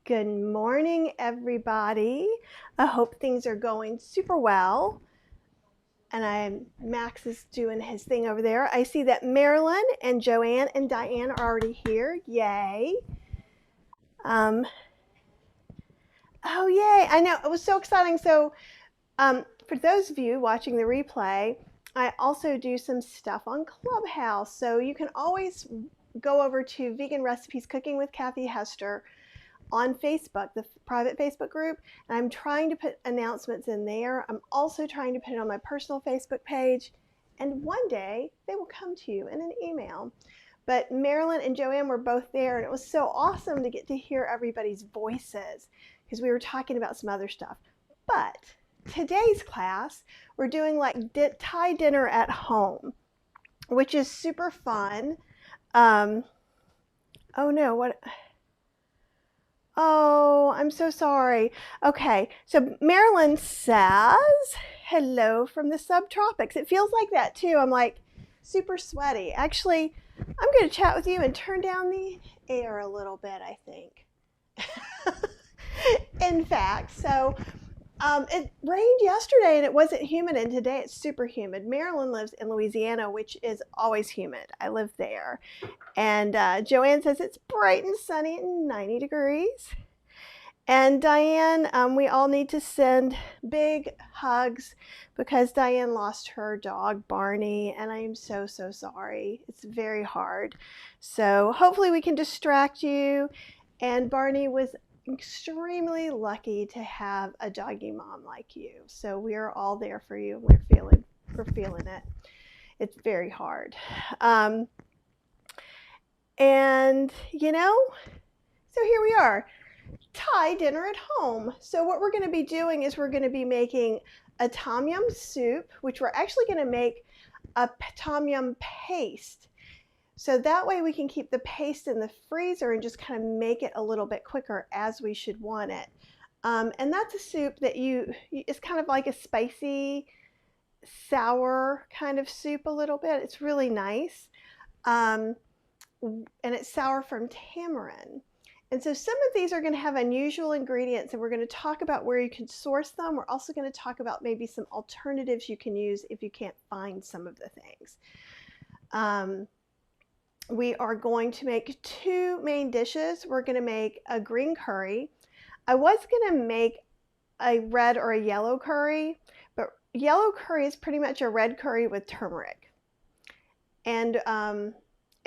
Good morning, everybody. I hope things are going super well. And Max is doing his thing over there. I see that Marilyn and Joanne and Diane are already here. Yay. Um, oh, yay. I know. It was so exciting. So for those of you watching the replay, I also do some stuff on Clubhouse. So you can always go over to Vegan Recipes Cooking with Kathy Hester on Facebook, the private Facebook group, and I'm trying to put announcements in there. I'm also trying to put it on my personal Facebook page, and one day they will come to you in an email. But Marilyn and Joanne were both there, and it was so awesome to get to hear everybody's voices because we were talking about some other stuff. But today's class, we're doing like Thai dinner at home, which is super fun. Oh no, what? Oh, I'm so sorry. Okay, so Marilyn says, hello from the subtropics. It feels like that too. I'm like super sweaty. Actually, I'm going to chat with you and turn down the air a little bit, I think. In fact, so it rained yesterday and it wasn't humid, and today it's super humid. Marilyn lives in Louisiana, which is always humid. I live there. And Joanne says it's bright and sunny and 90 degrees. And Diane, we all need to send big hugs because Diane lost her dog, Barney, and I am so, so sorry. It's very hard. So hopefully we can distract you. And Barney was extremely lucky to have a doggy mom like you. So we are all there for you. We're feeling it. It's very hard. And, you know, so here we are, Thai dinner at home. So what we're going to be doing is we're going to be making a tom yum soup, which we're actually going to make a tom yum paste. So that way we can keep the paste in the freezer and just kind of make it a little bit quicker as we should want it. And that's a soup that it's kind of like a spicy, sour kind of soup a little bit. It's really nice. And it's sour from tamarind. And so some of these are going to have unusual ingredients, and we're going to talk about where you can source them. We're also going to talk about maybe some alternatives you can use if you can't find some of the things. We are going to make two main dishes. We're going to make a green curry. I was going to make a red or a yellow curry, but yellow curry is pretty much a red curry with turmeric. And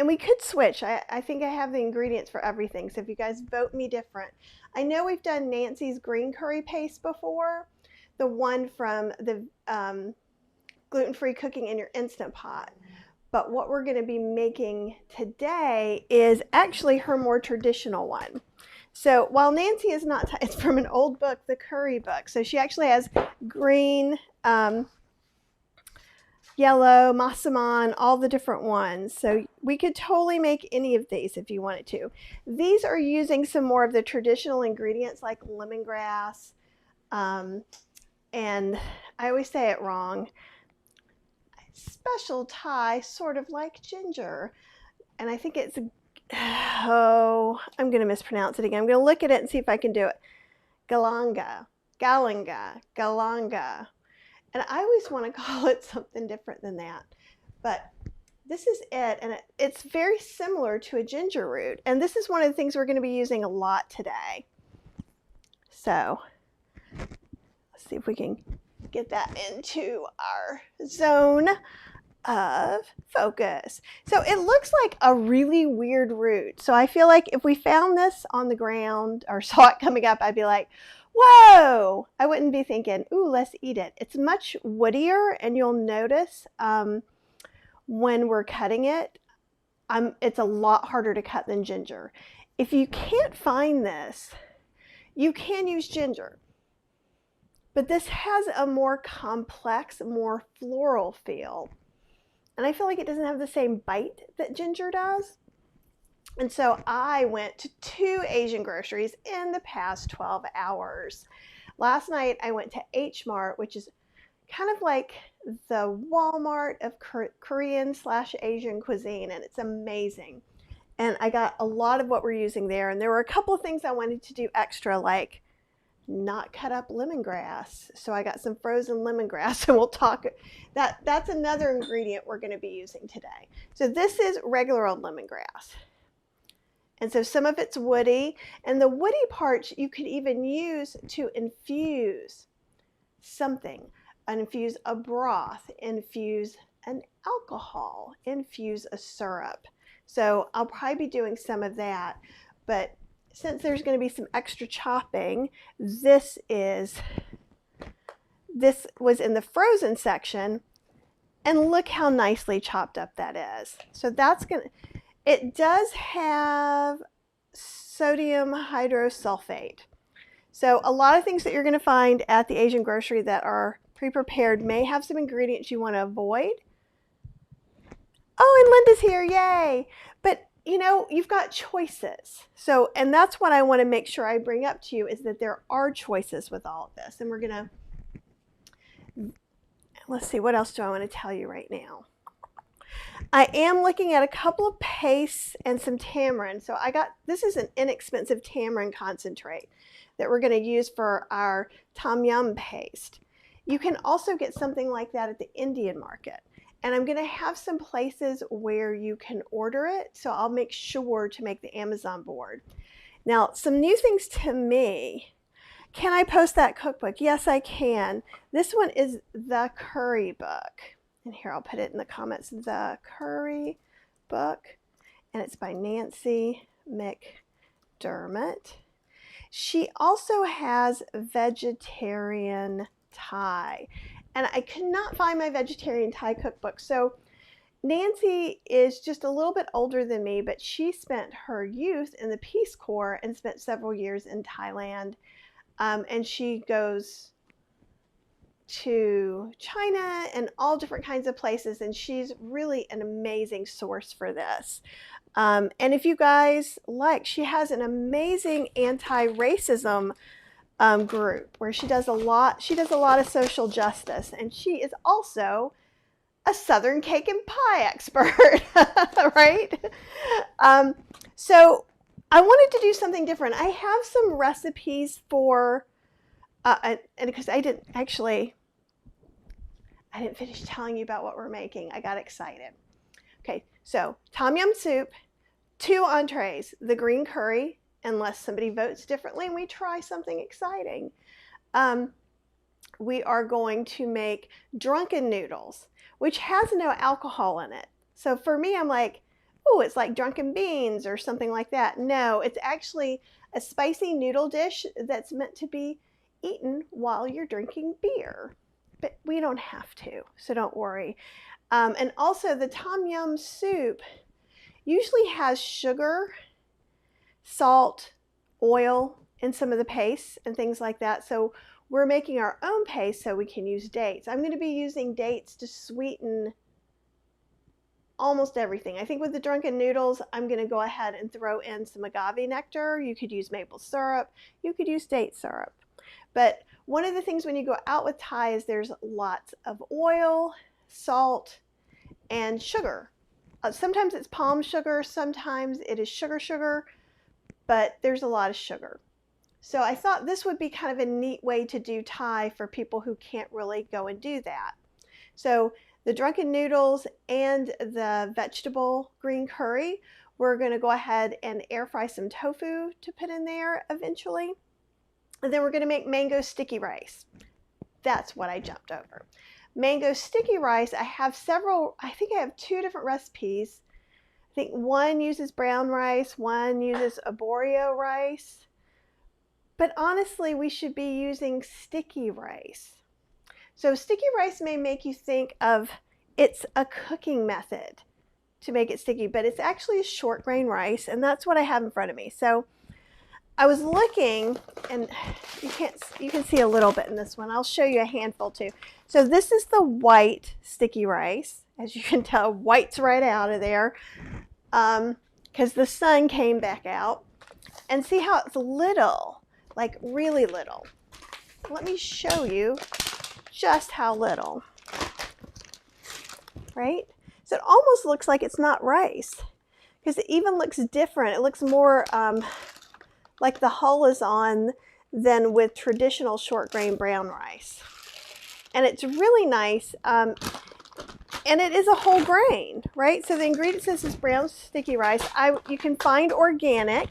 we could switch. I think I have the ingredients for everything. So if you guys vote me different. I know we've done Nancy's green curry paste before, the one from the gluten-free cooking in your Instant Pot. But what we're going to be making today is actually her more traditional one. So while Nancy is not, it's from an old book, the curry book. So she actually has green, yellow, massaman, all the different ones. So we could totally make any of these if you wanted to. These are using some more of the traditional ingredients like lemongrass, and I always say it wrong, special Thai, sort of like ginger. And I think it's, I'm going to mispronounce it again. I'm going to look at it and see if I can do it. Galanga. And I always want to call it something different than that. But this is it, and it's very similar to a ginger root. And this is one of the things we're going to be using a lot today. So let's see if we can get that into our zone of focus. So it looks like a really weird root. So I feel like if we found this on the ground or saw it coming up, I'd be like, whoa, I wouldn't be thinking, ooh, let's eat it. It's much woodier, and you'll notice when we're cutting it, it's a lot harder to cut than ginger. If you can't find this, you can use ginger. But this has a more complex, more floral feel. And I feel like it doesn't have the same bite that ginger does. And so I went to 2 Asian groceries in the past 12 hours. Last night I went to H Mart, which is kind of like the Walmart of Korean/Asian cuisine, and it's amazing. And I got a lot of what we're using there. And there were a couple of things I wanted to do extra, like not cut up lemongrass. So I got some frozen lemongrass, and we'll talk. That's another ingredient we're going to be using today. So this is regular old lemongrass. And so some of it's woody, and the woody parts you could even use to infuse something, infuse a broth, infuse an alcohol, infuse a syrup. So I'll probably be doing some of that, but since there's going to be some extra chopping, this was in the frozen section, and look how nicely chopped up that is. So that's going to, it does have sodium hydrosulfate. So a lot of things that you're going to find at the Asian grocery that are pre-prepared may have some ingredients you want to avoid. Oh, and Linda's here, yay! But you know, you've got choices. So, and that's what I want to make sure I bring up to you, is that there are choices with all of this. And we're going to, let's see, what else do I want to tell you right now? I am looking at a couple of pastes and some tamarind. So this is an inexpensive tamarind concentrate that we're going to use for our tom yum paste. You can also get something like that at the Indian market. And I'm going to have some places where you can order it, so I'll make sure to make the Amazon board. Now, some new things to me. Can I post that cookbook? Yes, I can. This one is The Curry Book. And here, I'll put it in the comments. The Curry Book. And it's by Nancy McDermott. She also has vegetarian Thai. And I could not find my vegetarian Thai cookbook. So Nancy is just a little bit older than me, but she spent her youth in the Peace Corps and spent several years in Thailand. And she goes to China and all different kinds of places. And she's really an amazing source for this. And if you guys like, she has an amazing anti-racism group where she does a lot of social justice, and she is also a Southern cake and pie expert, right? So I wanted to do something different. I have some recipes for, and because I didn't finish telling you about what we're making. I got excited. Okay, so tom yum soup, 2 entrees, the green curry, unless somebody votes differently and we try something exciting. We are going to make drunken noodles, which has no alcohol in it. So for me, I'm like, oh, it's like drunken beans or something like that. No, it's actually a spicy noodle dish that's meant to be eaten while you're drinking beer. But we don't have to, so don't worry. And also the tom yum soup usually has sugar, salt, oil in some of the pastes and things like that. So we're making our own paste so we can use dates. I'm going to be using dates to sweeten almost everything. I think with the drunken noodles, I'm going to go ahead and throw in some agave nectar. You could use maple syrup. You could use date syrup. But one of the things when you go out with Thai is there's lots of oil, salt, and sugar. Sometimes it's palm sugar, sometimes it is sugar, but there's a lot of sugar. So I thought this would be kind of a neat way to do Thai for people who can't really go and do that. So the drunken noodles and the vegetable green curry, we're going to go ahead and air fry some tofu to put in there eventually. And then we're going to make mango sticky rice. That's what I jumped over. Mango sticky rice, I have several, I think I have 2 different recipes. I think one uses brown rice, one uses arborio rice. But honestly, we should be using sticky rice. So sticky rice may make you think of it's a cooking method to make it sticky, but it's actually a short grain rice, and that's what I have in front of me. So I was looking, and you can see a little bit in this one. I'll show you a handful too. So this is the white sticky rice. As you can tell, white's right out of there because the sun came back out. And see how it's little, like really little. Let me show you just how little, right? So it almost looks like it's not rice because it even looks different. It looks more like the hull is on than with traditional short grain brown rice. And it's really nice. And it is a whole grain, right? So the ingredient says is brown sticky rice. You can find organic.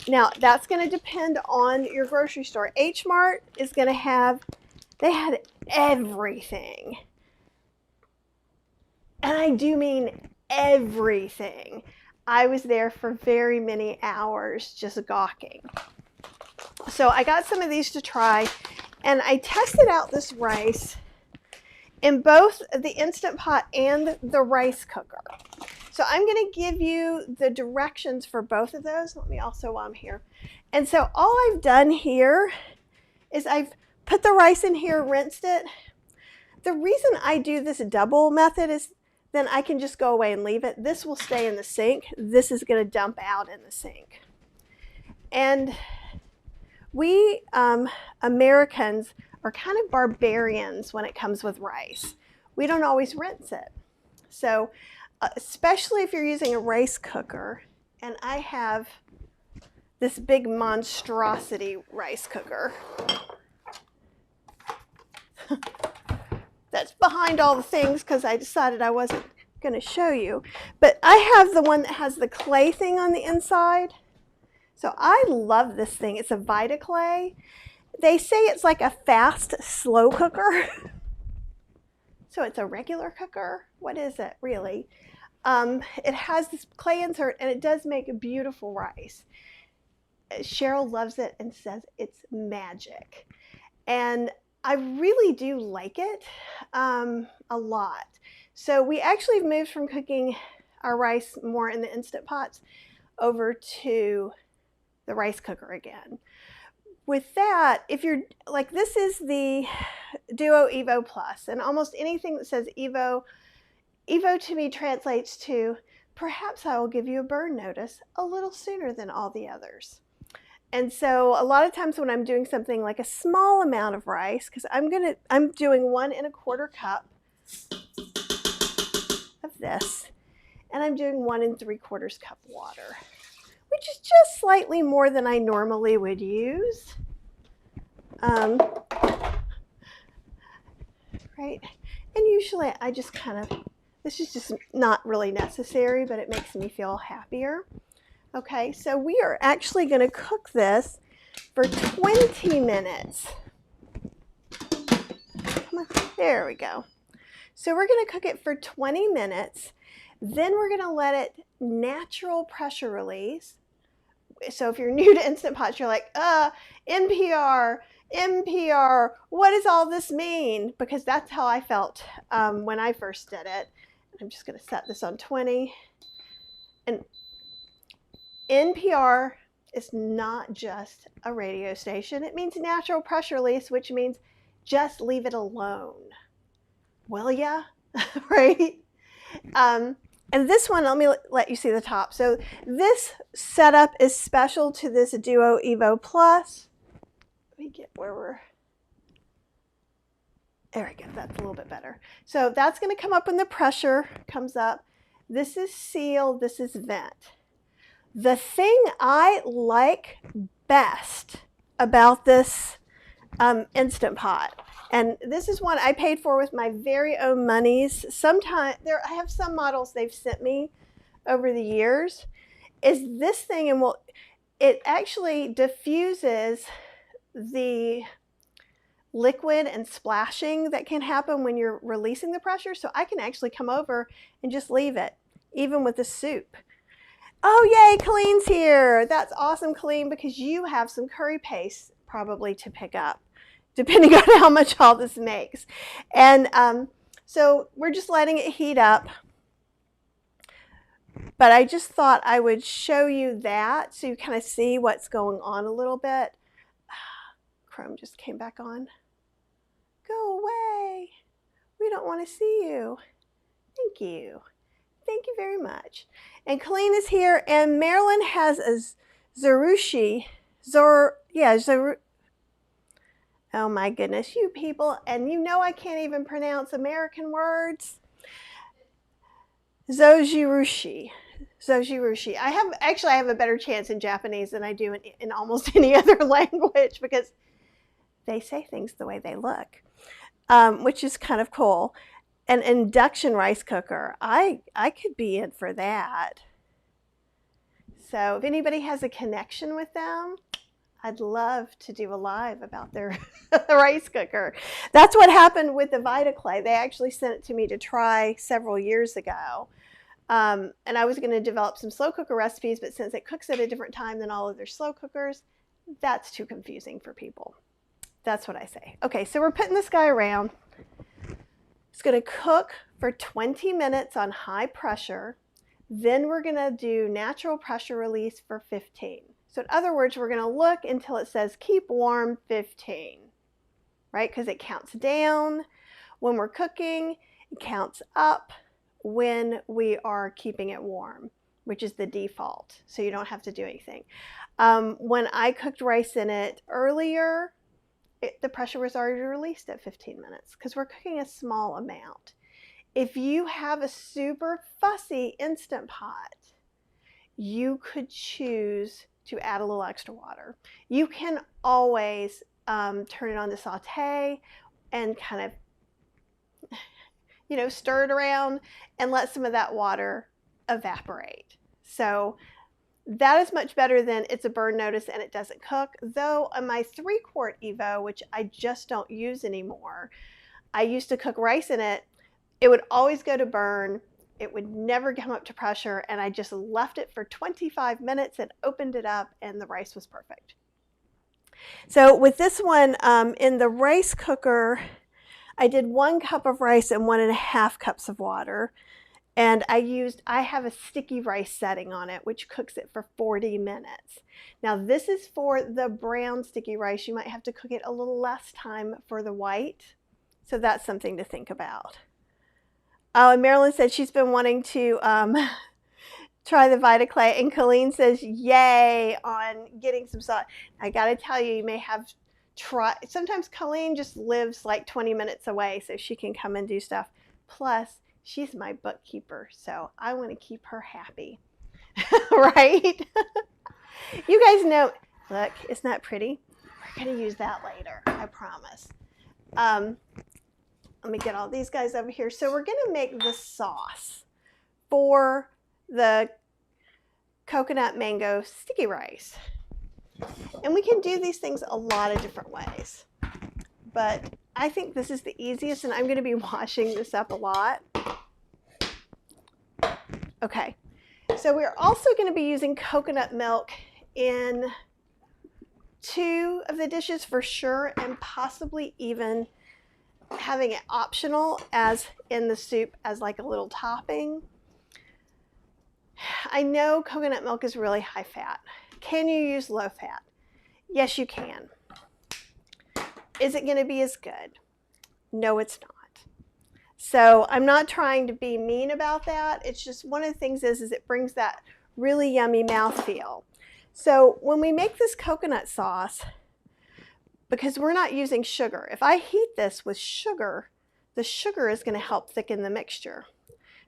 Now, that's going to depend on your grocery store. H Mart is going to have, they had everything. And I do mean everything. I was there for very many hours just gawking. So I got some of these to try, and I tested out this rice in both the Instant Pot and the rice cooker. So I'm going to give you the directions for both of those. Let me also while I'm here. And so all I've done here is I've put the rice in here, rinsed it. The reason I do this double method is then I can just go away and leave it. This will stay in the sink. This is going to dump out in the sink. And we Americans are kind of barbarians when it comes with rice. We don't always rinse it. So especially if you're using a rice cooker, and I have this big monstrosity rice cooker that's behind all the things because I decided I wasn't going to show you. But I have the one that has the clay thing on the inside. So I love this thing. It's a Vita Clay. They say it's like a fast, slow cooker. So it's a regular cooker. What is it, really? It has this clay insert, and it does make a beautiful rice. Cheryl loves it and says it's magic. And I really do like it a lot. So we actually moved from cooking our rice more in the Instant Pots over to the rice cooker again. With that, if you're like, this is the Duo Evo Plus, and almost anything that says Evo to me translates to perhaps I will give you a burn notice a little sooner than all the others. And so a lot of times when I'm doing something like a small amount of rice, because I'm doing 1 1/4 cup of this, and I'm doing 1 3/4 cup water, which is just slightly more than I normally would use. Right? And usually I just kind of, this is just not really necessary, but it makes me feel happier. Okay, so we are actually going to cook this for 20 minutes. Come on, there we go. So we're going to cook it for 20 minutes. Then we're going to let it natural pressure release. So if you're new to Instant Pots, you're like, NPR, what does all this mean? Because that's how I felt when I first did it. I'm just going to set this on 20. And NPR is not just a radio station. It means natural pressure release, which means just leave it alone. Will ya? Right? And this one, let me let you see the top. So this setup is special to this Duo Evo Plus. Let me get where we're, there we go, that's a little bit better. So that's going to come up when the pressure comes up. This is seal, this is vent. The thing I like best about this Instant Pot, and this is one I paid for with my very own monies. Sometimes I have some models they've sent me over the years, is this thing, and it actually diffuses the liquid and splashing that can happen when you're releasing the pressure. So I can actually come over and just leave it, even with the soup. Oh yay, Colleen's here. That's awesome, Colleen, because you have some curry paste probably to pick up, depending on how much all this makes. And so we're just letting it heat up. But I just thought I would show you that so you kind of see what's going on a little bit. Chrome just came back on. Go away. We don't want to see you. Thank you. Thank you very much. And Colleen is here, and Marilyn has a Zarushi. Oh my goodness, you people, and you know I can't even pronounce American words. Zojirushi. Zoshirushi. I have a better chance in Japanese than I do in almost any other language because they say things the way they look, which is kind of cool. An induction rice cooker. I could be in for that. So if anybody has a connection with them, I'd love to do a live about their rice cooker. That's what happened with the VitaClay. They actually sent it to me to try several years ago. And I was going to develop some slow cooker recipes, but since it cooks at a different time than all of their slow cookers, that's too confusing for people. That's what I say. Okay, so we're putting this guy around. It's going to cook for 20 minutes on high pressure. Then we're going to do natural pressure release for 15. So in other words, we're going to look until it says keep warm 15, right? Because it counts down when we're cooking, it counts up when we are keeping it warm, which is the default. So you don't have to do anything. When I cooked rice in it earlier, the pressure was already released at 15 minutes because we're cooking a small amount. If you have a super fussy Instant Pot, you could choose to add a little extra water. You can always turn it on to saute and kind of, stir it around and let some of that water evaporate. So that is much better than it's a burn notice and it doesn't cook. Though on my 3-quart Evo, which I just don't use anymore, I used to cook rice in it. It would always go to burn. It would never come up to pressure, and I just left it for 25 minutes and opened it up, and the rice was perfect. So with this one, in the rice cooker, I did 1 cup of rice and 1.5 cups of water. And I have a sticky rice setting on it, which cooks it for 40 minutes. Now this is for the brown sticky rice. You might have to cook it a little less time for the white. So that's something to think about. Oh, and Marilyn said she's been wanting to try the VitaClay, and Colleen says yay on getting some salt. I gotta tell you, you may have tried. Sometimes Colleen just lives like 20 minutes away, so she can come and do stuff. Plus, she's my bookkeeper, so I want to keep her happy, right? You guys know, look, isn't that pretty? We're gonna use that later, I promise. Let me get all these guys over here. So we're gonna make the sauce for the coconut mango sticky rice. And we can do these things a lot of different ways. But I think this is the easiest, and I'm gonna be washing this up a lot. Okay, so we're also gonna be using coconut milk in 2 of the dishes for sure, and possibly even having it optional as in the soup as like a little topping. I know coconut milk is really high fat. Can you use low fat? Yes, you can. Is it going to be as good? No, it's not. So I'm not trying to be mean about that. It's just one of the things is it brings that really yummy mouthfeel. So when we make this coconut sauce, because we're not using sugar, if I heat this with sugar, the sugar is going to help thicken the mixture.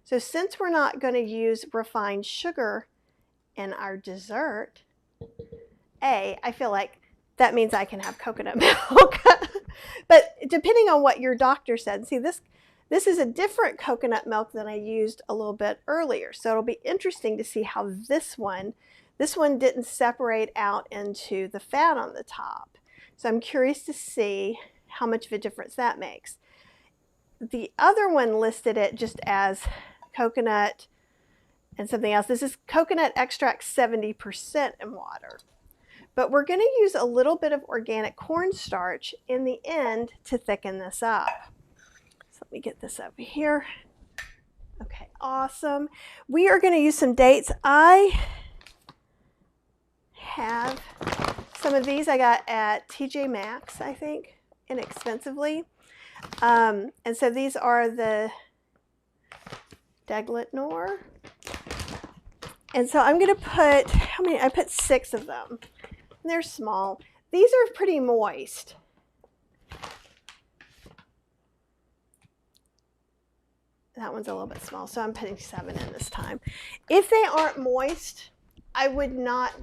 So since we're not going to use refined sugar in our dessert, I feel like that means I can have coconut milk. But depending on what your doctor said, see this is a different coconut milk than I used a little bit earlier. So it'll be interesting to see how this one didn't separate out into the fat on the top. So I'm curious to see how much of a difference that makes. The other one listed it just as coconut and something else. This is coconut extract 70% in water. But we're going to use a little bit of organic cornstarch in the end to thicken this up. So let me get this over here. Okay, awesome. We are going to use some dates. I have some of these I got at TJ Maxx, I think, inexpensively. And so these are the Deglet Nor. And so I'm going to put, how many? I put 6 of them. And they're small. These are pretty moist. that one's a little bit small, so I'm putting 7 in this time. If they aren't moist, I would not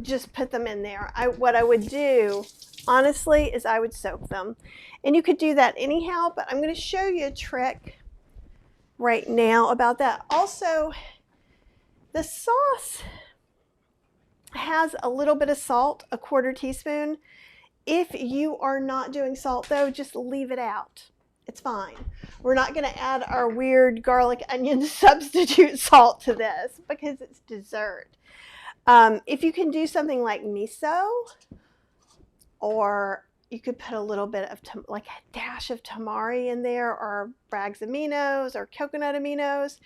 just put them in there. What I would do, honestly, is I would soak them. And you could do that anyhow, but I'm going to show you a trick right now about that. Also, the sauce has a little bit of salt, a 1/4 teaspoon. If you are not doing salt though, just leave it out. It's fine. We're not going to add our weird garlic onion substitute salt to this because it's dessert. If you can do something like miso, or you could put a little bit of like a dash of tamari in there, or Bragg's aminos or coconut aminos,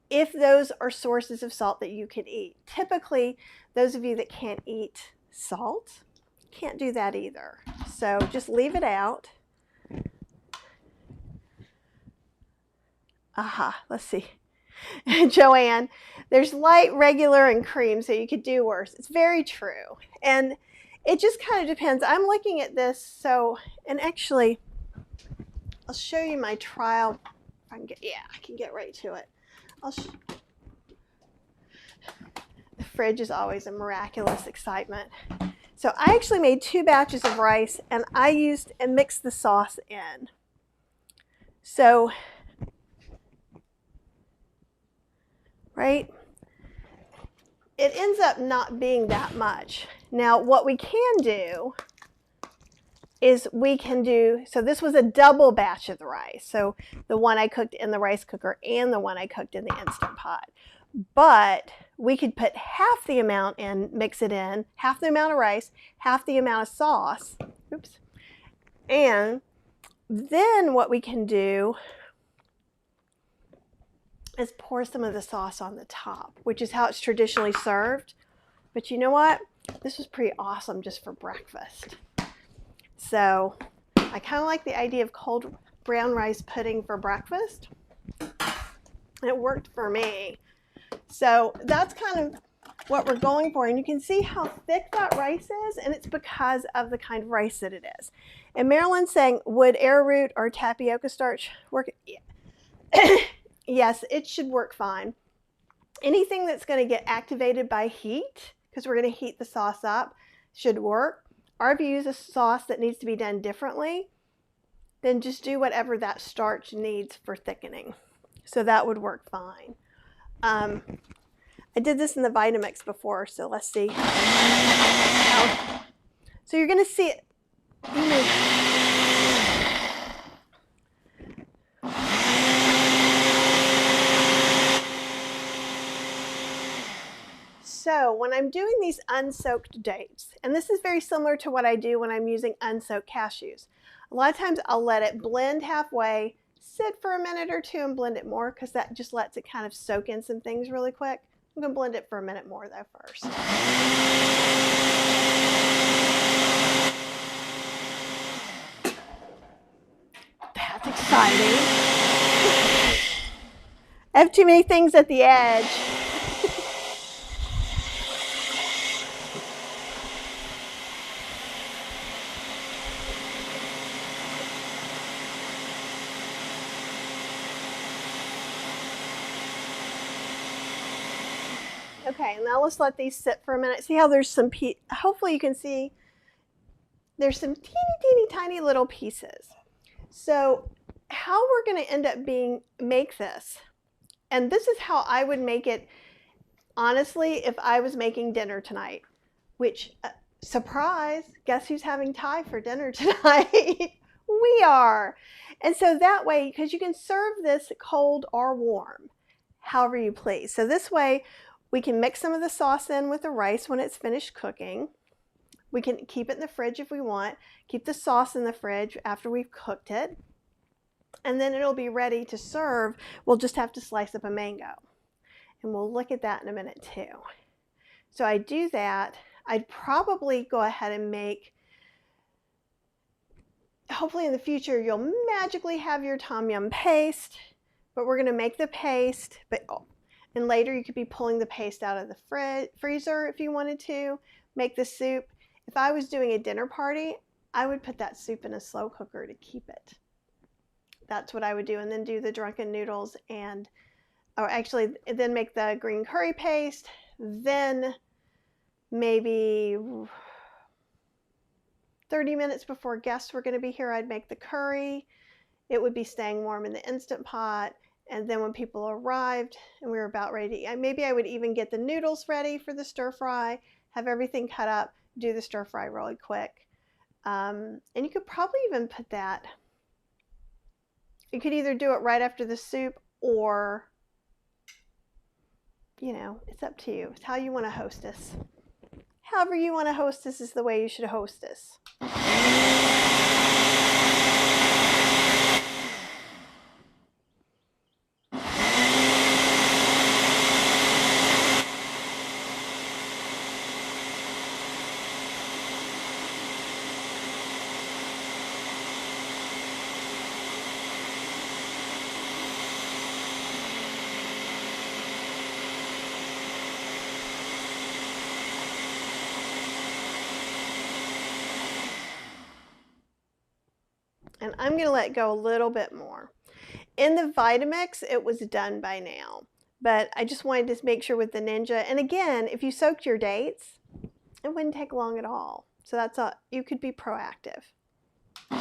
if those are sources of salt that you can eat. Typically, those of you that can't eat salt can't do that either. So just leave it out. Aha, let's see. Joanne, there's light, regular, and cream, so you could do worse. It's very true. And it just kind of depends. I'm looking at this, so, and actually, I'll show you my trial. I can get right to it. The fridge is always a miraculous excitement. So I actually made 2 batches of rice, and I used and mixed the sauce in. So, right, it ends up not being that much. Now, what we can do is so this was a double batch of the rice. So the one I cooked in the rice cooker and the one I cooked in the Instant Pot. But we could put half the amount in, mix it in, half the amount of rice, half the amount of sauce. Oops. And then what we can do is pour some of the sauce on the top, which is how it's traditionally served. But you know what? This was pretty awesome just for breakfast. So I kind of like the idea of cold brown rice pudding for breakfast. It worked for me. So that's kind of what we're going for. And you can see how thick that rice is, and it's because of the kind of rice that it is. And Marilyn's saying, would arrowroot or tapioca starch work? Yeah. Yes, it should work fine. Anything that's going to get activated by heat, because we're going to heat the sauce up, should work. Or if you use a sauce that needs to be done differently, then just do whatever that starch needs for thickening. So that would work fine. I did this in the Vitamix before, so let's see. So you're going to see it. So when I'm doing these unsoaked dates, and this is very similar to what I do when I'm using unsoaked cashews, a lot of times I'll let it blend halfway, sit for a minute or two and blend it more, because that just lets it kind of soak in some things really quick. I'm going to blend it for a minute more though first. That's exciting. I have too many things at the edge. Okay, now let's let these sit for a minute. See how there's some, hopefully you can see there's some teeny tiny little pieces. So how we're going to end up make this, and this is how I would make it, honestly, if I was making dinner tonight, which, surprise, guess who's having Thai for dinner tonight? We are. And so that way, because you can serve this cold or warm, however you please. So this way, we can mix some of the sauce in with the rice when it's finished cooking. We can keep it in the fridge if we want. Keep the sauce in the fridge after we've cooked it. And then it'll be ready to serve. We'll just have to slice up a mango. And we'll look at that in a minute too. So I do that. I'd probably go ahead and make, hopefully in the future, you'll magically have your tom yum paste. But we're going to make the paste. And later you could be pulling the paste out of the freezer if you wanted to. Make the soup. If I was doing a dinner party, I would put that soup in a slow cooker to keep it. that's what I would do, and then do the drunken noodles, and or actually then make the green curry paste. Then maybe 30 minutes before guests were going to be here, I'd make the curry. It would be staying warm in the Instant Pot. And then when people arrived and we were about ready to eat, maybe I would even get the noodles ready for the stir fry, have everything cut up, do the stir fry really quick. And you could probably even put that, you could either do it right after the soup, or, you know, it's up to you. It's how you want to hostess. However you want to hostess is the way you should hostess. And I'm going to let go a little bit more. In the Vitamix, it was done by now, but I just wanted to make sure with the Ninja. And again, if you soaked your dates, it wouldn't take long at all. So that's you could be proactive. My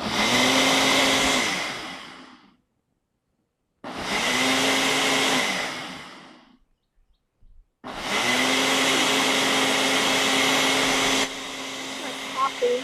coffee.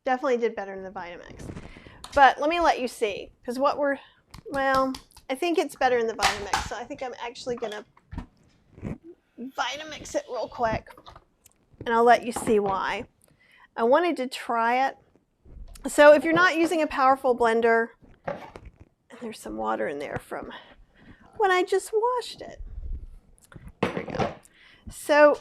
Definitely did better in the Vitamix. But let me let you see, because well, I think it's better in the Vitamix, so I think I'm actually going to Vitamix it real quick, and I'll let you see why. I wanted to try it. So if you're not using a powerful blender, and there's some water in there from when I just washed it. There we go. So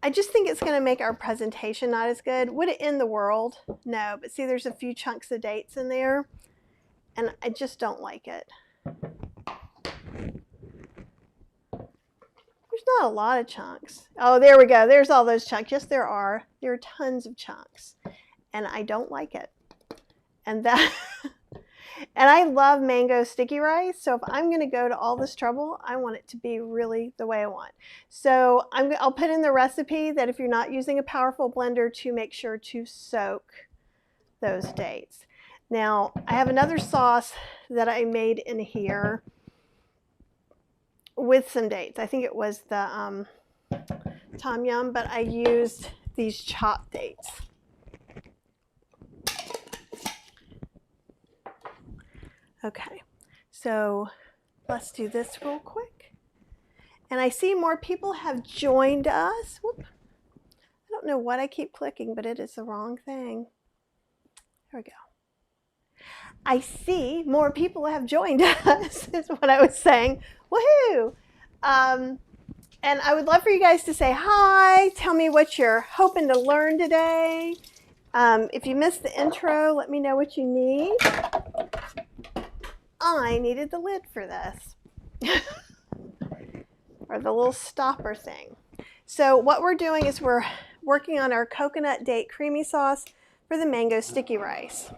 I just think it's going to make our presentation not as good. Would it end the world? No, but see, there's a few chunks of dates in there, and I just don't like it. There's not a lot of chunks. Oh, there we go. There's all those chunks. Yes, there are. There are tons of chunks, and I don't like it. And that, and I love mango sticky rice. So if I'm going to go to all this trouble, I want it to be really the way I want. So I'll put in the recipe that if you're not using a powerful blender, to make sure to soak those dates. Now, I have another sauce that I made in here with some dates. I think it was the tom yum, but I used these chopped dates. Okay, so let's do this real quick. And I see more people have joined us. Whoop. I don't know what I keep clicking, but it is the wrong thing. There we go. I see more people have joined us, is what I was saying. Woohoo! And I would love for you guys to say hi, tell me what you're hoping to learn today. If you missed the intro, let me know what you need. I needed the lid for this, or the little stopper thing. So what we're doing is we're working on our coconut date creamy sauce for the mango sticky rice.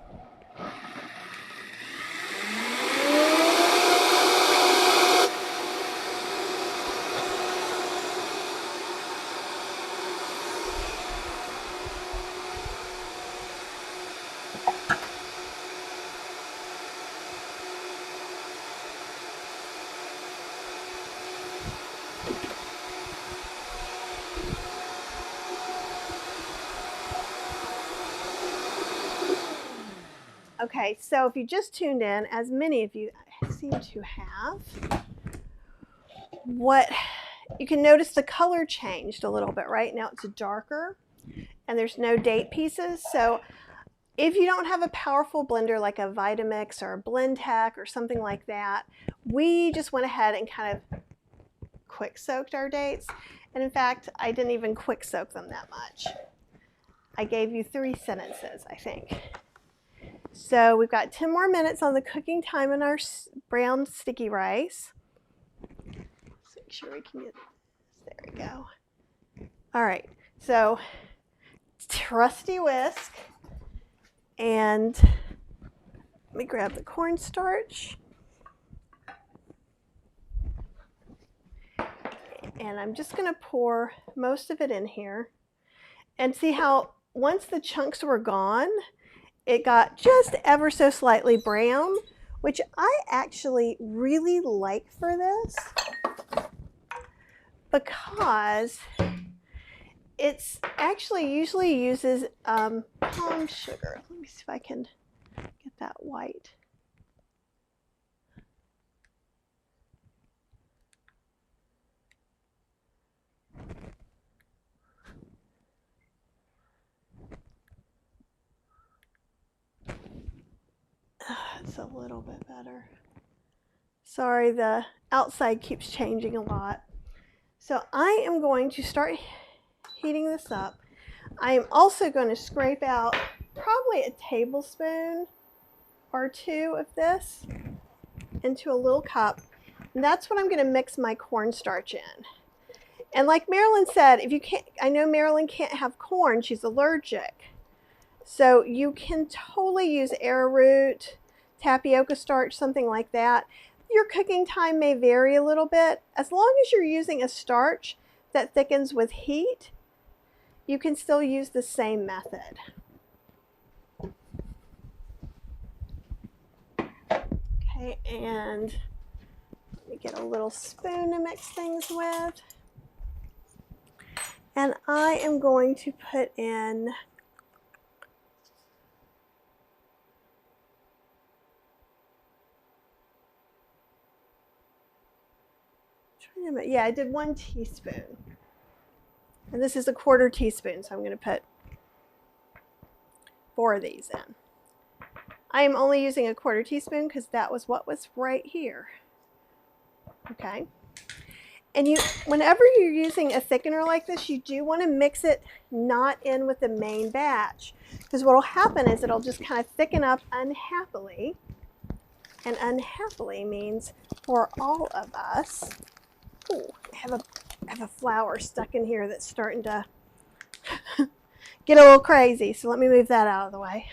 Okay, so if you just tuned in, as many of you seem to have, what you can notice the color changed a little bit, right? Now it's darker and there's no date pieces. So if you don't have a powerful blender like a Vitamix or a Blendtec or something like that, we just went ahead and kind of quick soaked our dates. And in fact, I didn't even quick soak them that much. I gave you 3 sentences, I think. So we've got 10 more minutes on the cooking time in our brown sticky rice. Let's make sure we can get this. There we go. All right, so trusty whisk. And let me grab the cornstarch. And I'm just going to pour most of it in here. And see how once the chunks were gone, it got just ever so slightly brown, which I actually really like for this because it's actually usually uses palm sugar. Let me see if I can get that white. It's a little bit better. Sorry, the outside keeps changing a lot. So I am going to start heating this up. I am also going to scrape out probably a tablespoon or 2 of this into a little cup. And that's what I'm going to mix my cornstarch in. And like Marilyn said, if you can't, I know Marilyn can't have corn, she's allergic. So you can totally use arrowroot, tapioca starch, something like that. Your cooking time may vary a little bit. As long as you're using a starch that thickens with heat, you can still use the same method. Okay, and let me get a little spoon to mix things with. And I am going to put in I did 1 teaspoon. And this is a 1/4 teaspoon, so I'm going to put 4 of these in. I am only using a 1/4 teaspoon because that was what was right here. Okay. And whenever you're using a thickener like this, you do want to mix it not in with the main batch. Because what will happen is it'll just kind of thicken up unhappily. And unhappily means for all of us. Ooh, I have a flower stuck in here that's starting to get a little crazy. So let me move that out of the way.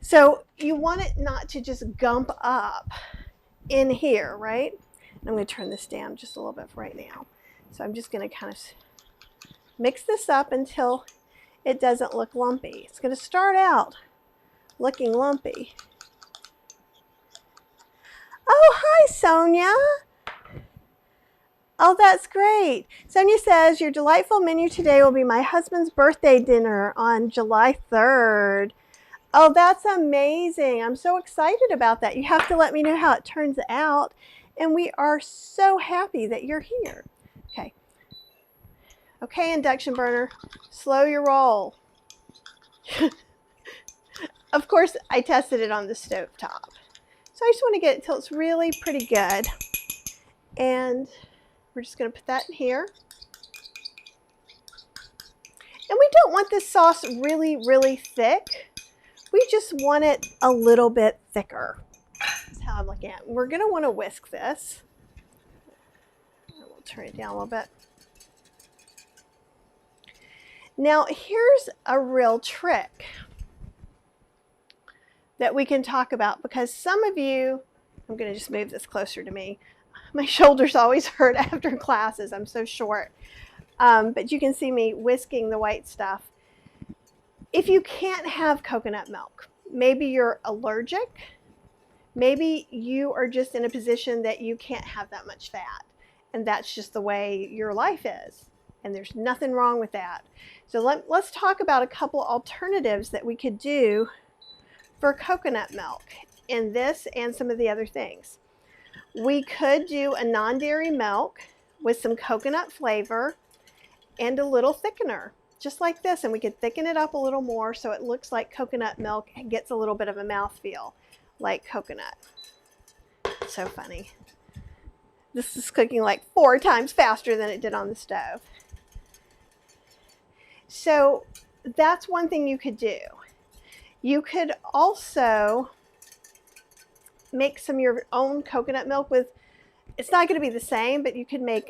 So you want it not to just gump up in here, right? I'm going to turn this down just a little bit for right now. So I'm just going to kind of mix this up until it doesn't look lumpy. It's going to start out looking lumpy. Oh, hi, Sonia. Oh, that's great. Sonia says, your delightful menu today will be my husband's birthday dinner on July 3rd. Oh, that's amazing. I'm so excited about that. You have to let me know how it turns out. And we are so happy that you're here. Okay. Okay, induction burner, slow your roll. Of course, I tested it on the stove top. So I just want to get it until it's really pretty good. And we're just going to put that in here. And we don't want this sauce really, really thick. We just want it a little bit thicker. That's how I'm looking at it. We're going to want to whisk this. And we'll turn it down a little bit. Now, here's a real trick that we can talk about, because some of you, I'm going to just move this closer to me. My shoulders always hurt after classes. I'm so short. But you can see me whisking the white stuff. If you can't have coconut milk, maybe you're allergic, maybe you are just in a position that you can't have that much fat, and that's just the way your life is, and there's nothing wrong with that. So let's talk about a couple alternatives that we could do for coconut milk in this and some of the other things. We could do a non-dairy milk with some coconut flavor and a little thickener, just like this, and we could thicken it up a little more so it looks like coconut milk and gets a little bit of a mouthfeel like coconut. So funny. This is cooking like 4 times faster than it did on the stove. So that's one thing you could do. You could also make some of your own coconut milk with, it's not going to be the same, but you could make,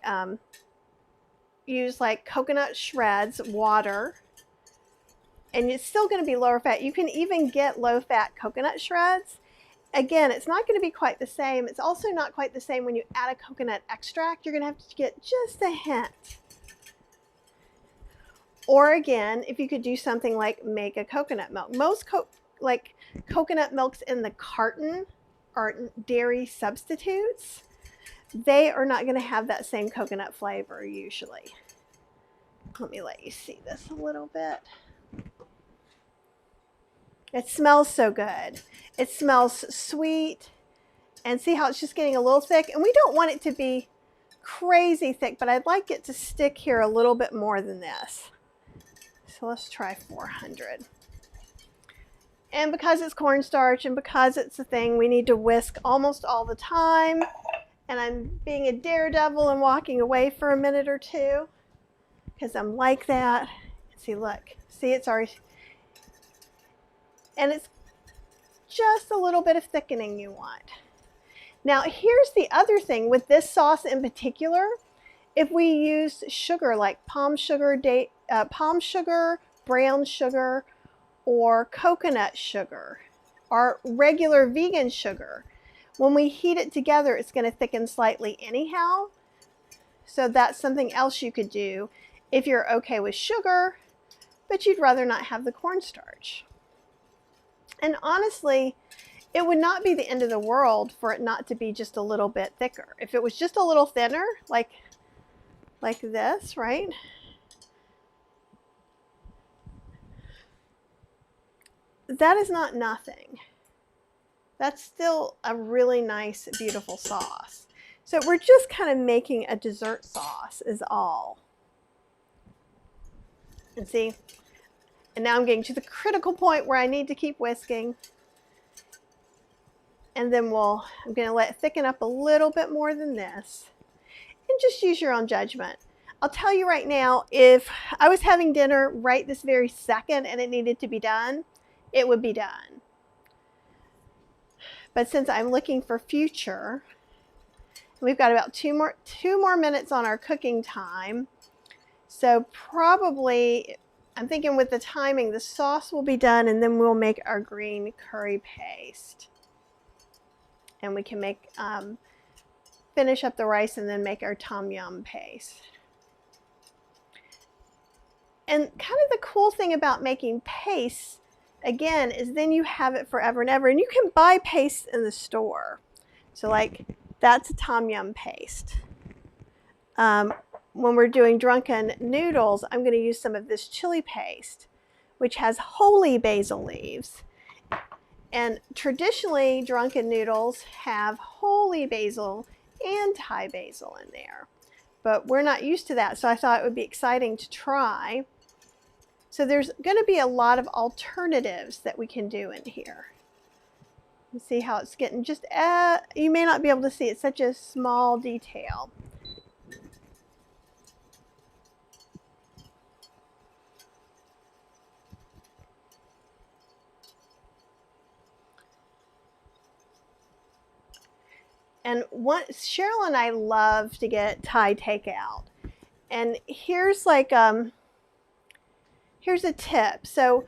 use like coconut shreds, water, and it's still going to be lower fat. You can even get low fat coconut shreds. Again, it's not going to be quite the same. It's also not quite the same when you add a coconut extract. You're going to have to get just a hint. Or again, if you could do something like make a coconut milk. Most coconut milks in the carton are dairy substitutes. They are not going to have that same coconut flavor usually. Let me let you see this a little bit. It smells so good. It smells sweet, and see how it's just getting a little thick? And we don't want it to be crazy thick, but I'd like it to stick here a little bit more than this. So let's try 400. And because it's cornstarch and because it's a thing we need to whisk almost all the time, and I'm being a daredevil and walking away for a minute or two because I'm like that. See, look, see, it's already, and it's just a little bit of thickening you want. Now, here's the other thing with this sauce in particular. If we use sugar like palm sugar, brown sugar, or coconut sugar, or regular vegan sugar, when we heat it together, it's going to thicken slightly anyhow. So that's something else you could do if you're okay with sugar, but you'd rather not have the cornstarch. And honestly, it would not be the end of the world for it not to be just a little bit thicker. If it was just a little thinner, like this, right? That is not nothing. That's still a really nice, beautiful sauce. So we're just kind of making a dessert sauce is all. And see, and now I'm getting to the critical point where I need to keep whisking. And then I'm going to let it thicken up a little bit more than this. And just use your own judgment. I'll tell you right now, if I was having dinner right this very second and it needed to be done, it would be done. But since I'm looking for future, we've got about two more minutes on our cooking time. So probably, I'm thinking with the timing, the sauce will be done and then we'll make our green curry paste. And we can make, finish up the rice and then make our tom yum paste. And kind of the cool thing about making paste, again, is then you have it forever and ever. And you can buy paste in the store. So like, that's a tom yum paste. When we're doing drunken noodles, I'm going to use some of this chili paste, which has holy basil leaves. And traditionally, drunken noodles have holy basil and Thai basil in there. But we're not used to that, so I thought it would be exciting to try. So there's going to be a lot of alternatives that we can do in here. You see how it's getting just, you may not be able to see, it's such a small detail. And Cheryl and I love to get Thai takeout. And here's like, here's a tip. So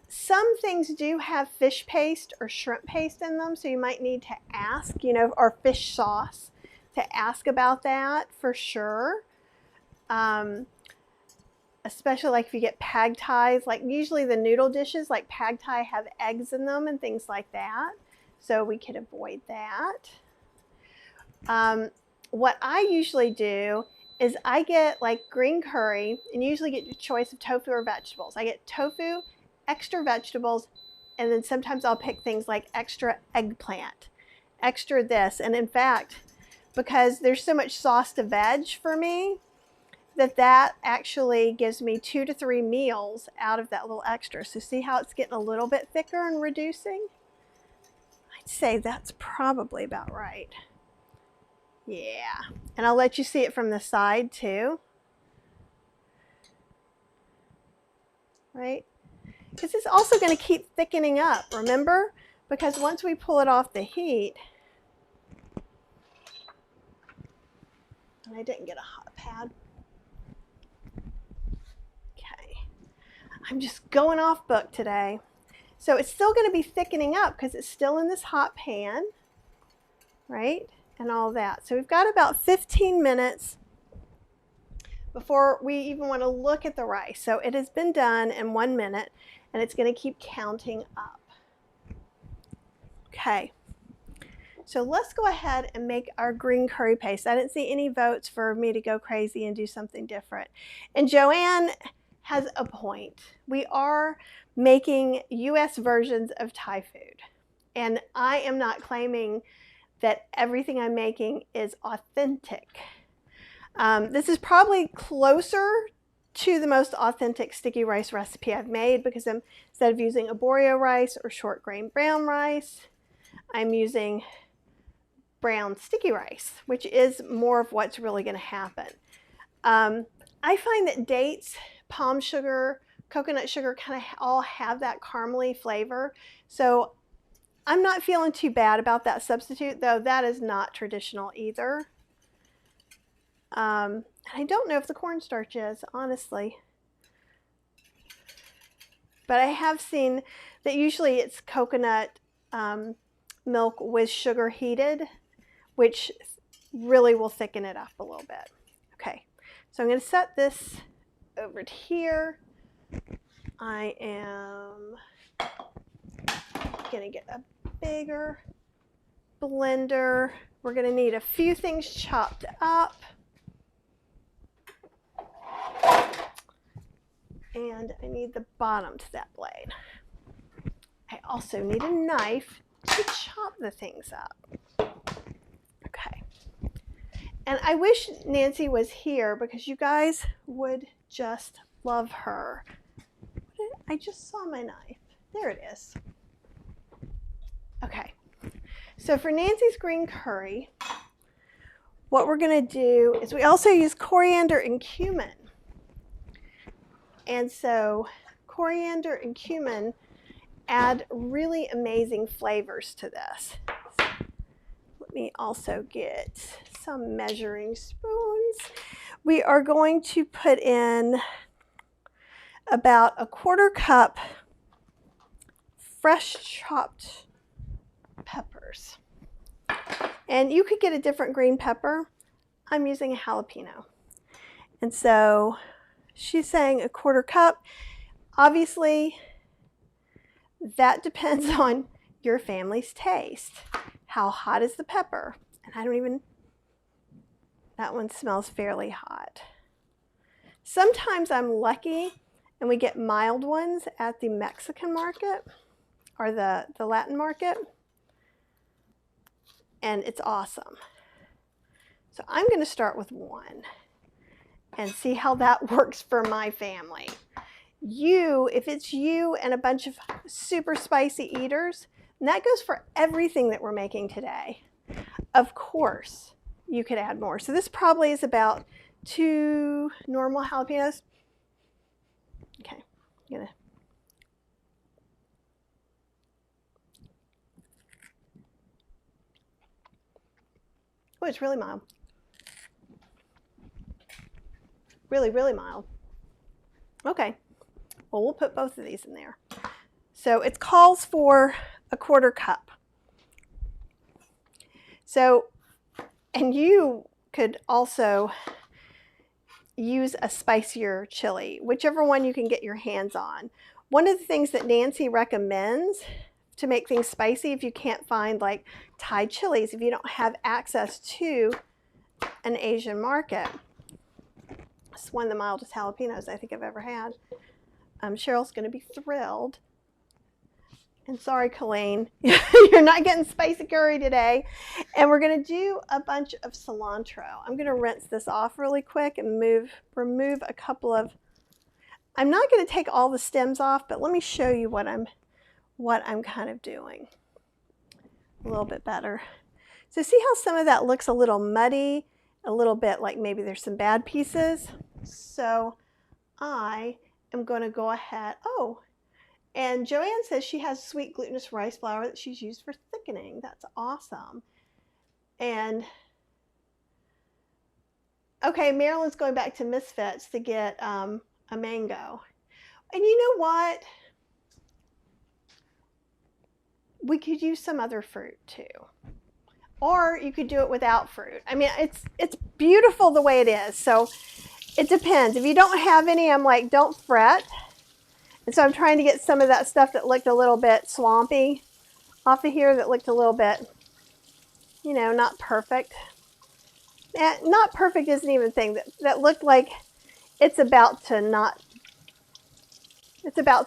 some things do have fish paste or shrimp paste in them. So you might need to ask, or fish sauce, to ask about that for sure. Especially like if you get pad thais, like usually the noodle dishes like pad thai have eggs in them and things like that. So we could avoid that. What I usually do is I get like green curry, and you usually get your choice of tofu or vegetables. I get tofu, extra vegetables, And then sometimes I'll pick things like extra eggplant, extra this. And in fact, because there's so much sauce to veg for me, that actually gives me 2 to 3 meals out of that little extra. So see how it's getting a little bit thicker and reducing? I'd say that's probably about right. Yeah, and I'll let you see it from the side too. Right? Because it's also going to keep thickening up, remember? Because once we pull it off the heat, and I didn't get a hot pad. Okay, I'm just going off book today. So it's still going to be thickening up because it's still in this hot pan, right? And all that. So we've got about 15 minutes before we even want to look at the rice. So it has been done in 1 minute, and it's going to keep counting up. Okay, so let's go ahead and make our green curry paste. I didn't see any votes for me to go crazy and do something different. And Joanne has a point. We are making US versions of Thai food. And I am not claiming that everything I'm making is authentic. This is probably closer to the most authentic sticky rice recipe I've made because instead of using arborio rice or short grain brown rice, I'm using brown sticky rice, which is more of what's really going to happen. I find that dates, palm sugar, coconut sugar kind of all have that caramely flavor. So I'm not feeling too bad about that substitute, though that is not traditional either. I don't know if the cornstarch is, honestly. But I have seen that usually it's coconut milk with sugar heated, which really will thicken it up a little bit. Okay, so I'm going to set this over here. I am going to get a bigger blender. We're going to need a few things chopped up. And I need the bottom to that blade. I also need a knife to chop the things up. Okay. And I wish Nancy was here because you guys would just love her. I just saw my knife. There it is. Okay. So for Nancy's green curry, what we're going to do is we also use coriander and cumin. And so coriander and cumin add really amazing flavors to this. Let me also get some measuring spoons. We are going to put in about a 1/4 cup fresh chopped peppers. And you could get a different green pepper. I'm using a jalapeno. And so she's saying a 1/4 cup. Obviously, that depends on your family's taste. How hot is the pepper? And that one smells fairly hot. Sometimes I'm lucky and we get mild ones at the Mexican market or the Latin market. And it's awesome. So I'm going to start with 1 and see how that works for my family. If it's you and a bunch of super spicy eaters, and that goes for everything that we're making today, of course you could add more. So this probably is about 2 normal jalapenos. Okay, I'm gonna oh, it's really mild. Really, really mild. Okay, well, we'll put both of these in there. So it calls for a 1/4 cup. So, and you could also use a spicier chili, whichever one you can get your hands on. One of the things that Nancy recommends to make things spicy, if you can't find like Thai chilies, if you don't have access to an Asian market, it's one of the mildest jalapenos I think I've ever had. Cheryl's going to be thrilled. And sorry, Colleen, you're not getting spicy curry today. And we're going to do a bunch of cilantro. I'm going to rinse this off really quick and remove a couple of, I'm not going to take all the stems off, but let me show you what I'm kind of doing a little bit better. So see how some of that looks a little muddy, a little bit like maybe there's some bad pieces. So I am going to go ahead, and Joanne says she has sweet glutinous rice flour that she's used for thickening. That's awesome. And okay, Marilyn's going back to Misfits to get a mango. And you know what? We could use some other fruit too. Or you could do it without fruit. I mean, it's beautiful the way it is. So it depends. If you don't have any, I'm like, don't fret. And so I'm trying to get some of that stuff that looked a little bit swampy off of here, that looked a little bit, you know, not perfect. Not perfect isn't even a thing. That looked like it's about to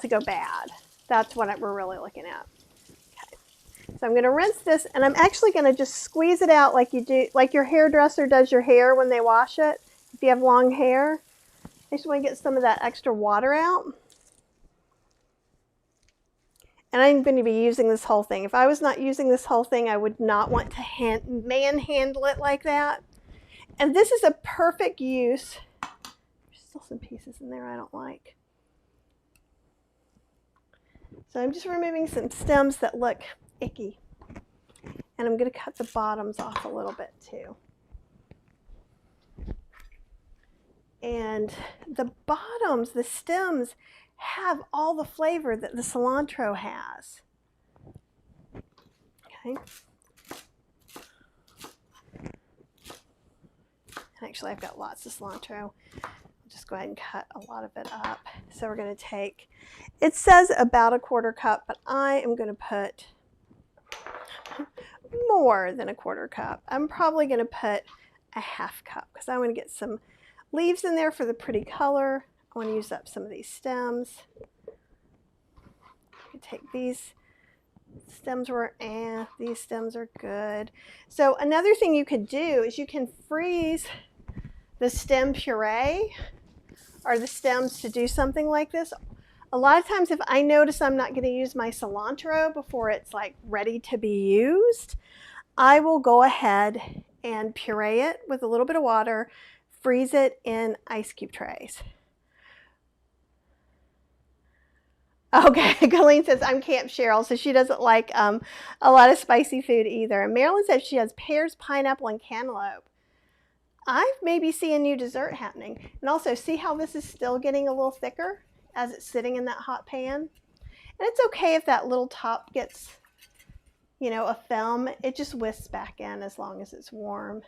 go bad. That's what we're really looking at. Okay. So I'm going to rinse this, and I'm actually going to just squeeze it out like you do, like your hairdresser does your hair when they wash it. If you have long hair, I just want to get some of that extra water out. And I'm going to be using this whole thing. If I was not using this whole thing, I would not want to manhandle it like that. And this is a perfect use. There's still some pieces in there I don't like. So I'm just removing some stems that look icky. And I'm going to cut the bottoms off a little bit too. And the bottoms, the stems, have all the flavor that the cilantro has. Okay. Actually, I've got lots of cilantro. I'll just go ahead and cut a lot of it up. So we're going to take, it says about a 1/4 cup, but I am going to put more than a 1/4 cup. I'm probably going to put a 1/2 cup because I want to get some leaves in there for the pretty color. I want to use up some of these stems. You take these stems these stems are good. So another thing you could do is you can freeze the stem puree or the stems to do something like this. A lot of times if I notice I'm not going to use my cilantro before it's like ready to be used, I will go ahead and puree it with a little bit of water, freeze it in ice cube trays. Okay, Colleen says, I'm Camp Cheryl, so she doesn't like a lot of spicy food either. And Marilyn says she has pears, pineapple, and cantaloupe. I maybe see a new dessert happening. And also, see how this is still getting a little thicker as it's sitting in that hot pan? And it's okay if that little top gets, you know, a film. It just whisks back in as long as it's warm.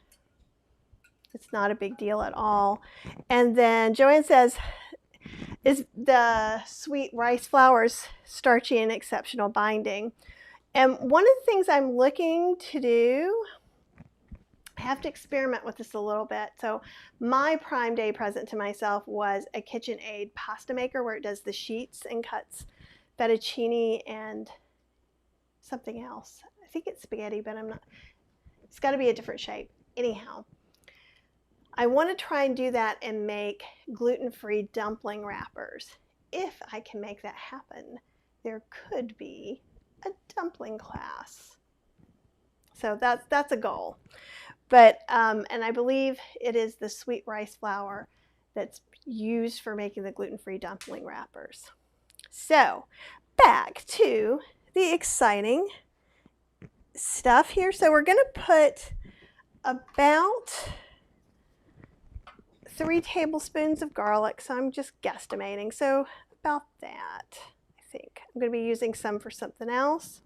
It's not a big deal at all. And then Joanne says, is the sweet rice flours starchy and exceptional binding? And one of the things I'm looking to do, I have to experiment with this a little bit. So my Prime Day present to myself was a KitchenAid pasta maker where it does the sheets and cuts fettuccine and something else. I think it's spaghetti, but I'm not, it's got to be a different shape. Anyhow, I want to try and do that and make gluten-free dumpling wrappers. If I can make that happen, there could be a dumpling class. So that's a goal. But, and I believe it is the sweet rice flour that's used for making the gluten-free dumpling wrappers. So back to the exciting stuff here. So we're going to put about 3 tablespoons of garlic, so I'm just guesstimating, so about that, I think. I'm going to be using some for something else.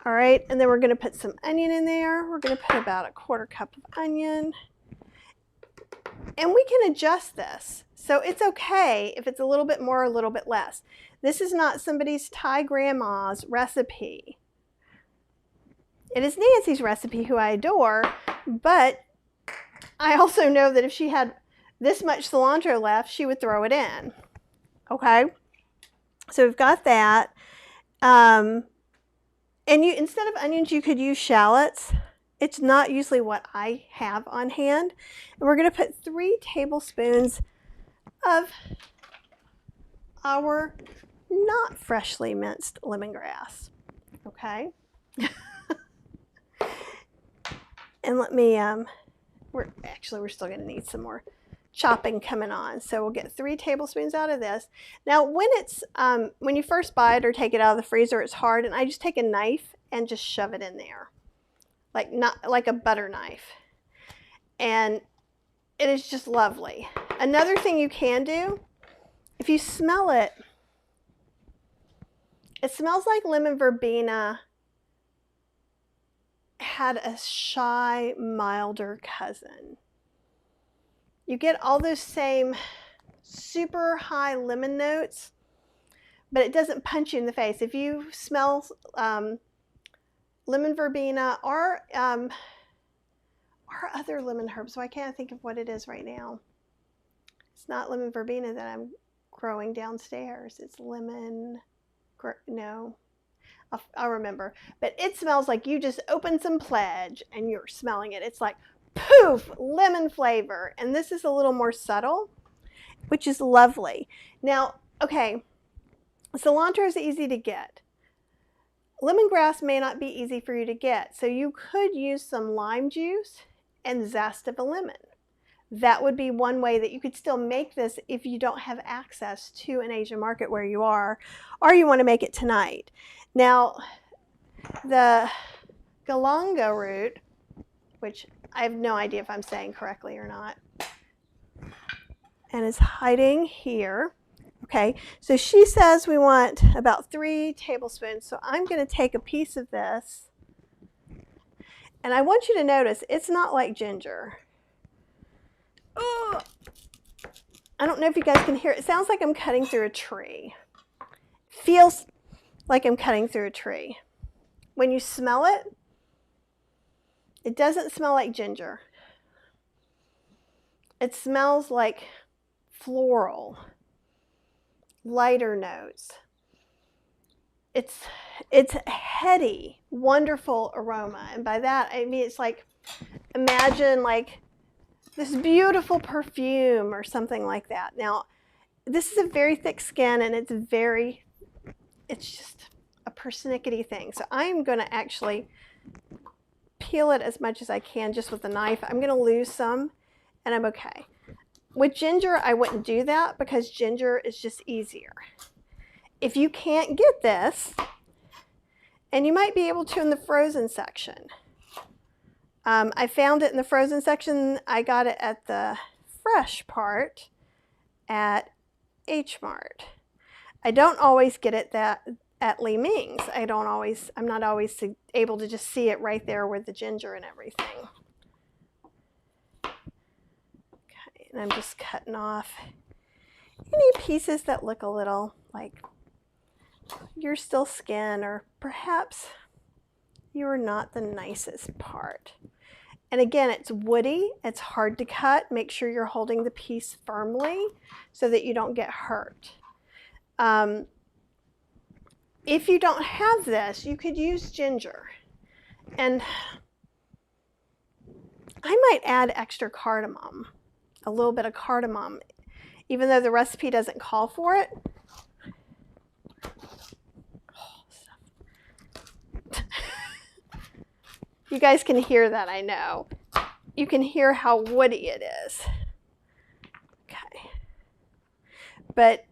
All right, and then we're going to put some onion in there. We're going to put about a 1/4 cup of onion. And we can adjust this, so it's okay if it's a little bit more or a little bit less. This is not somebody's Thai grandma's recipe. It is Nancy's recipe, who I adore, but I also know that if she had this much cilantro left, she would throw it in. Okay, so we've got that. And instead of onions, you could use shallots. It's not usually what I have on hand. And we're going to put 3 tablespoons of our not freshly minced lemongrass. Okay. And let me, we're still going to need some more chopping coming on. So we'll get 3 tablespoons out of this. Now when you first buy it or take it out of the freezer, it's hard, and I just take a knife and just shove it in there. Not like a butter knife. And it is just lovely. Another thing you can do, if you smell it, it smells like lemon verbena had a shy, milder cousin. You get all those same super high lemon notes, but it doesn't punch you in the face. If you smell lemon verbena or other lemon herbs, so I can't think of what it is right now. It's not lemon verbena that I'm growing downstairs. It's lemon, no, I'll remember. But it smells like you just opened some pledge and you're smelling it. It's like, poof, lemon flavor. And this is a little more subtle, which is lovely. Now, okay, cilantro is easy to get. Lemongrass may not be easy for you to get, so you could use some lime juice and zest of a lemon. That would be one way that you could still make this if you don't have access to an Asian market where you are, or you want to make it tonight. Now, the galanga root, which I have no idea if I'm saying correctly or not, and is hiding here. Okay, so she says we want about 3 tablespoons, so I'm going to take a piece of this, and I want you to notice it's not like ginger. Oh, I don't know if you guys can hear it. It sounds like I'm cutting through a tree. Feels like I'm cutting through a tree. When you smell it, it doesn't smell like ginger. It smells like floral, lighter notes. It's heady, wonderful aroma. And by that, I mean, it's like, imagine like this beautiful perfume or something like that. Now, this is a very thick skin, and it's just a persnickety thing. So I'm going to actually peel it as much as I can just with a knife. I'm going to lose some, and I'm okay. With ginger, I wouldn't do that because ginger is just easier. If you can't get this, and you might be able to in the frozen section. I found it in the frozen section. I got it at the fresh part at H Mart. I don't always get it at Li Ming's. I'm not always able to just see it right there with the ginger and everything. Okay, and I'm just cutting off any pieces that look a little like you're still skin, or perhaps you're not the nicest part. And again, it's woody, it's hard to cut. Make sure you're holding the piece firmly so that you don't get hurt. If you don't have this, you could use ginger. And I might add extra cardamom, a little bit of cardamom, even though the recipe doesn't call for it. You guys can hear that, I know. You can hear how woody it is. Okay. But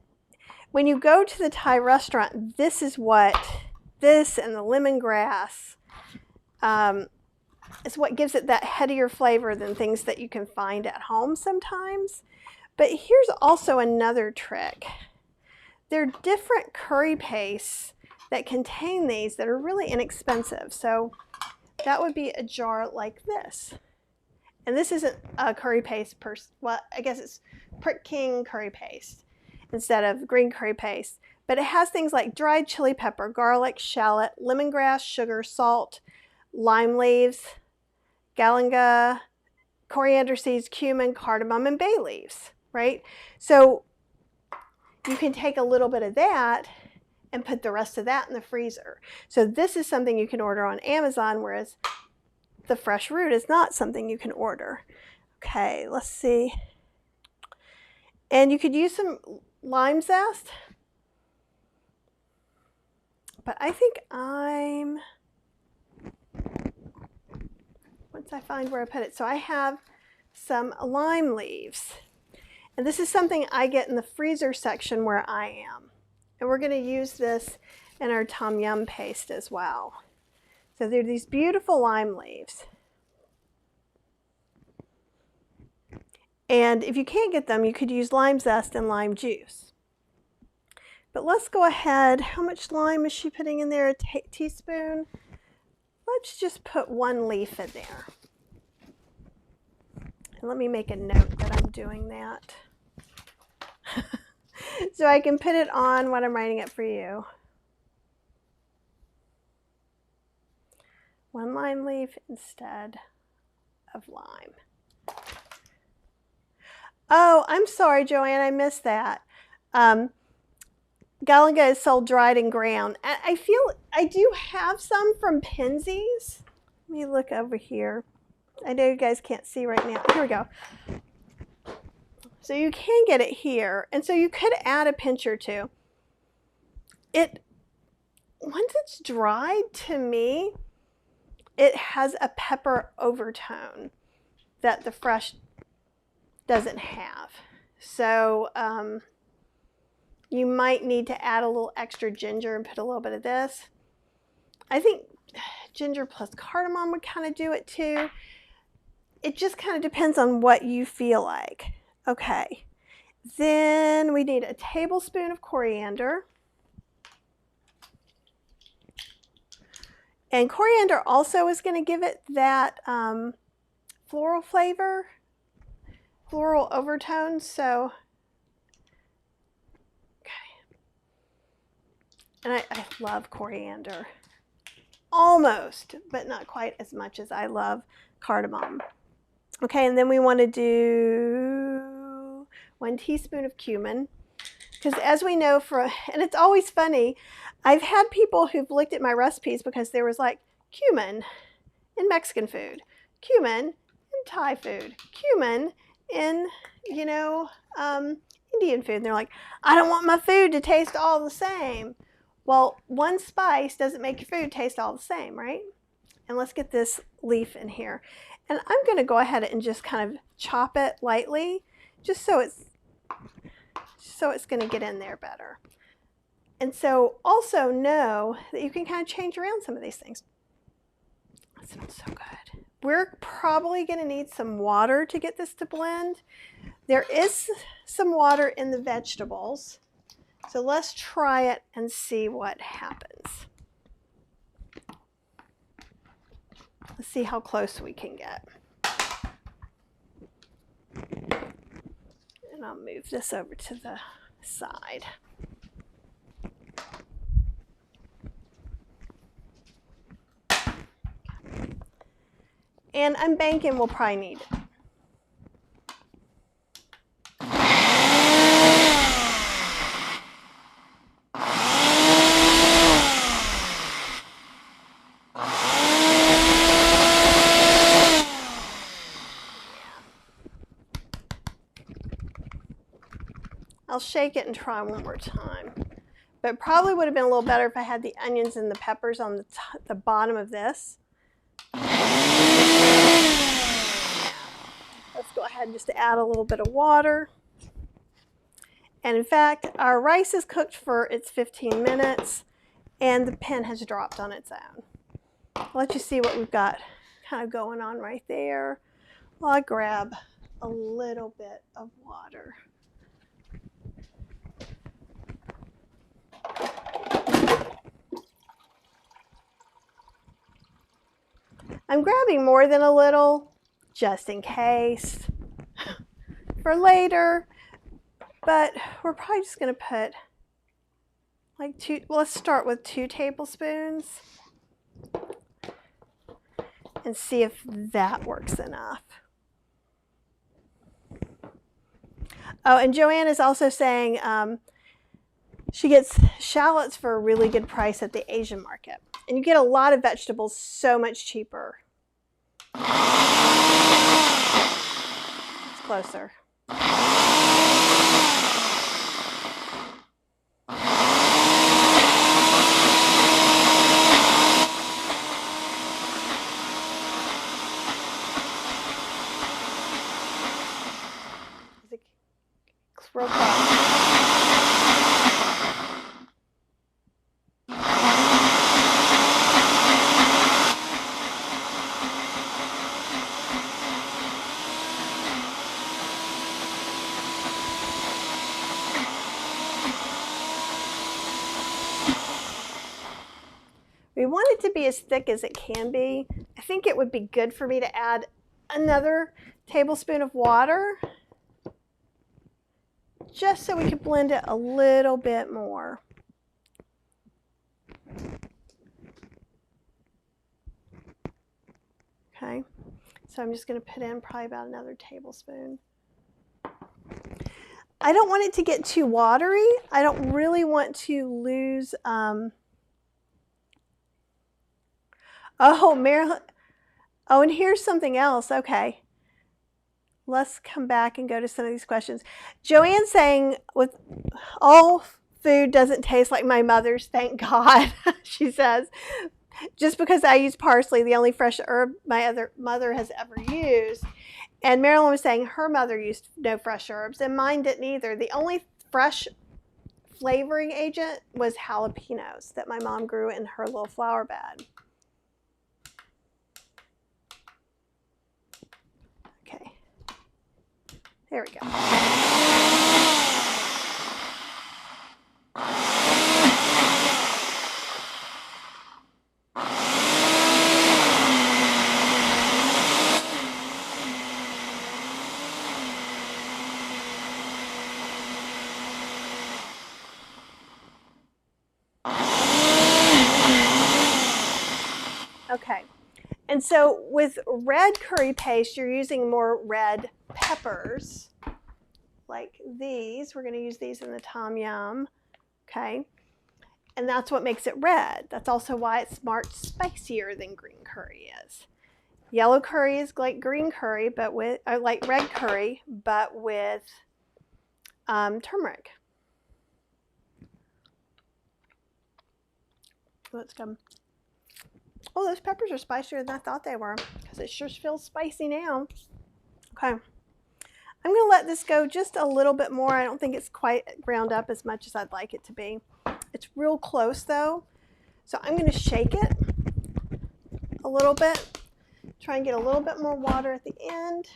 when you go to the Thai restaurant, this and the lemongrass is what gives it that headier flavor than things that you can find at home sometimes. But here's also another trick. There are different curry pastes that contain these that are really inexpensive. So that would be a jar like this. And this isn't a curry paste, well, I guess it's Prick King curry paste instead of green curry paste. But it has things like dried chili pepper, garlic, shallot, lemongrass, sugar, salt, lime leaves, galanga, coriander seeds, cumin, cardamom, and bay leaves, right? So you can take a little bit of that and put the rest of that in the freezer. So this is something you can order on Amazon, whereas the fresh root is not something you can order. Okay, let's see. And you could use some lime zest, but I think once I find where I put it, so I have some lime leaves. And this is something I get in the freezer section where I am. And we're going to use this in our tom yum paste as well. So they're these beautiful lime leaves. And if you can't get them, you could use lime zest and lime juice. But let's go ahead. How much lime is she putting in there? A teaspoon? Let's just put 1 leaf in there. And let me make a note that I'm doing that. So I can put it on when I'm writing it for you. 1 lime leaf instead of lime. Oh, I'm sorry, Joanne, I missed that. Galangal is sold dried and ground. I feel I do have some from Penzeys. Let me look over here. I know you guys can't see right now. Here we go. So you can get it here, and so you could add a pinch or two. Once it's dried, to me, it has a pepper overtone that the fresh doesn't have. So you might need to add a little extra ginger and put a little bit of this. I think ginger plus cardamom would kind of do it too. It just kind of depends on what you feel like. Okay, then we need a tablespoon of coriander. And coriander also is going to give it that floral flavor, floral overtone. So, okay. And I love coriander. Almost, but not quite as much as I love cardamom. Okay, and then we want to do 1 teaspoon of cumin. Because as we know, and it's always funny, I've had people who've looked at my recipes because there was like cumin in Mexican food, cumin in Thai food, cumin in, Indian food. And they're like, I don't want my food to taste all the same. Well, one spice doesn't make your food taste all the same, right? And let's get this leaf in here. And I'm going to go ahead and just kind of chop it lightly, just so it's going to get in there better. And so also know that you can kind of change around some of these things. That smells so good. We're probably going to need some water to get this to blend. There is some water in the vegetables. So let's try it and see what happens. Let's see how close we can get. And I'll move this over to the side. And I'm banking we'll probably need it. I'll shake it and try one more time. But it probably would have been a little better if I had the onions and the peppers on the bottom of this. Let's go ahead and just add a little bit of water. And in fact, our rice is cooked for its 15 minutes and the pen has dropped on its own. I'll let you see what we've got kind of going on right there. Well, I grab a little bit of water. I'm grabbing more than a little, just in case, for later, but we're probably just going to put like let's start with 2 tablespoons and see if that works enough. Oh, and Joanne is also saying She gets shallots for a really good price at the Asian market. And you get a lot of vegetables so much cheaper. It's closer. It's real close. We want it to be as thick as it can be. I think it would be good for me to add another tablespoon of water just so we can blend it a little bit more. Okay, so I'm just going to put in probably about another tablespoon. I don't want it to get too watery. I don't really want to lose oh, Marilyn. Oh, and here's something else. Okay. Let's come back and go to some of these questions. Joanne saying, with all food doesn't taste like my mother's, thank God, she says. Just because I use parsley, the only fresh herb my other mother has ever used. And Marilyn was saying her mother used no fresh herbs, and mine didn't either. The only fresh flavoring agent was jalapenos that my mom grew in her little flower bed. Okay, there we go. Okay, and so with red curry paste, you're using more red peppers, like these. We're going to use these in the tom yum, okay? And that's what makes it red. That's also why it's marked spicier than green curry is. Yellow curry is like green curry, but with like red curry, but with turmeric. Let's come. Oh, those peppers are spicier than I thought they were, because it sure feels spicy now. Okay, I'm going to let this go just a little bit more. I don't think it's quite ground up as much as I'd like it to be. It's real close though, so I'm going to shake it a little bit, try and get a little bit more water at the end.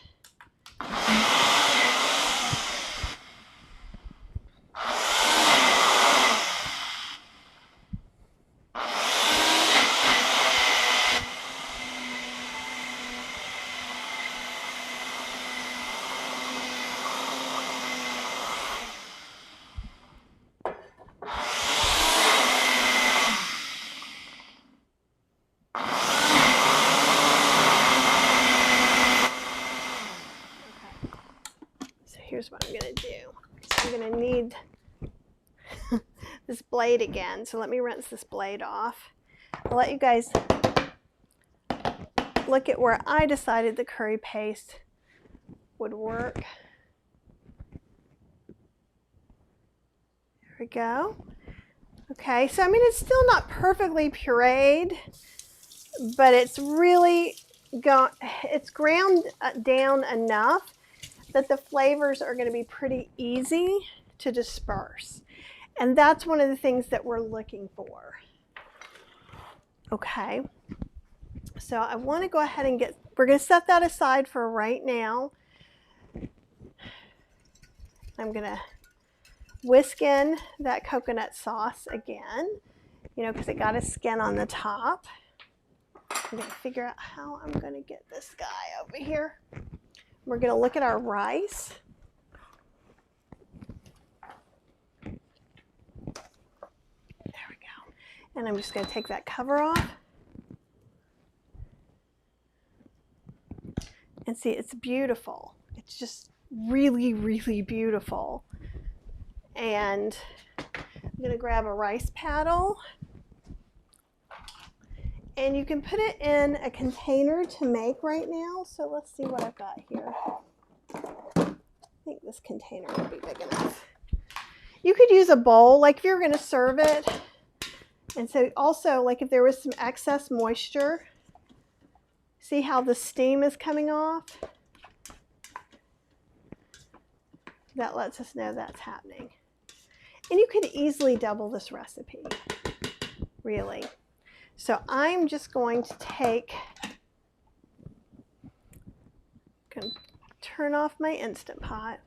Here's what I'm going to do. So I'm going to need this blade again. So let me rinse this blade off. I'll let you guys look at where I decided the curry paste would work. There we go. Okay, so I mean, it's still not perfectly pureed, but it's really it's ground down enough that the flavors are going to be pretty easy to disperse. And that's one of the things that we're looking for. Okay, so I want to go ahead and we're going to set that aside for right now. I'm going to whisk in that coconut sauce again, you know, because it got a skin on the top. I'm going to figure out how I'm going to get this guy over here. We're going to look at our rice. There we go. And I'm just going to take that cover off. And see, it's beautiful. It's just really, really beautiful. And I'm going to grab a rice paddle. And you can put it in a container to make right now. So let's see what I've got here. I think this container will be big enough. You could use a bowl, like if you're going to serve it. And so also, like if there was some excess moisture, see how the steam is coming off? That lets us know that's happening. And you could easily double this recipe, really. So I'm just going to turn off my Instant Pot.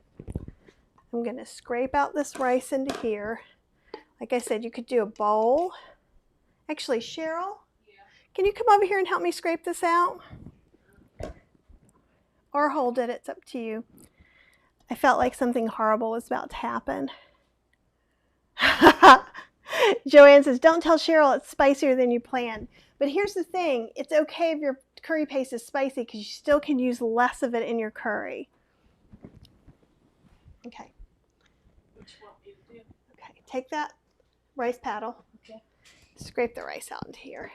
I'm going to scrape out this rice into here. Like I said, you could do a bowl. Actually, Cheryl, can you come over here and help me scrape this out? Or hold it, it's up to you. I felt like something horrible was about to happen. Joanne says, don't tell Cheryl it's spicier than you planned. But here's the thing, it's okay if your curry paste is spicy because you still can use less of it in your curry. Okay. What you want me to do? Okay, take that rice paddle. Okay. Scrape the rice out into here.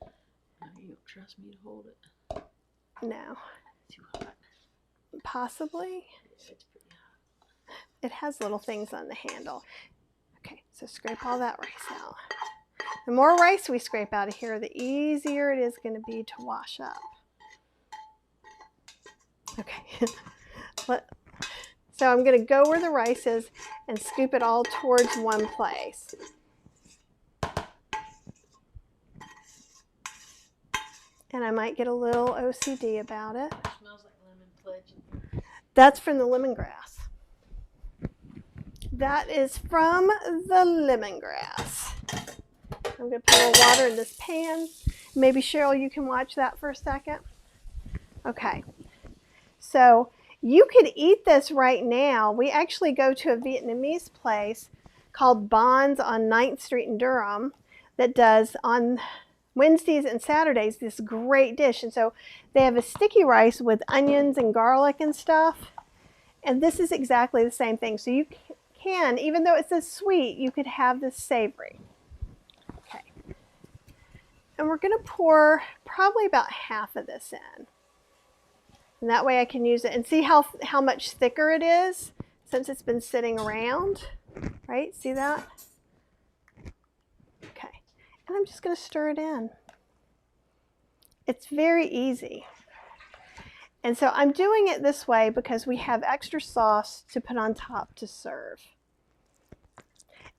Now you don't trust me to hold it. No. Too hot. Possibly. It's pretty hot. It has little things on the handle. Okay, so scrape all that rice out. The more rice we scrape out of here, the easier it is going to be to wash up. Okay. So I'm going to go where the rice is and scoop it all towards one place. And I might get a little OCD about it. It smells like lemon pledge. That's from the lemongrass. That is from the lemongrass. I'm going to put a little water in this pan. Maybe Cheryl, you can watch that for a second. Okay. So you could eat this right now. We actually go to a Vietnamese place called Bonds on 9th Street in Durham that does on Wednesdays and Saturdays this great dish. And so they have a sticky rice with onions and garlic and stuff. And this is exactly the same thing. So you can, even though it says sweet, you could have this savory. Okay. And we're going to pour probably about half of this in. And that way I can use it and see how much thicker it is since it's been sitting around, right? See that? Okay. And I'm just going to stir it in. It's very easy. And so I'm doing it this way because we have extra sauce to put on top to serve.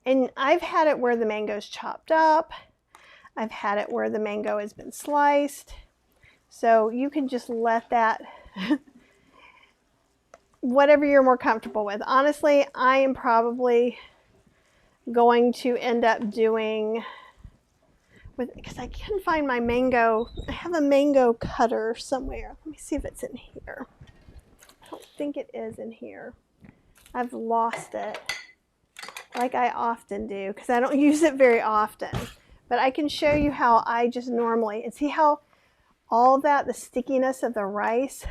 And I've had it where the mango's chopped up. I've had it where the mango has been sliced. So you can just let that, whatever you're more comfortable with. Honestly, I am probably going to end up doing, because I can't find my mango. I have a mango cutter somewhere. Let me see if it's in here. I don't think it is in here. I've lost it, like I often do, because I don't use it very often. But I can show you how I just normally, and see how all that, the stickiness of the rice,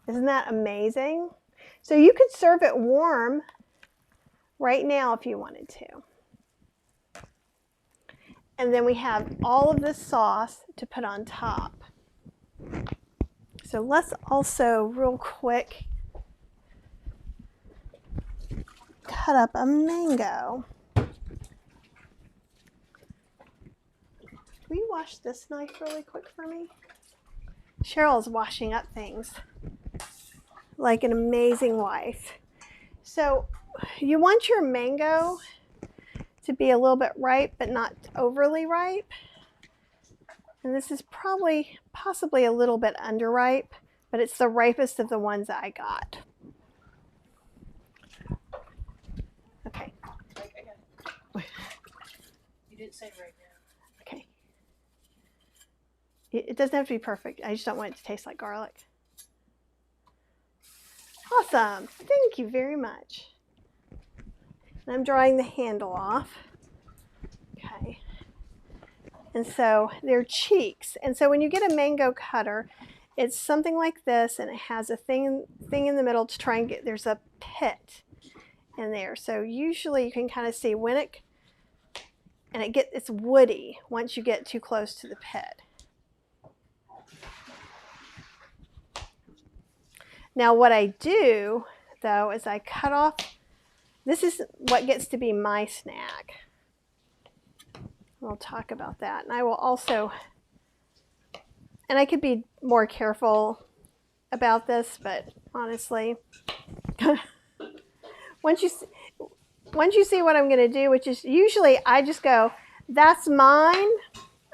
isn't that amazing? So you could serve it warm right now if you wanted to. And then we have all of this sauce to put on top. So let's also real quick cut up a mango. Will you wash this knife really quick for me? Cheryl's washing up things like an amazing wife. So you want your mango to be a little bit ripe, but not overly ripe. And this is possibly a little bit underripe, but it's the ripest of the ones that I got. Okay. You didn't say right now. Okay. It doesn't have to be perfect. I just don't want it to taste like garlic. Awesome. Thank you very much. And I'm drying the handle off. Okay. And so they're cheeks. And so when you get a mango cutter, it's something like this, and it has a thing in the middle to try and get, there's a pit. in there. So usually you can kind of see when it's woody once you get too close to the pit. Now what I do though is I cut off, this is what gets to be my snack. We'll talk about that. And I will also, and I could be more careful about this, but honestly, once you see what I'm going to do, which is usually I just go, that's mine,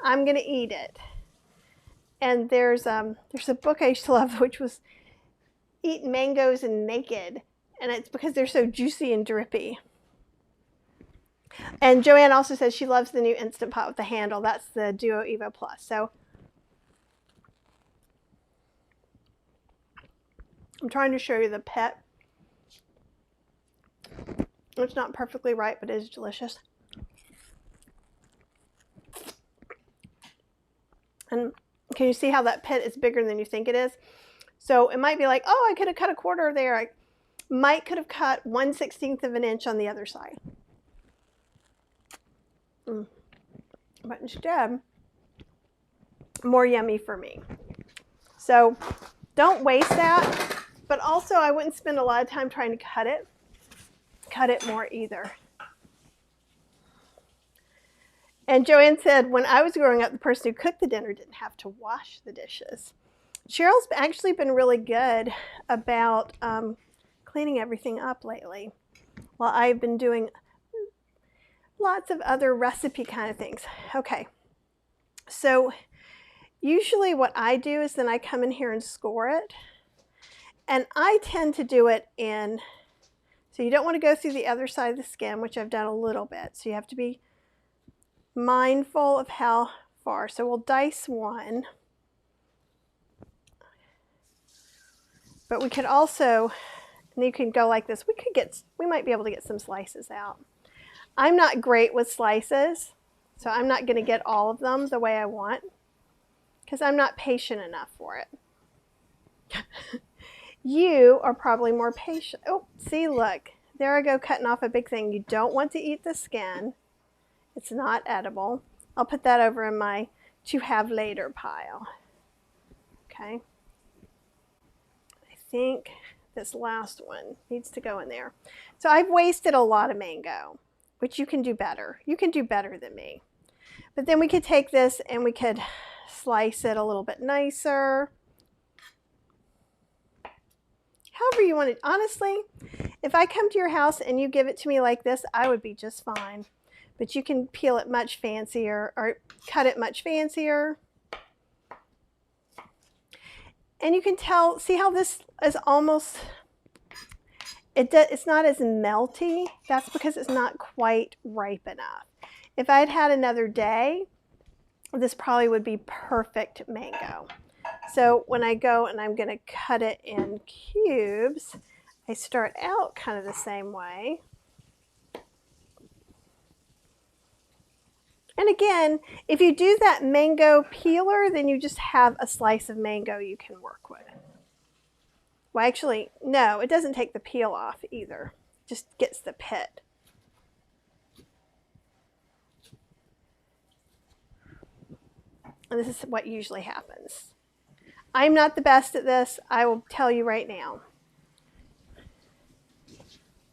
I'm going to eat it. And there's a book I used to love, which was Eat Mangoes and Naked, and it's because they're so juicy and drippy. And Joanne also says she loves the new Instant Pot with the handle. That's the Duo Evo Plus. So I'm trying to show you the pit. It's not perfectly right, but it is delicious. And can you see how that pit is bigger than you think it is? So it might be like, oh, I could have cut a quarter there. I could have cut 1/16 of an inch on the other side. But instead, more yummy for me. So don't waste that, but also I wouldn't spend a lot of time trying to cut it more either. And Joanne said, when I was growing up, the person who cooked the dinner didn't have to wash the dishes. Cheryl's actually been really good about cleaning everything up lately, while I've been doing lots of other recipe kind of things. Okay, so usually what I do is then I come in here and score it, and I tend to do it in, so you don't want to go through the other side of the skin, which I've done a little bit, so you have to be mindful of how far. So we'll dice one, but we could also, and you can go like this, we might be able to get some slices out. I'm not great with slices, so I'm not going to get all of them the way I want, because I'm not patient enough for it. You are probably more patient. Oh, see, look, there I go cutting off a big thing. You don't want to eat the skin. It's not edible. I'll put that over in my to have later pile. Okay. I think this last one needs to go in there. So I've wasted a lot of mango, which you can do better. You can do better than me. But then we could take this and we could slice it a little bit nicer. However you want it. Honestly, if I come to your house and you give it to me like this, I would be just fine. But you can peel it much fancier or cut it much fancier. And you can tell, see how this is almost, it's not as melty. That's because it's not quite ripe enough. If I'd had another day, this probably would be perfect mango. So when I go and I'm going to cut it in cubes, I start out kind of the same way. And again, if you do that mango peeler, then you just have a slice of mango you can work with. Well, actually, no, it doesn't take the peel off either. It just gets the pit. And this is what usually happens. I'm not the best at this, I will tell you right now.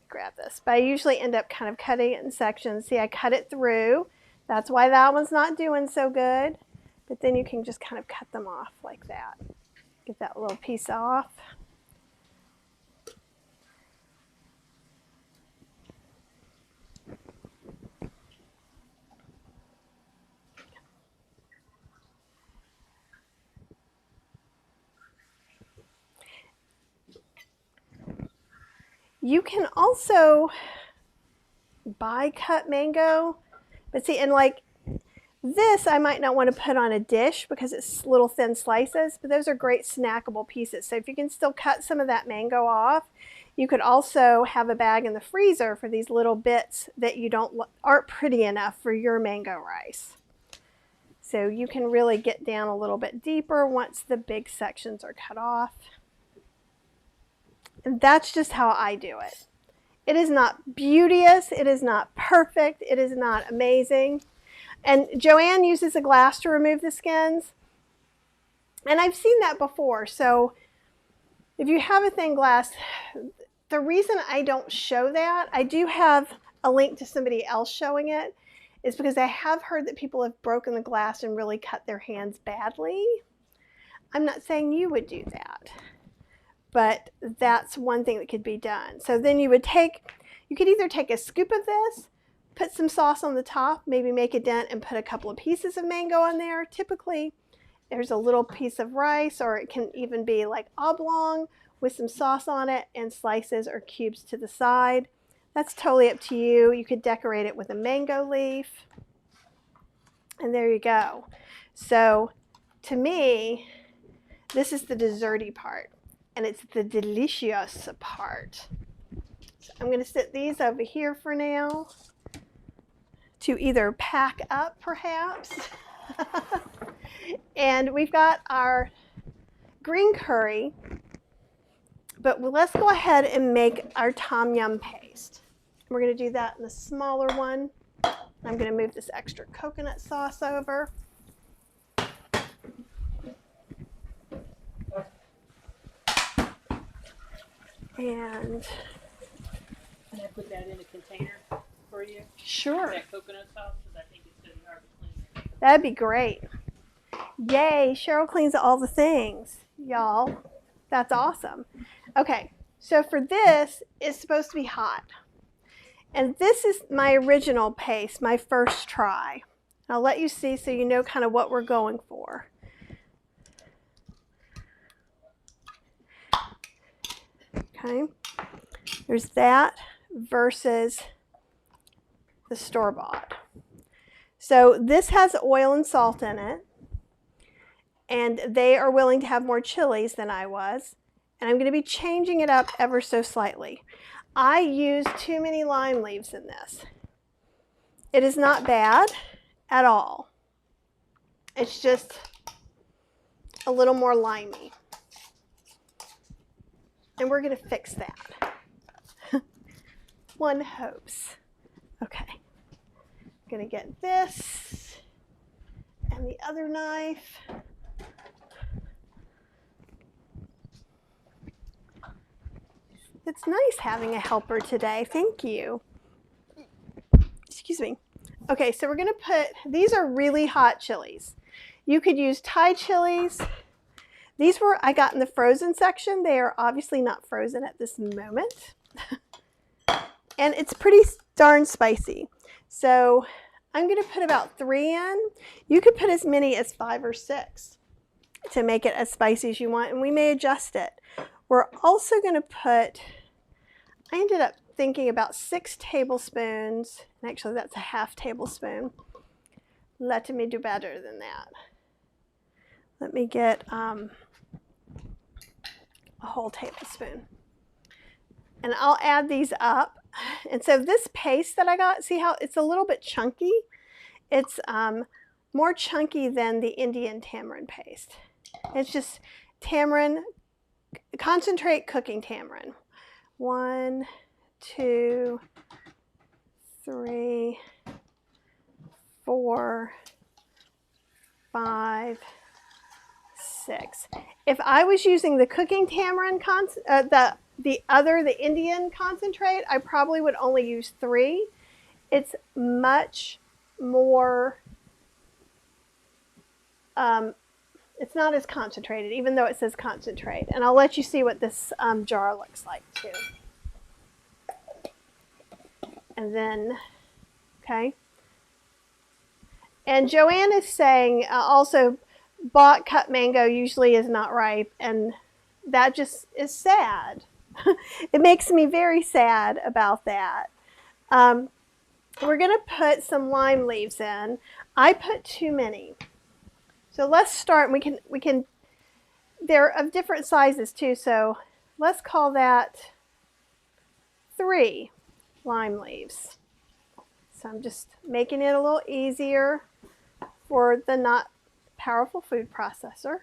Grab this, but I usually end up kind of cutting it in sections. See, I cut it through. That's why that one's not doing so good. But then you can just kind of cut them off like that. Get that little piece off. You can also buy cut mango. But see, and like this, I might not want to put on a dish because it's little thin slices, but those are great snackable pieces. So if you can still cut some of that mango off, you could also have a bag in the freezer for these little bits that aren't pretty enough for your mango rice. So you can really get down a little bit deeper once the big sections are cut off. And that's just how I do it. It is not beauteous. It is not perfect. It is not amazing. And Joanne uses a glass to remove the skins. And I've seen that before. So if you have a thin glass, the reason I don't show that, I do have a link to somebody else showing it, is because I have heard that people have broken the glass and really cut their hands badly. I'm not saying you would do that, but that's one thing that could be done. So then you could either take a scoop of this, put some sauce on the top, maybe make a dent and put a couple of pieces of mango on there. Typically, there's a little piece of rice, or it can even be like oblong with some sauce on it and slices or cubes to the side. That's totally up to you. You could decorate it with a mango leaf. And there you go. So to me, this is the desserty part, and it's the delicious part. So I'm going to sit these over here for now to either pack up perhaps. And we've got our green curry, but let's go ahead and make our tom yum paste. We're going to do that in the smaller one. I'm going to move this extra coconut sauce over. And can I put that in a container for you? Sure. That coconut sauce, because I think it's going to be hard to clean. That'd be great. Yay, Cheryl cleans all the things, y'all. That's awesome. Okay, so for this, it's supposed to be hot. And this is my original paste, my first try. I'll let you see so you know kind of what we're going for. Okay, there's that versus the store-bought. So this has oil and salt in it, and they are willing to have more chilies than I was, and I'm going to be changing it up ever so slightly. I used too many lime leaves in this. It is not bad at all. It's just a little more limey. And we're going to fix that. One hopes. Okay. I'm going to get this and the other knife. It's nice having a helper today. Thank you. Excuse me. Okay, so we're going to put, these are really hot chilies. You could use Thai chilies. These were, I got in the frozen section. They are obviously not frozen at this moment. And it's pretty darn spicy. So I'm going to put about 3 in. You could put as many as 5 or 6 to make it as spicy as you want, and we may adjust it. We're also going to put, I ended up thinking about 6 tablespoons, and actually that's a half tablespoon. Let me do better than that. Let me get a whole tablespoon. And I'll add these up. And so this paste that I got, see how it's a little bit chunky? It's more chunky than the Indian tamarind paste. It's just tamarind, concentrate cooking tamarind. 1, 2, 3, 4, 5, 6. If I was using the cooking tamarind, the Indian concentrate, I probably would only use 3. It's much more, it's not as concentrated, even though it says concentrate. And I'll let you see what this jar looks like too. And then, okay. And Joanne is saying also, bought cut mango usually is not ripe, and that just is sad. It makes me very sad about that. We're going to put some lime leaves in. I put too many. So let's start. We can. They're of different sizes too. So let's call that 3 lime leaves. So I'm just making it a little easier for the not powerful food processor.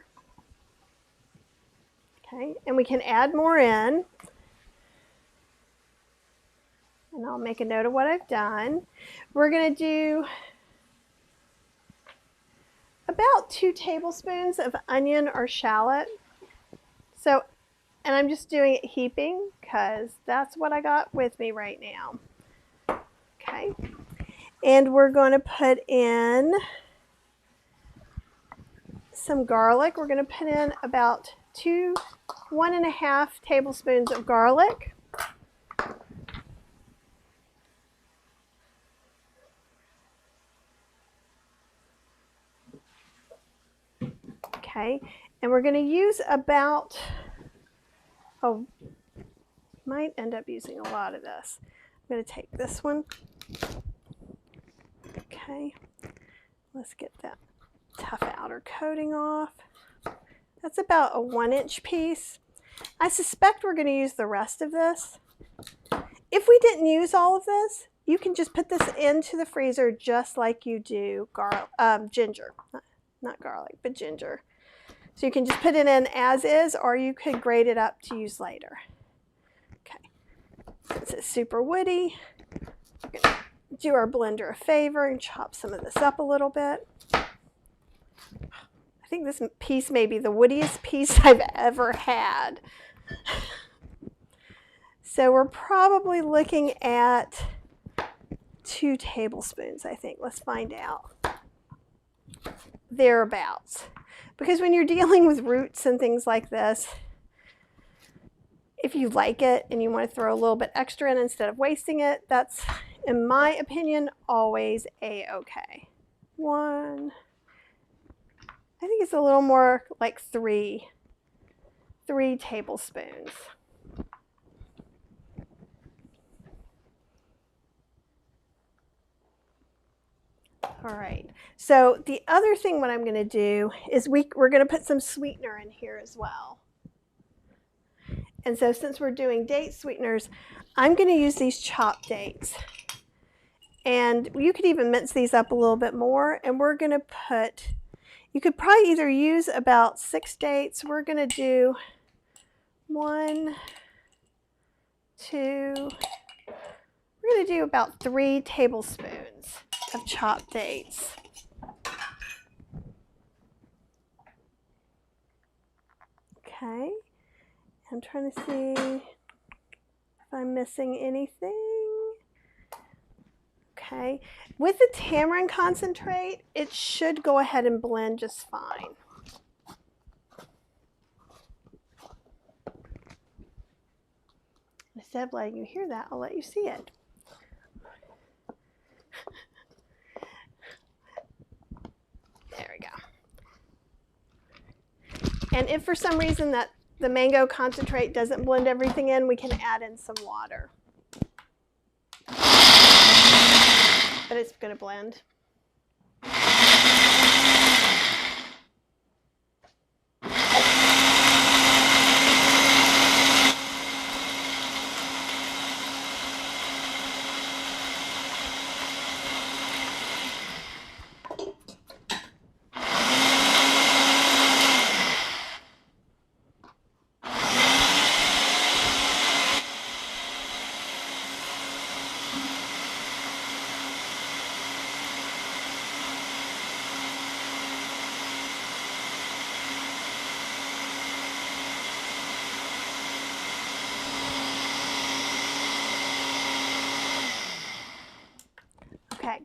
Okay, and we can add more in. And I'll make a note of what I've done. We're going to do about 2 tablespoons of onion or shallot. So, and I'm just doing it heaping because that's what I got with me right now. Okay. And we're going to put in some garlic. We're going to put in about 1.5 tablespoons of garlic. Okay, and we're going to use about, might end up using a lot of this. I'm going to take this one. Okay, let's get that tough outer coating off. That's about a 1-inch piece. I suspect we're going to use the rest of this. If we didn't use all of this, you can just put this into the freezer just like you do ginger. Not garlic, but ginger. So you can just put it in as is, or you could grate it up to use later. Okay, since it's super woody, we're going to do our blender a favor and chop some of this up a little bit. I think this piece may be the woodiest piece I've ever had. So we're probably looking at 2 tablespoons, I think. Let's find out. Thereabouts. Because when you're dealing with roots and things like this, if you like it and you want to throw a little bit extra in instead of wasting it, that's, in my opinion, always a-okay. 1, I think it's a little more like 3 tablespoons. All right, so the other thing what I'm going to do is we're going to put some sweetener in here as well. And so since we're doing date sweeteners, I'm going to use these chopped dates. And you could even mince these up a little bit more. And we're going to put, you could probably either use about 6 dates. We're going to do 1, 2, we're going to do about 3 tablespoons of chopped dates. Okay, I'm trying to see if I'm missing anything. Okay, with the tamarind concentrate, it should go ahead and blend just fine. Instead of letting you hear that, I'll let you see it. There we go. And if for some reason that the mango concentrate doesn't blend everything in, we can add in some water. But it's going to blend. Okay,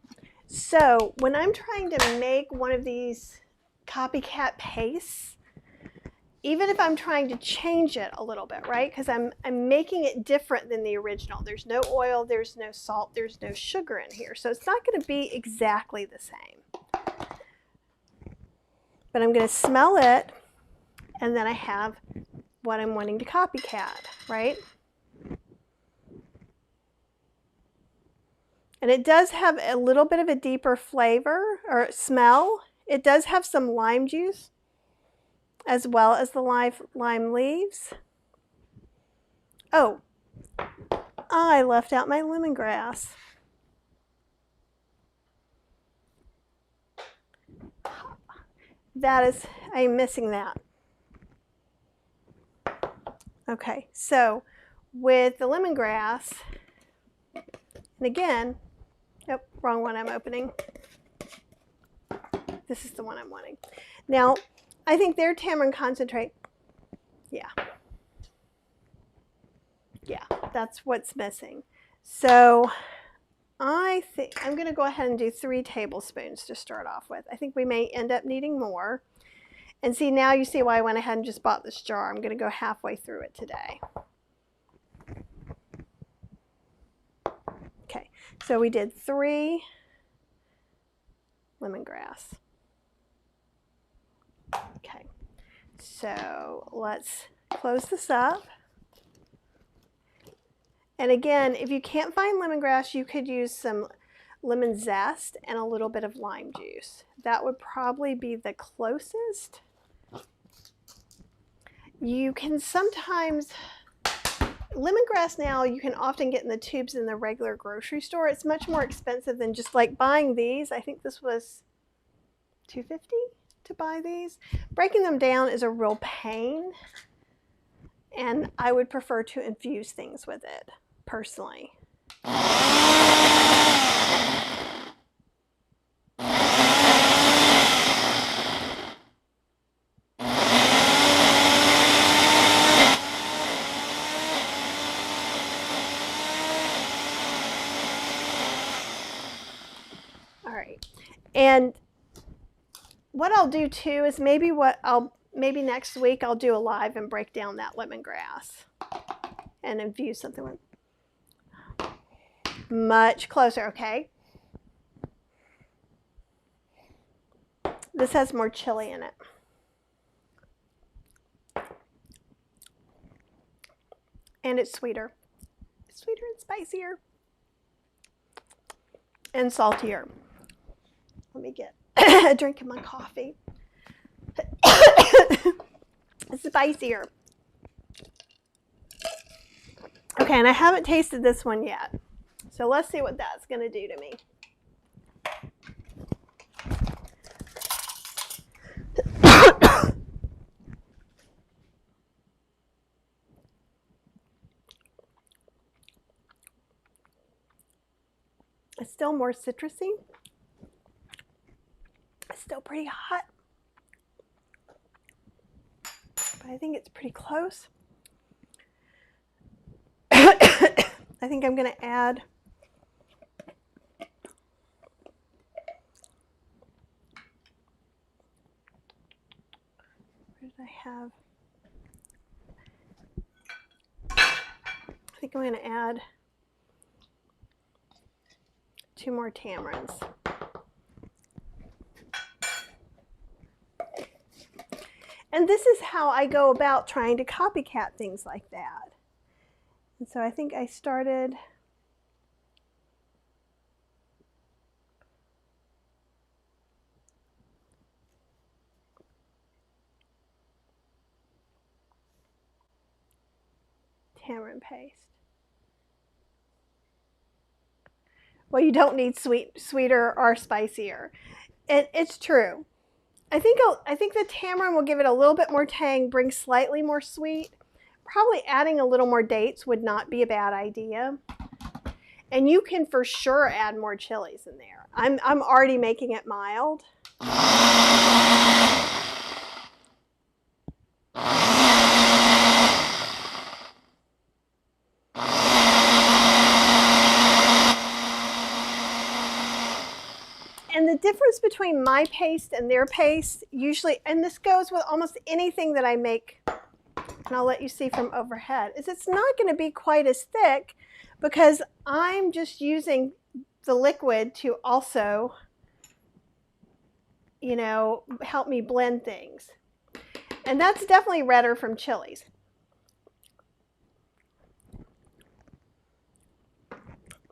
so when I'm trying to make one of these copycat pastes, even if I'm trying to change it a little bit, right? Because I'm making it different than the original. There's no oil, there's no salt, there's no sugar in here. So it's not going to be exactly the same. But I'm going to smell it, and then I have what I'm wanting to copycat, right? And it does have a little bit of a deeper flavor or smell. It does have some lime juice as well as the lime leaves. Oh, I left out my lemongrass. I'm missing that. Okay, so with the lemongrass, And again, nope, wrong one I'm opening. This is the one I'm wanting. Now, I think their tamarind concentrate, yeah, that's what's missing. So I think I'm going to go ahead and do 3 tablespoons to start off with. I think we may end up needing more. And see, now you see why I went ahead and just bought this jar. I'm going to go halfway through it today. Okay, so we did 3 lemongrass. Okay, so let's close this up. And again, if you can't find lemongrass, you could use some lemon zest and a little bit of lime juice. That would probably be the closest. You can sometimes, lemongrass now you can often get in the tubes in the regular grocery store. It's much more expensive than just like buying these. I think this was $2.50 to buy these. Breaking them down is a real pain, and I would prefer to infuse things with it personally. All right, and what I'll do too is maybe next week I'll do a live and break down that lemongrass and infuse something with much closer. Okay, this has more chili in it. And it's sweeter. It's sweeter and spicier. And saltier. Let me get a drink of my coffee. It's spicier. Okay, and I haven't tasted this one yet. So let's see what that's going to do to me. It's still more citrusy. It's still pretty hot. But I think it's pretty close. I think I'm going to add where did I have? I think I'm going to add 2 more tamarinds. And this is how I go about trying to copycat things like that. And so I think I started tamarind paste. Well, you don't need sweeter or spicier. It's true. I think the tamarind will give it a little bit more tang, bring slightly more sweet. Probably adding a little more dates would not be a bad idea. And you can for sure add more chilies in there. I'm already making it mild. And the difference between my paste and their paste usually, and this goes with almost anything that I make, and I'll let you see from overhead, is it's not going to be quite as thick because I'm just using the liquid to also, you know, help me blend things. And that's definitely redder from chilies.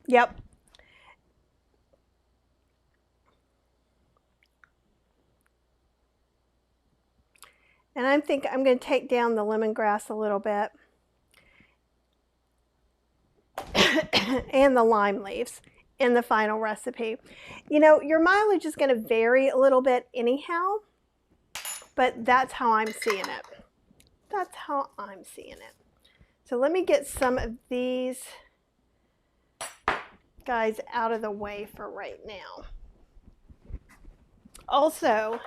Yep. And I think I'm going to take down the lemongrass a little bit. And the lime leaves in the final recipe. You know, your mileage is going to vary a little bit anyhow, but that's how I'm seeing it. That's how I'm seeing it. So let me get some of these guys out of the way for right now. Also,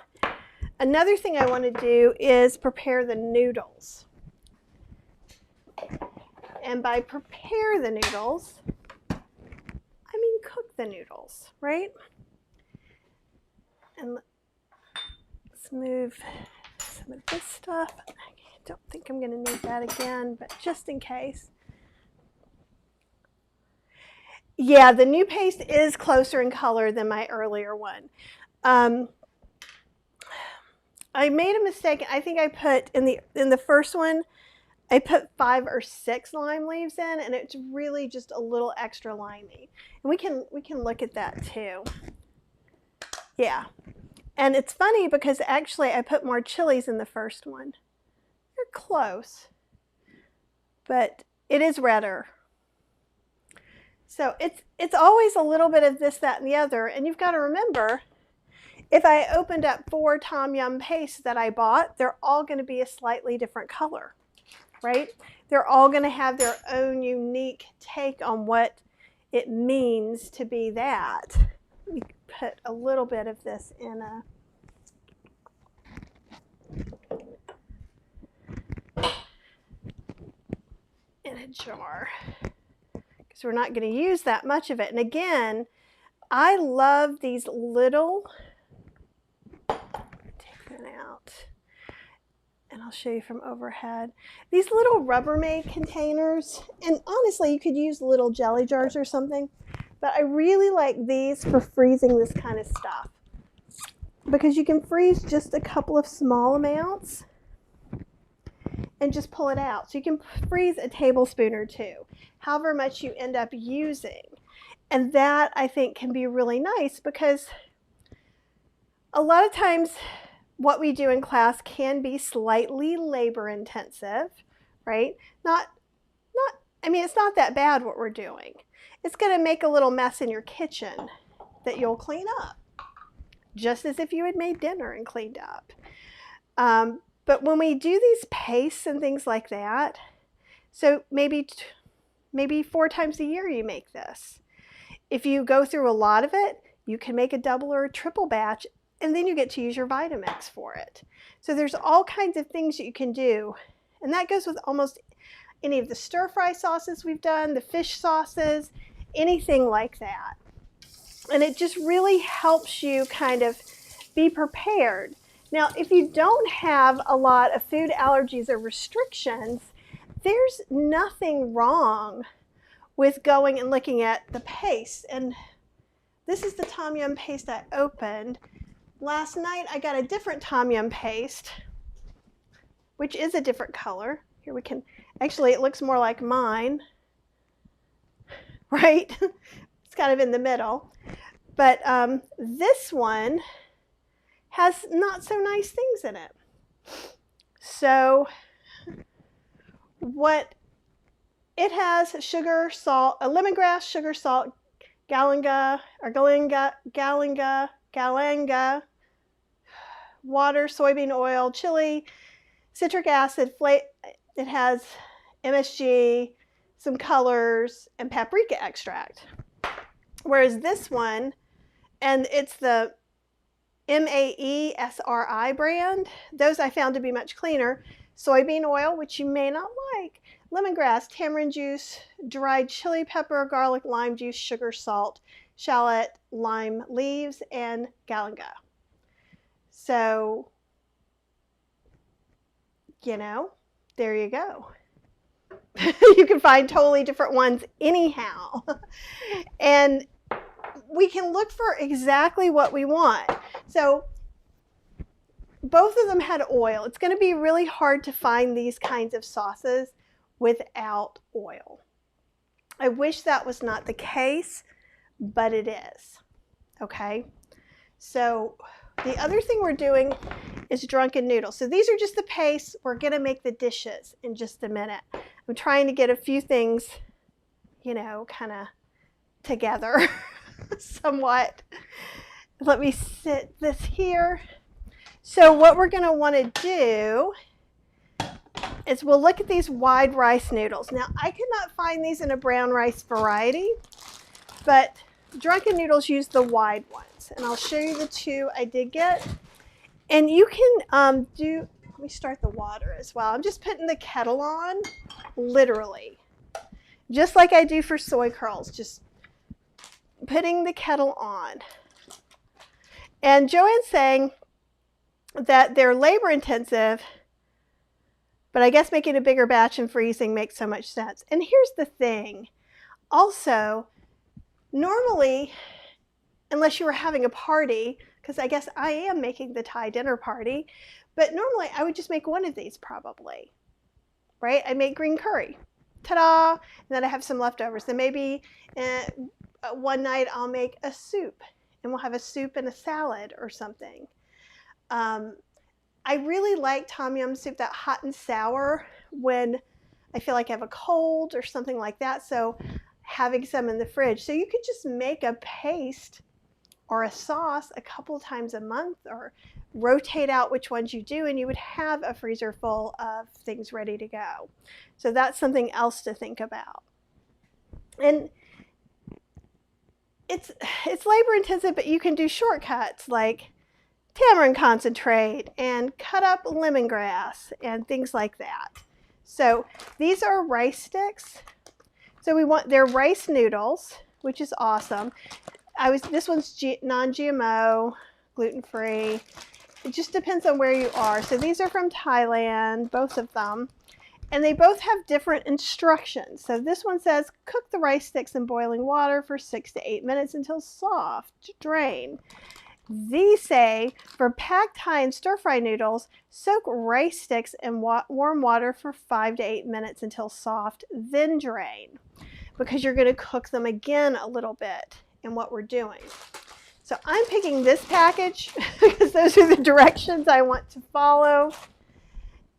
another thing I want to do is prepare the noodles. And by prepare the noodles, I mean cook the noodles, right? And let's move some of this stuff. I don't think I'm going to need that again, but just in case. Yeah, the new paste is closer in color than my earlier one. I made a mistake. I think I put in the first one, I put 5 or 6 lime leaves in, and it's really just a little extra limey. And we can look at that too. Yeah. And it's funny because actually I put more chilies in the first one. They're close, but it is redder. So it's always a little bit of this, that, and the other. And you've got to remember, if I opened up 4 tom yum pastes that I bought, they're all going to be a slightly different color, right? They're all going to have their own unique take on what it means to be that. Let me put a little bit of this in a jar, because we're not going to use that much of it. And again, I love these little, take that out, and I'll show you from overhead. These little Rubbermaid containers, and honestly, you could use little jelly jars or something, but I really like these for freezing this kind of stuff, because you can freeze just a couple of small amounts and just pull it out. So you can freeze a tablespoon or 2, however much you end up using. And that, I think, can be really nice, because a lot of times what we do in class can be slightly labor intensive, right? I mean, it's not that bad what we're doing. It's going to make a little mess in your kitchen that you'll clean up, just as if you had made dinner and cleaned up. But when we do these pastes and things like that, so maybe 4 times a year you make this. If you go through a lot of it, you can make a double or a triple batch, and then you get to use your Vitamix for it. So there's all kinds of things that you can do, and that goes with almost any of the stir-fry sauces we've done, the fish sauces, anything like that. And it just really helps you kind of be prepared. Now, if you don't have a lot of food allergies or restrictions, there's nothing wrong with going and looking at the paste. And this is the tom yum paste I opened. Last night I got a different tom yum paste, which is a different color. Here we can, actually it looks more like mine, right? It's kind of in the middle. But this one has not so nice things in it. So what it has: sugar, salt, a lemongrass, sugar, salt, galanga, water, soybean oil, chili, citric acid, it has MSG, some colors, and paprika extract. Whereas this one, and it's the MAESRI brand, those I found to be much cleaner. Soybean oil, which you may not like, lemongrass, tamarind juice, dried chili pepper, garlic, lime juice, sugar, salt, shallot, lime leaves, and galanga. So, you know, there you go. You can find totally different ones anyhow. And we can look for exactly what we want. So both of them had oil. It's going to be really hard to find these kinds of sauces without oil. I wish that was not the case, but it is. Okay? So the other thing we're doing is drunken noodles. So these are just the paste. We're going to make the dishes in just a minute. I'm trying to get a few things, you know, kind of together somewhat. Let me sit this here. So what we're going to want to do is we'll look at these wide rice noodles. Now, I could not find these in a brown rice variety, But drunken noodles use the wide ones. And I'll show you the two I did get. And you can let me start the water as well. I'm just putting the kettle on, literally. Just like I do for soy curls, just putting the kettle on. And Joanne's saying that they're labor intensive, but I guess making a bigger batch and freezing makes so much sense. And here's the thing. Also, normally, unless you were having a party, because I guess I am making the Thai dinner party, but normally I would just make one of these probably, right? I make green curry, ta-da, and then I have some leftovers. Then maybe one night I'll make a soup, and we'll have a soup and a salad or something. I really like tom yum soup, that hot and sour, when I feel like I have a cold or something like that, so having some in the fridge. So you could just make a paste or a sauce a couple times a month, or rotate out which ones you do, and you would have a freezer full of things ready to go. So that's something else to think about. And it's labor intensive, but you can do shortcuts like tamarind concentrate and cut up lemongrass and things like that. So these are rice sticks. So they're rice noodles, which is awesome. This one's non-GMO, gluten-free. It just depends on where you are. So these are from Thailand, both of them. And they both have different instructions. So this one says, cook the rice sticks in boiling water for 6 to 8 minutes until soft. Drain. These say, for packed Thai and stir-fry noodles, soak rice sticks in warm water for 5 to 8 minutes until soft, then drain. Because you're going to cook them again a little bit in what we're doing. So I'm picking this package because those are the directions I want to follow.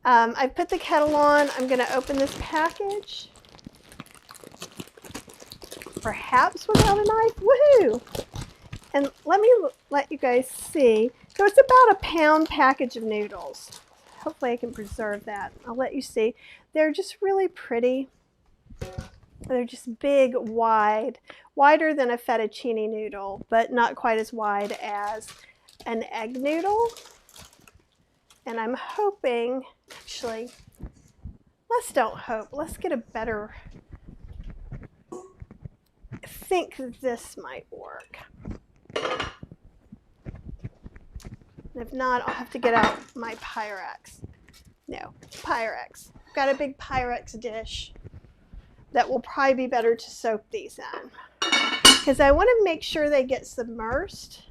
I've put the kettle on. I'm going to open this package. Perhaps without a knife. Woohoo! And let me let you guys see. So it's about a pound package of noodles. Hopefully I can preserve that. I'll let you see. They're just really pretty. They're just big, wide, wider than a fettuccine noodle, but not quite as wide as an egg noodle. And I'm hoping, actually, let's don't hope. Let's get a better, I think this might work. If not, I'll have to get out my Pyrex. No, Pyrex. I've got a big Pyrex dish that will probably be better to soak these in, because I want to make sure they get submersed.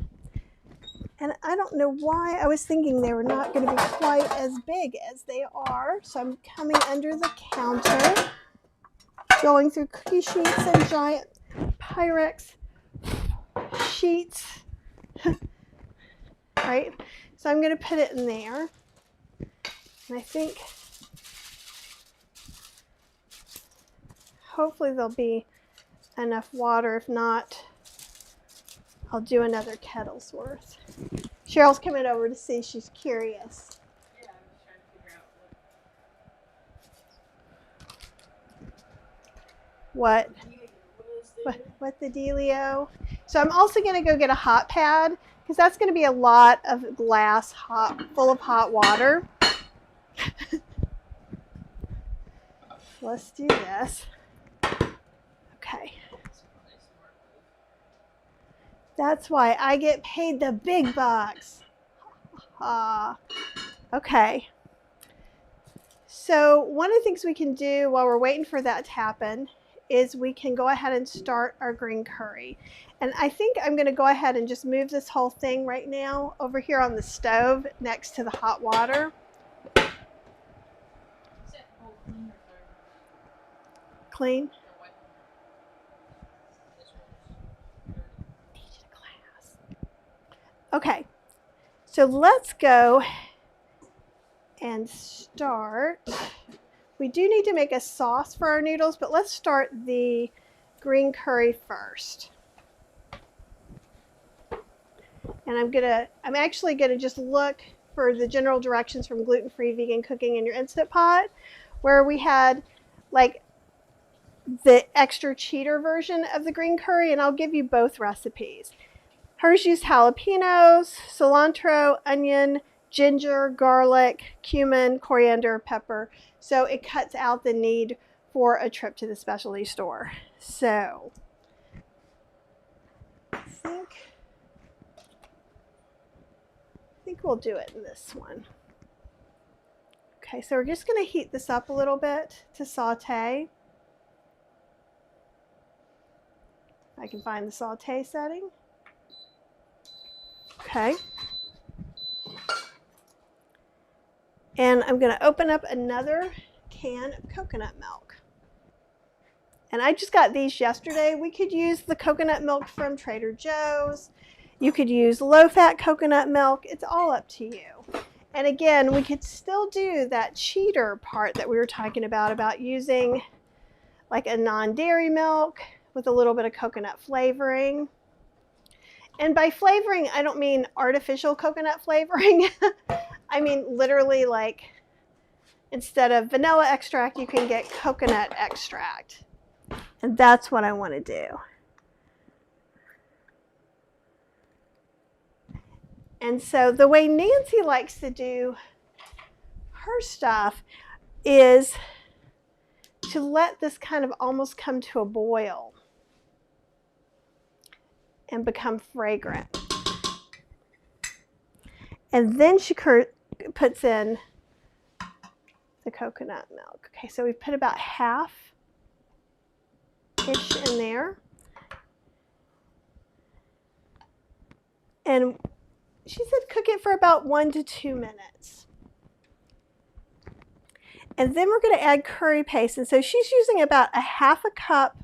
And I don't know why I was thinking they were not going to be quite as big as they are. So I'm coming under the counter, going through cookie sheets and giant Pyrex sheets. Right? So I'm going to put it in there. And I think hopefully there'll be enough water. If not, I'll do another kettle's worth. Cheryl's coming over to see. She's curious. Yeah, I was trying to figure out what the dealio. So I'm also going to go get a hot pad, because that's going to be a lot of glass full of hot water. Let's do this. Okay. That's why I get paid the big bucks. Okay. So one of the things we can do while we're waiting for that to happen is we can go ahead and start our green curry. And I think I'm going to go ahead and just move this whole thing right now over here on the stove next to the hot water. Clean? Okay, so let's go and start. We do need to make a sauce for our noodles, but let's start the green curry first. And I'm actually gonna just look for the general directions from gluten-free vegan cooking in your Instant Pot, where we had like the extra cheater version of the green curry, and I'll give you both recipes. Hers used jalapenos, cilantro, onion, ginger, garlic, cumin, coriander, pepper. So it cuts out the need for a trip to the specialty store. So I think we'll do it in this one. Okay, so we're just going to heat this up a little bit to saute. If I can find the saute setting. Okay. And I'm going to open up another can of coconut milk. And I just got these yesterday. We could use the coconut milk from Trader Joe's. You could use low-fat coconut milk. It's all up to you. And again, we could still do that cheater part that we were talking about using like a non-dairy milk with a little bit of coconut flavoring. And by flavoring, I don't mean artificial coconut flavoring. I mean literally like instead of vanilla extract, you can get coconut extract. And that's what I want to do. And so the way Nancy likes to do her stuff is to let this kind of almost come to a boil and become fragrant. And then she puts in the coconut milk. Okay, so we've put about half-ish in there. And she said cook it for about 1 to 2 minutes. And then we're going to add curry paste. And so she's using about a half a cup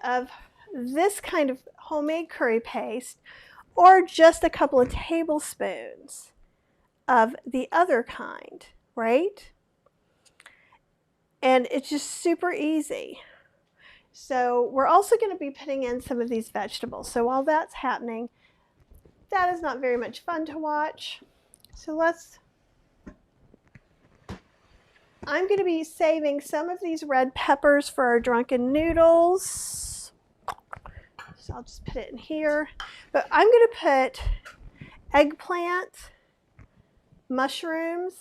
of this kind of homemade curry paste, or just a couple of tablespoons of the other kind, right? And it's just super easy. So we're also going to be putting in some of these vegetables. So while that's happening, that is not very much fun to watch. So I'm going to be saving some of these red peppers for our drunken noodles. So I'll just put it in here. But I'm going to put eggplant, mushrooms,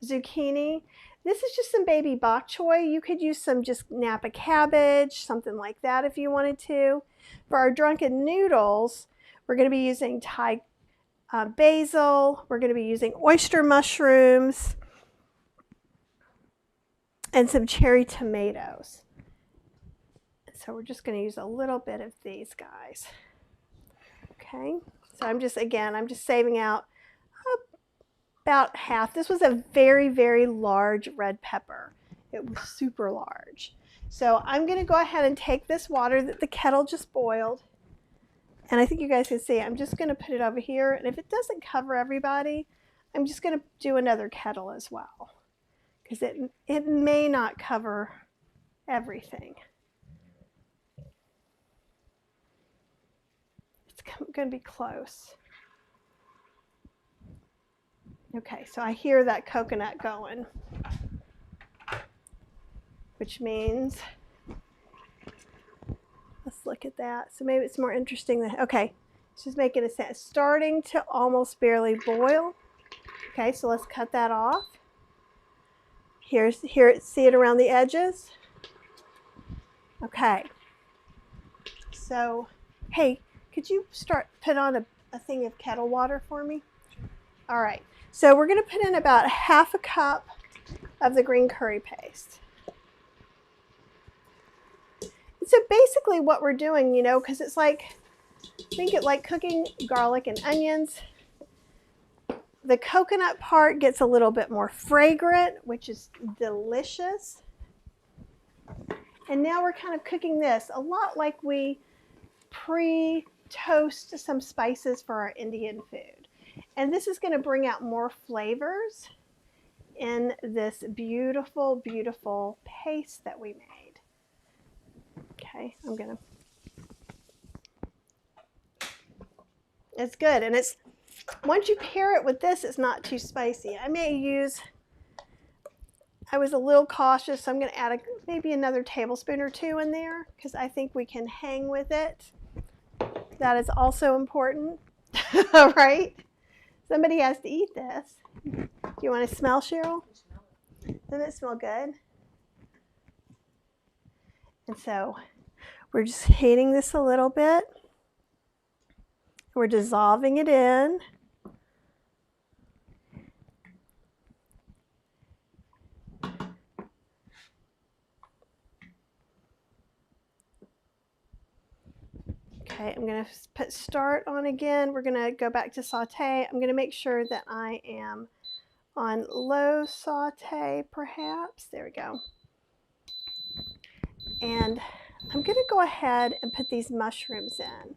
zucchini. This is just some baby bok choy. You could use some just Napa cabbage, something like that if you wanted to. For our drunken noodles, we're going to be using Thai basil. We're going to be using oyster mushrooms and some cherry tomatoes. So we're just going to use a little bit of these guys. Okay, so I'm just saving out about half. This was a very, very large red pepper. It was super large. So I'm going to go ahead and take this water that the kettle just boiled, and I think you guys can see, I'm just going to put it over here, and if it doesn't cover everybody, I'm just going to do another kettle as well, because it may not cover everything. It's going to be close. Okay, so I hear that coconut going, which means, let's look at that. So maybe it's more interesting than, okay, it's just making a sound. It's starting to almost barely boil. Okay, so let's cut that off. See it around the edges? Okay. So, hey, could you put on a thing of kettle water for me? All right. So we're going to put in about half a cup of the green curry paste. So basically what we're doing, because it's like, think it like cooking garlic and onions. The coconut part gets a little bit more fragrant, which is delicious. And now we're kind of cooking this a lot like we pre-toast some spices for our Indian food. And this is going to bring out more flavors in this beautiful, beautiful paste that we made. Okay, it's good. And once you pair it with this, it's not too spicy. I may use I was a little cautious, so I'm going to add maybe another tablespoon or two in there because I think we can hang with it. That is also important, right? Somebody has to eat this. Do you want to smell, Cheryl? Doesn't it smell good? And so we're just heating this a little bit. We're dissolving it in. Okay, I'm going to put start on again. We're going to go back to saute. I'm going to make sure that I am on low saute perhaps. There we go. And I'm going to go ahead and put these mushrooms in.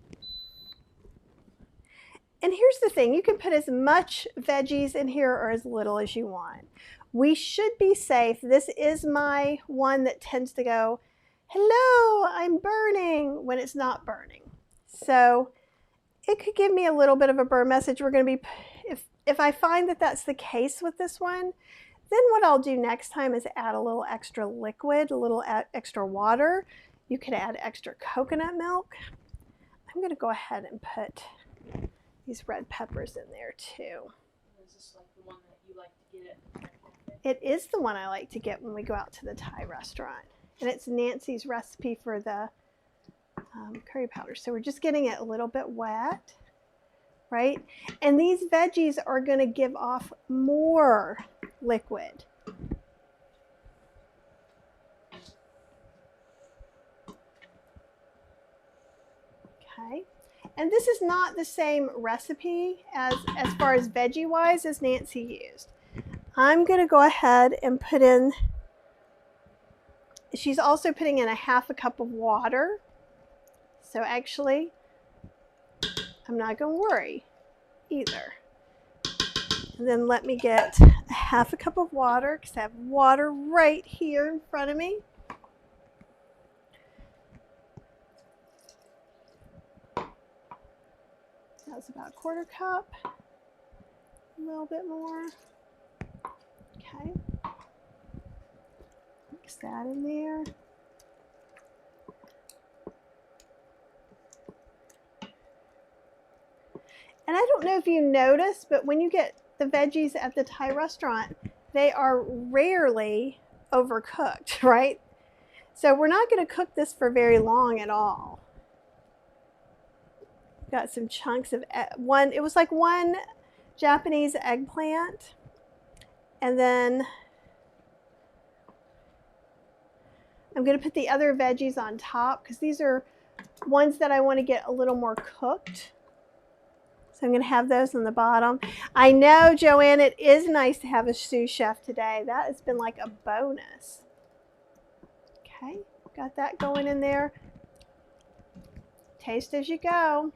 And here's the thing, you can put as much veggies in here or as little as you want. We should be safe. This is my one that tends to go, hello, I'm burning, when it's not burning. So it could give me a little bit of a burn message. We're going to be, if I find that that's the case with this one, then what I'll do next time is add a little extra liquid, a little extra water. You could add extra coconut milk. I'm going to go ahead and put these red peppers in there too. Is this like the one that you like to get at the cafe? It is the one I like to get when we go out to the Thai restaurant. And it's Nancy's recipe for the curry powder. So we're just getting it a little bit wet, right? And these veggies are going to give off more liquid. Okay. And this is not the same recipe as far as veggie wise as Nancy used. I'm going to go ahead and put in, she's also putting in a half a cup of water. So actually, I'm not going to worry either. And then let me get a half a cup of water because I have water right here in front of me. That's about a quarter cup, a little bit more. Okay, mix that in there. And I don't know if you noticed, but when you get the veggies at the Thai restaurant, they are rarely overcooked, right? So we're not going to cook this for very long at all. Got some chunks of one, it was like one Japanese eggplant. And then I'm going to put the other veggies on top because these are ones that I want to get a little more cooked. So I'm going to have those on the bottom. I know, Joanne, it is nice to have a sous chef today. That has been like a bonus. Okay, got that going in there. Taste as you go.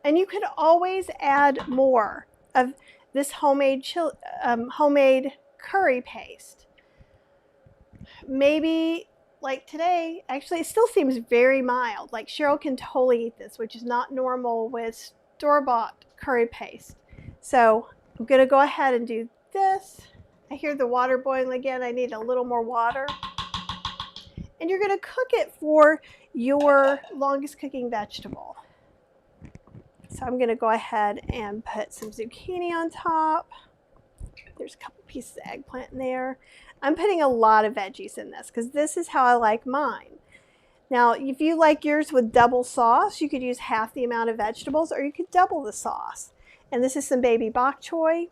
And you could always add more of this homemade curry paste. Maybe like today, actually it still seems very mild. Like Cheryl can totally eat this, which is not normal with store-bought curry paste. So I'm gonna go ahead and do this. I hear the water boiling again. I need a little more water. And you're gonna cook it for your longest cooking vegetable. So I'm gonna go ahead and put some zucchini on top. There's a couple pieces of eggplant in there. I'm putting a lot of veggies in this because this is how I like mine. Now, if you like yours with double sauce, you could use half the amount of vegetables or you could double the sauce. And this is some baby bok choy.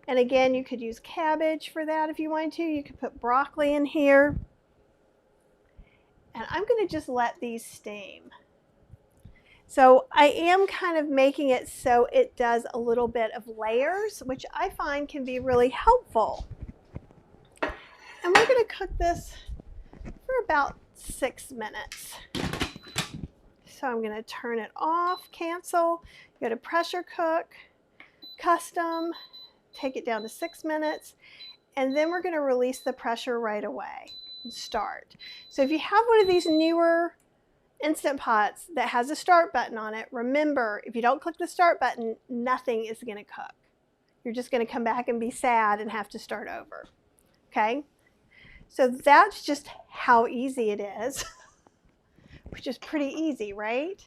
And again, you could use cabbage for that if you wanted to. You could put broccoli in here. And I'm going to just let these steam. So I am kind of making it so it does a little bit of layers, which I find can be really helpful. And we're going to cook this for about 6 minutes. So I'm going to turn it off, cancel, go to pressure cook, custom, take it down to 6 minutes, and then we're going to release the pressure right away and start. So if you have one of these newer Instant Pots that has a start button on it, remember, if you don't click the start button, nothing is going to cook. You're just going to come back and be sad and have to start over. Okay? So that's just how easy it is, which is pretty easy, right?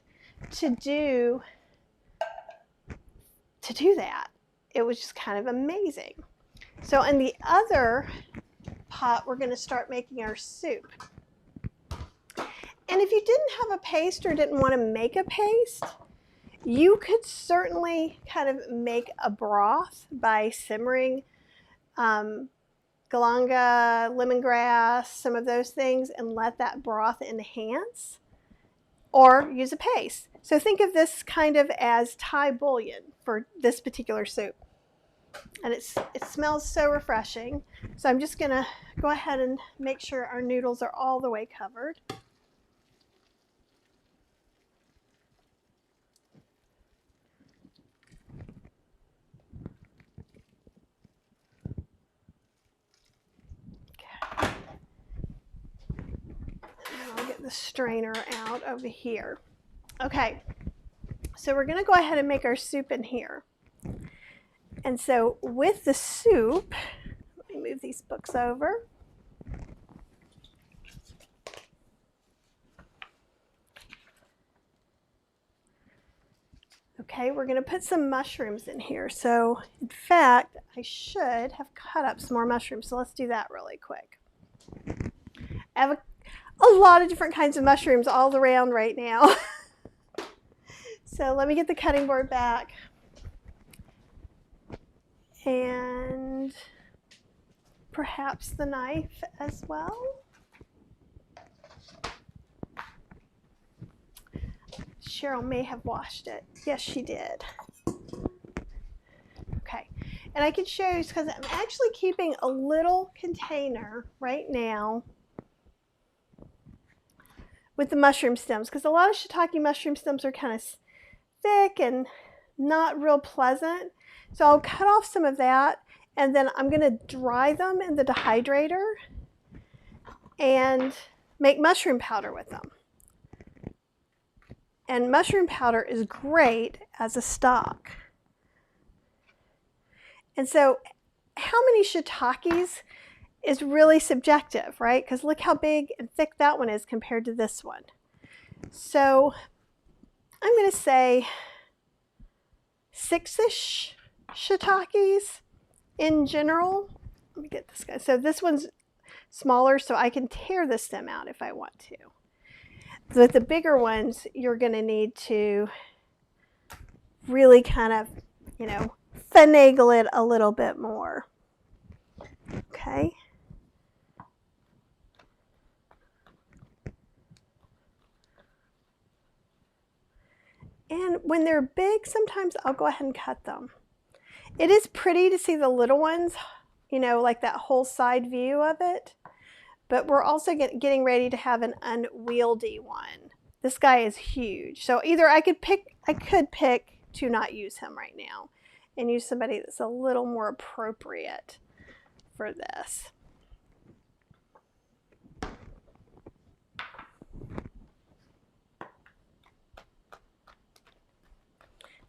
To do that. It was just kind of amazing. So in the other pot, we're going to start making our soup. And if you didn't have a paste or didn't want to make a paste, you could certainly kind of make a broth by simmering galanga, lemongrass, some of those things, and let that broth enhance, or use a paste. So think of this kind of as Thai bouillon for this particular soup. And it smells so refreshing. So I'm just going to go ahead and make sure our noodles are all the way covered. Okay. And I'll get the strainer out over here. Okay, so we're going to go ahead and make our soup in here. And so with the soup, let me move these books over. Okay, we're going to put some mushrooms in here. So in fact, I should have cut up some more mushrooms. So let's do that really quick. I have a lot of different kinds of mushrooms all around right now. So let me get the cutting board back. And perhaps the knife as well. Cheryl may have washed it. Yes, she did. Okay, and I can show you because I'm actually keeping a little container right now with the mushroom stems, because a lot of shiitake mushroom stems are kind of thick and not real pleasant. So I'll cut off some of that, and then I'm going to dry them in the dehydrator and make mushroom powder with them. And mushroom powder is great as a stock. And so how many shiitakes is really subjective, right? Because look how big and thick that one is compared to this one. So I'm going to say 6-ish shiitakes in general. Let me get this guy. So this one's smaller, so I can tear the stem out if I want to. With the bigger ones, you're going to need to really kind of, finagle it a little bit more. Okay. And when they're big, sometimes I'll go ahead and cut them. It is pretty to see the little ones, like that whole side view of it. But we're also getting ready to have an unwieldy one. This guy is huge. So either I could pick to not use him right now and use somebody that's a little more appropriate for this.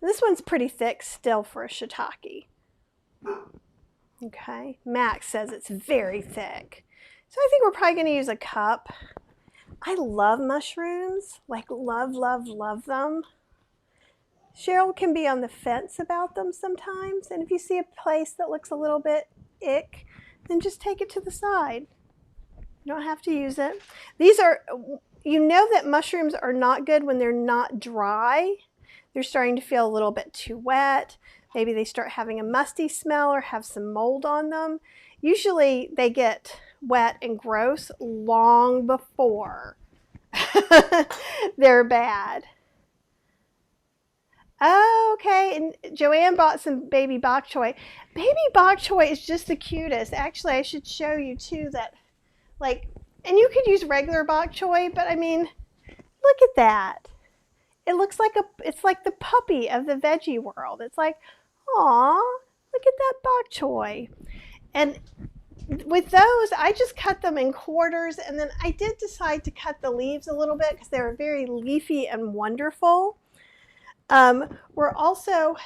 This one's pretty thick still for a shiitake. Okay, Max says it's very thick. So I think we're probably going to use a cup. I love mushrooms, like love, love, love them. Cheryl can be on the fence about them sometimes. And if you see a place that looks a little bit ick, then just take it to the side. You don't have to use it. These are, that mushrooms are not good when they're not dry. They're starting to feel a little bit too wet. Maybe they start having a musty smell or have some mold on them. Usually they get wet and gross long before they're bad. Okay, and Joanne bought some baby bok choy. Baby bok choy is just the cutest. Actually, I should show you too that, and you could use regular bok choy, but I mean, look at that. It looks like it's like the puppy of the veggie world. It's like, aw, look at that bok choy. And with those, I just cut them in quarters, and then I did decide to cut the leaves a little bit because they were very leafy and wonderful. We're also,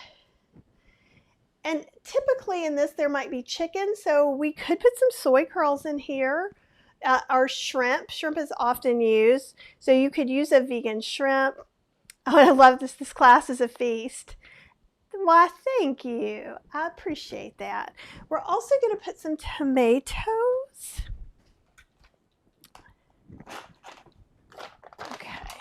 And typically in this there might be chicken, so we could put some soy curls in here. Or shrimp. Shrimp is often used, so you could use a vegan shrimp. Oh, I love this. This class is a feast. Why, thank you. I appreciate that. We're also going to put some tomatoes. Okay.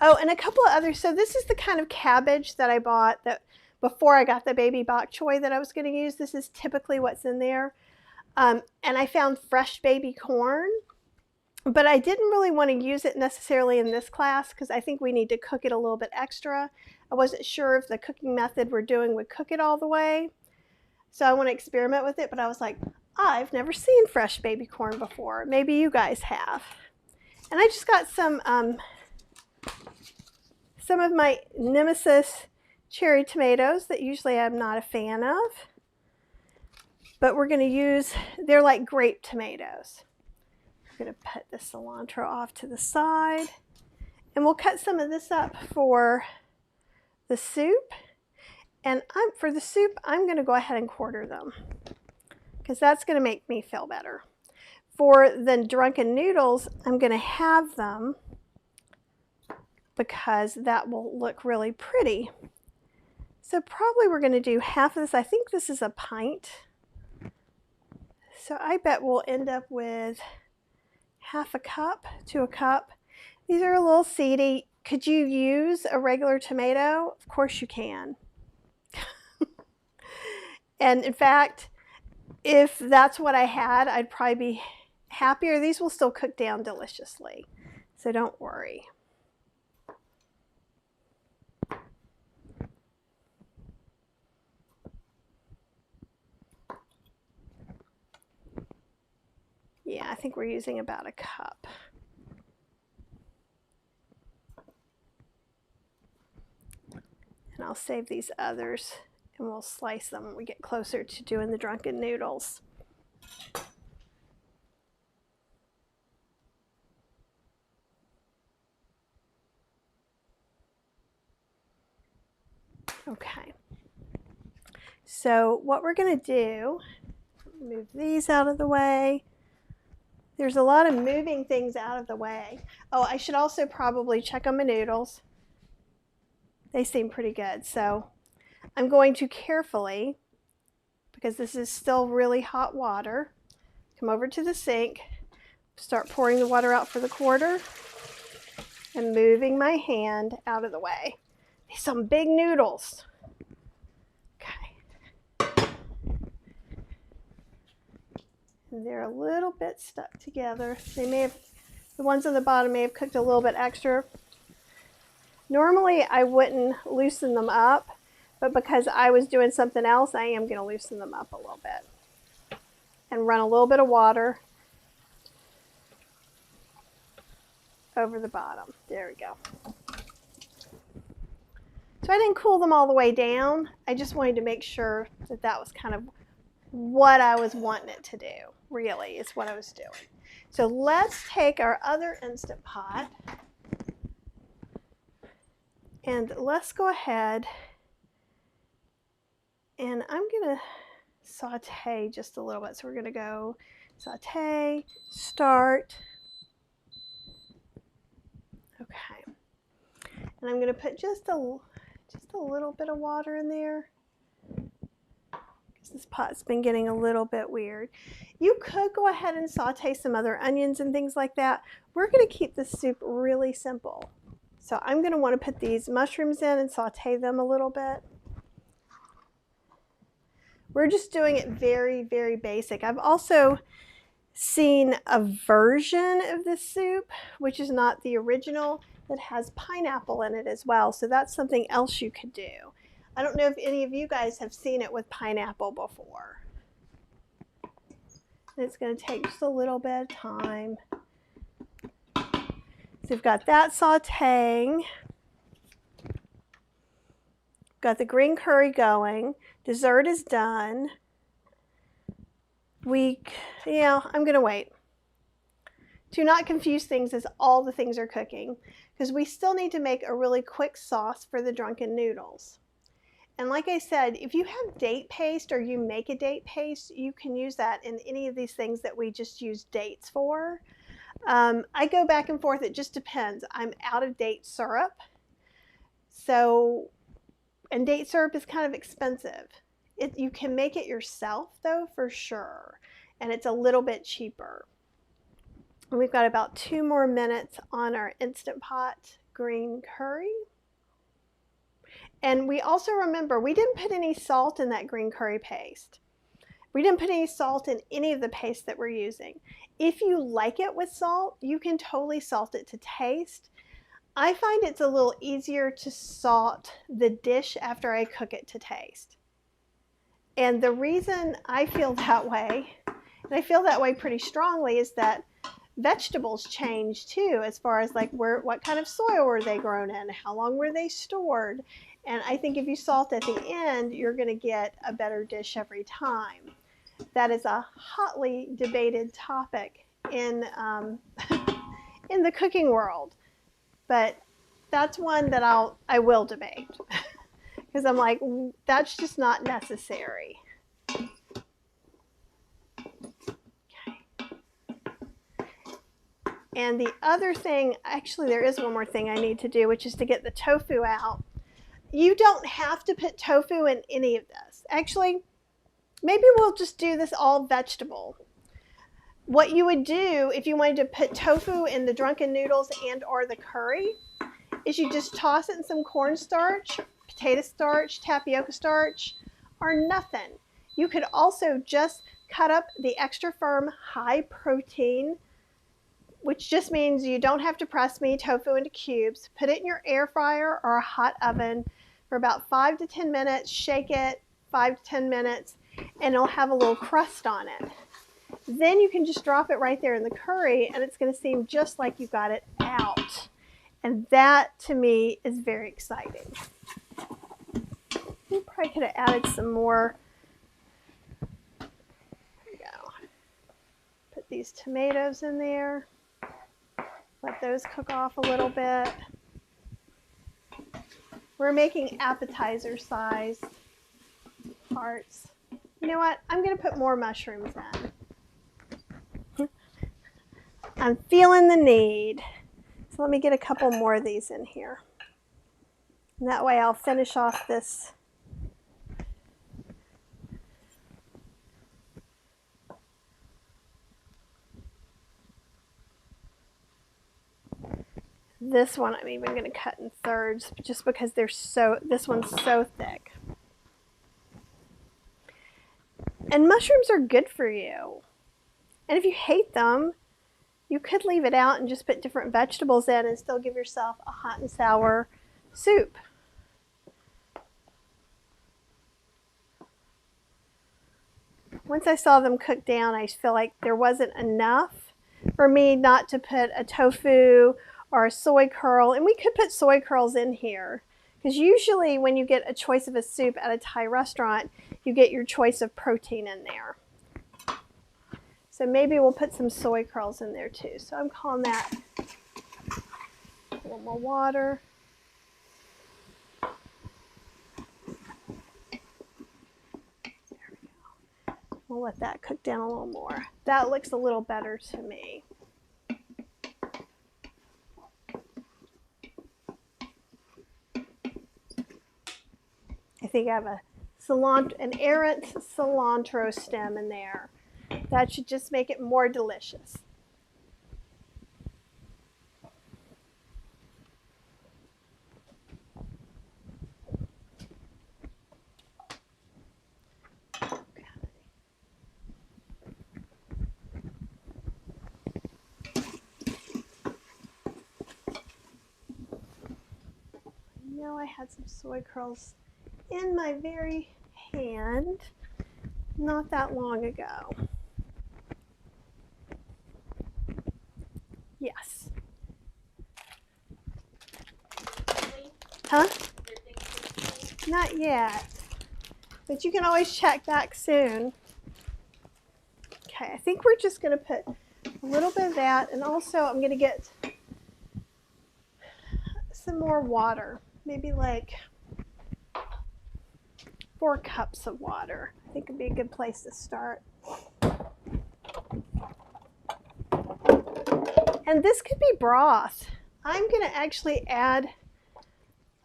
Oh, and a couple of others. So this is the kind of cabbage that I bought that before I got the baby bok choy that I was going to use. This is typically what's in there. And I found fresh baby corn, but I didn't really want to use it necessarily in this class because I think we need to cook it a little bit extra. I wasn't sure if the cooking method we're doing would cook it all the way. So I want to experiment with it, but I was like, I've never seen fresh baby corn before. Maybe you guys have. And I just got some of my Nemesis cherry tomatoes that usually I'm not a fan of. But we're going to use, they're like grape tomatoes. We're going to put the cilantro off to the side. And we'll cut some of this up for the soup. And for the soup, I'm going to go ahead and quarter them because that's going to make me feel better. For the drunken noodles, I'm going to have them because that will look really pretty. So probably we're going to do half of this. I think this is a pint. So I bet we'll end up with half a cup to a cup. These are a little seedy. Could you use a regular tomato? Of course you can. And in fact, if that's what I had, I'd probably be happier. These will still cook down deliciously, so don't worry. Yeah, I think we're using about a cup. And I'll save these others and we'll slice them when we get closer to doing the drunken noodles. Okay. So what we're going to do, move these out of the way. There's a lot of moving things out of the way. Oh, I should also probably check on my noodles. They seem pretty good. So I'm going to carefully, because this is still really hot water, come over to the sink, start pouring the water out for the quarter, and moving my hand out of the way. These are some big noodles. Okay. And they're a little bit stuck together. They may have, the ones on the bottom may have cooked a little bit extra. Normally I wouldn't loosen them up, but because I was doing something else, I am going to loosen them up a little bit. And run a little bit of water over the bottom. There we go. So I didn't cool them all the way down. I just wanted to make sure that that was kind of what I was wanting it to do, really, is what I was doing. So let's take our other Instant Pot and let's go ahead and I'm going to saute just a little bit. So we're going to go saute, start. Okay. And I'm going to put just a little bit of water in there because this pot's been getting a little bit weird. You could go ahead and saute some other onions and things like that. We're going to keep this soup really simple. So I'm going to want to put these mushrooms in and saute them a little bit. We're just doing it very, very basic. I've also seen a version of this soup, which is not the original, that has pineapple in it as well. So that's something else you could do. I don't know if any of you guys have seen it with pineapple before. And it's going to take just a little bit of time. So we've got that sauteing. Got the green curry going. Dessert is done. I'm going to wait. Do not confuse things as all the things are cooking, because we still need to make a really quick sauce for the drunken noodles. And like I said, if you have date paste or you make a date paste, you can use that in any of these things that we just use dates for. I go back and forth. It just depends. I'm out of date syrup. So, and date syrup is kind of expensive. You can make it yourself though, for sure. And it's a little bit cheaper. And we've got about 2 more minutes on our Instant Pot green curry. And we also remember, we didn't put any salt in that green curry paste. We didn't put any salt in any of the paste that we're using. If you like it with salt, you can totally salt it to taste. I find it's a little easier to salt the dish after I cook it to taste. And the reason I feel that way, and I feel that way pretty strongly, is that vegetables change too, as far as like what kind of soil were they grown in, how long were they stored. And I think if you salt at the end, you're going to get a better dish every time. That is a hotly debated topic in in the cooking world, but that's one that I will debate because I'm like, that's just not necessary. And the other thing, actually there is one more thing I need to do, which is to get the tofu out. You don't have to put tofu in any of this. Actually, maybe we'll just do this all vegetable. What you would do if you wanted to put tofu in the drunken noodles and or the curry is you just toss it in some cornstarch, potato starch, tapioca starch, or nothing. You could also just cut up the extra firm high protein, which just means you don't have to press me tofu into cubes. Put it in your air fryer or a hot oven for about 5 to 10 minutes. Shake it 5 to 10 minutes and it'll have a little crust on it. Then you can just drop it right there in the curry and it's going to seem just like you got it out. And that to me is very exciting. We probably could have added some more. There we go. Put these tomatoes in there. Let those cook off a little bit. We're making appetizer size parts. You know what? I'm going to put more mushrooms in. I'm feeling the need. So let me get a couple more of these in here. And that way I'll finish off this. This one I'm even going to cut in thirds just because this one's so thick. And mushrooms are good for you. And if you hate them, you could leave it out and just put different vegetables in and still give yourself a hot and sour soup. Once I saw them cook down, I feel like there wasn't enough for me not to put a tofu or a soy curl. And we could put soy curls in here because usually when you get a choice of a soup at a Thai restaurant, you get your choice of protein in there. So maybe we'll put some soy curls in there too. So I'm calling that a little more water. There we go. We'll let that cook down a little more. That looks a little better to me. I think I have an errant cilantro stem in there. That should just make it more delicious. Okay. I know I had some soy curls in my very hand not that long ago. Yes. Huh? Not yet. But you can always check back soon. Okay, I think we're just going to put a little bit of that, and also I'm going to get some more water. Maybe like 4 cups of water. I think would be a good place to start. And this could be broth. I'm going to actually add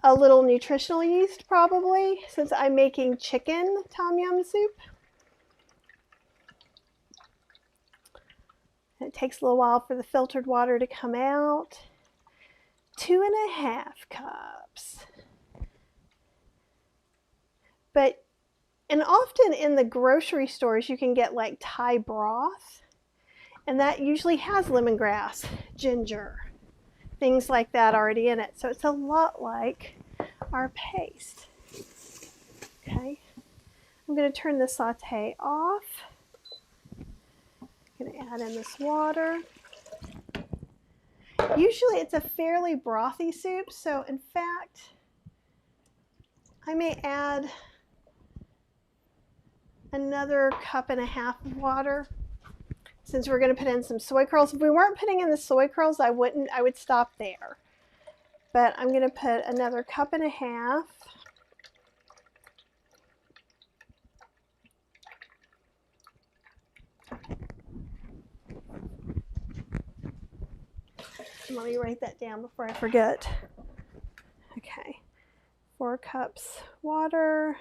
a little nutritional yeast probably, since I'm making chicken tom yum soup. And it takes a little while for the filtered water to come out. 2.5 cups. And often in the grocery stores you can get like Thai broth, and that usually has lemongrass, ginger, things like that already in it. So it's a lot like our paste. Okay, I'm going to turn the saute off. I'm going to add in this water. Usually it's a fairly brothy soup, so in fact I may add another 1.5 cups of water, since we're going to put in some soy curls. If we weren't putting in the soy curls, I would stop there. But I'm going to put another 1.5 cups. Let me write that down before I forget. Okay, 4 cups water,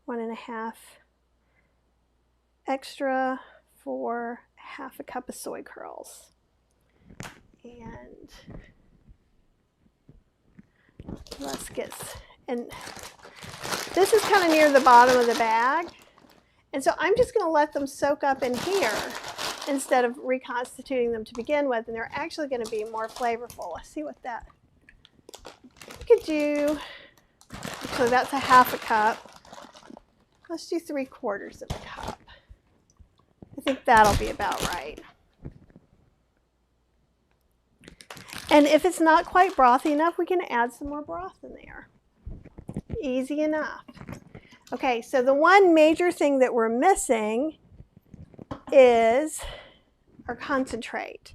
1.5 extra for 1/2 cup of soy curls. And let's get, and this is kind of near the bottom of the bag. And so I'm just going to let them soak up in here instead of reconstituting them to begin with, and they're actually going to be more flavorful. Let's see what that we could do. So that's 1/2 cup. Let's do 3/4 of a cup. I think that'll be about right. And if it's not quite brothy enough, we can add some more broth in there. Easy enough. Okay, so the one major thing that we're missing is our concentrate.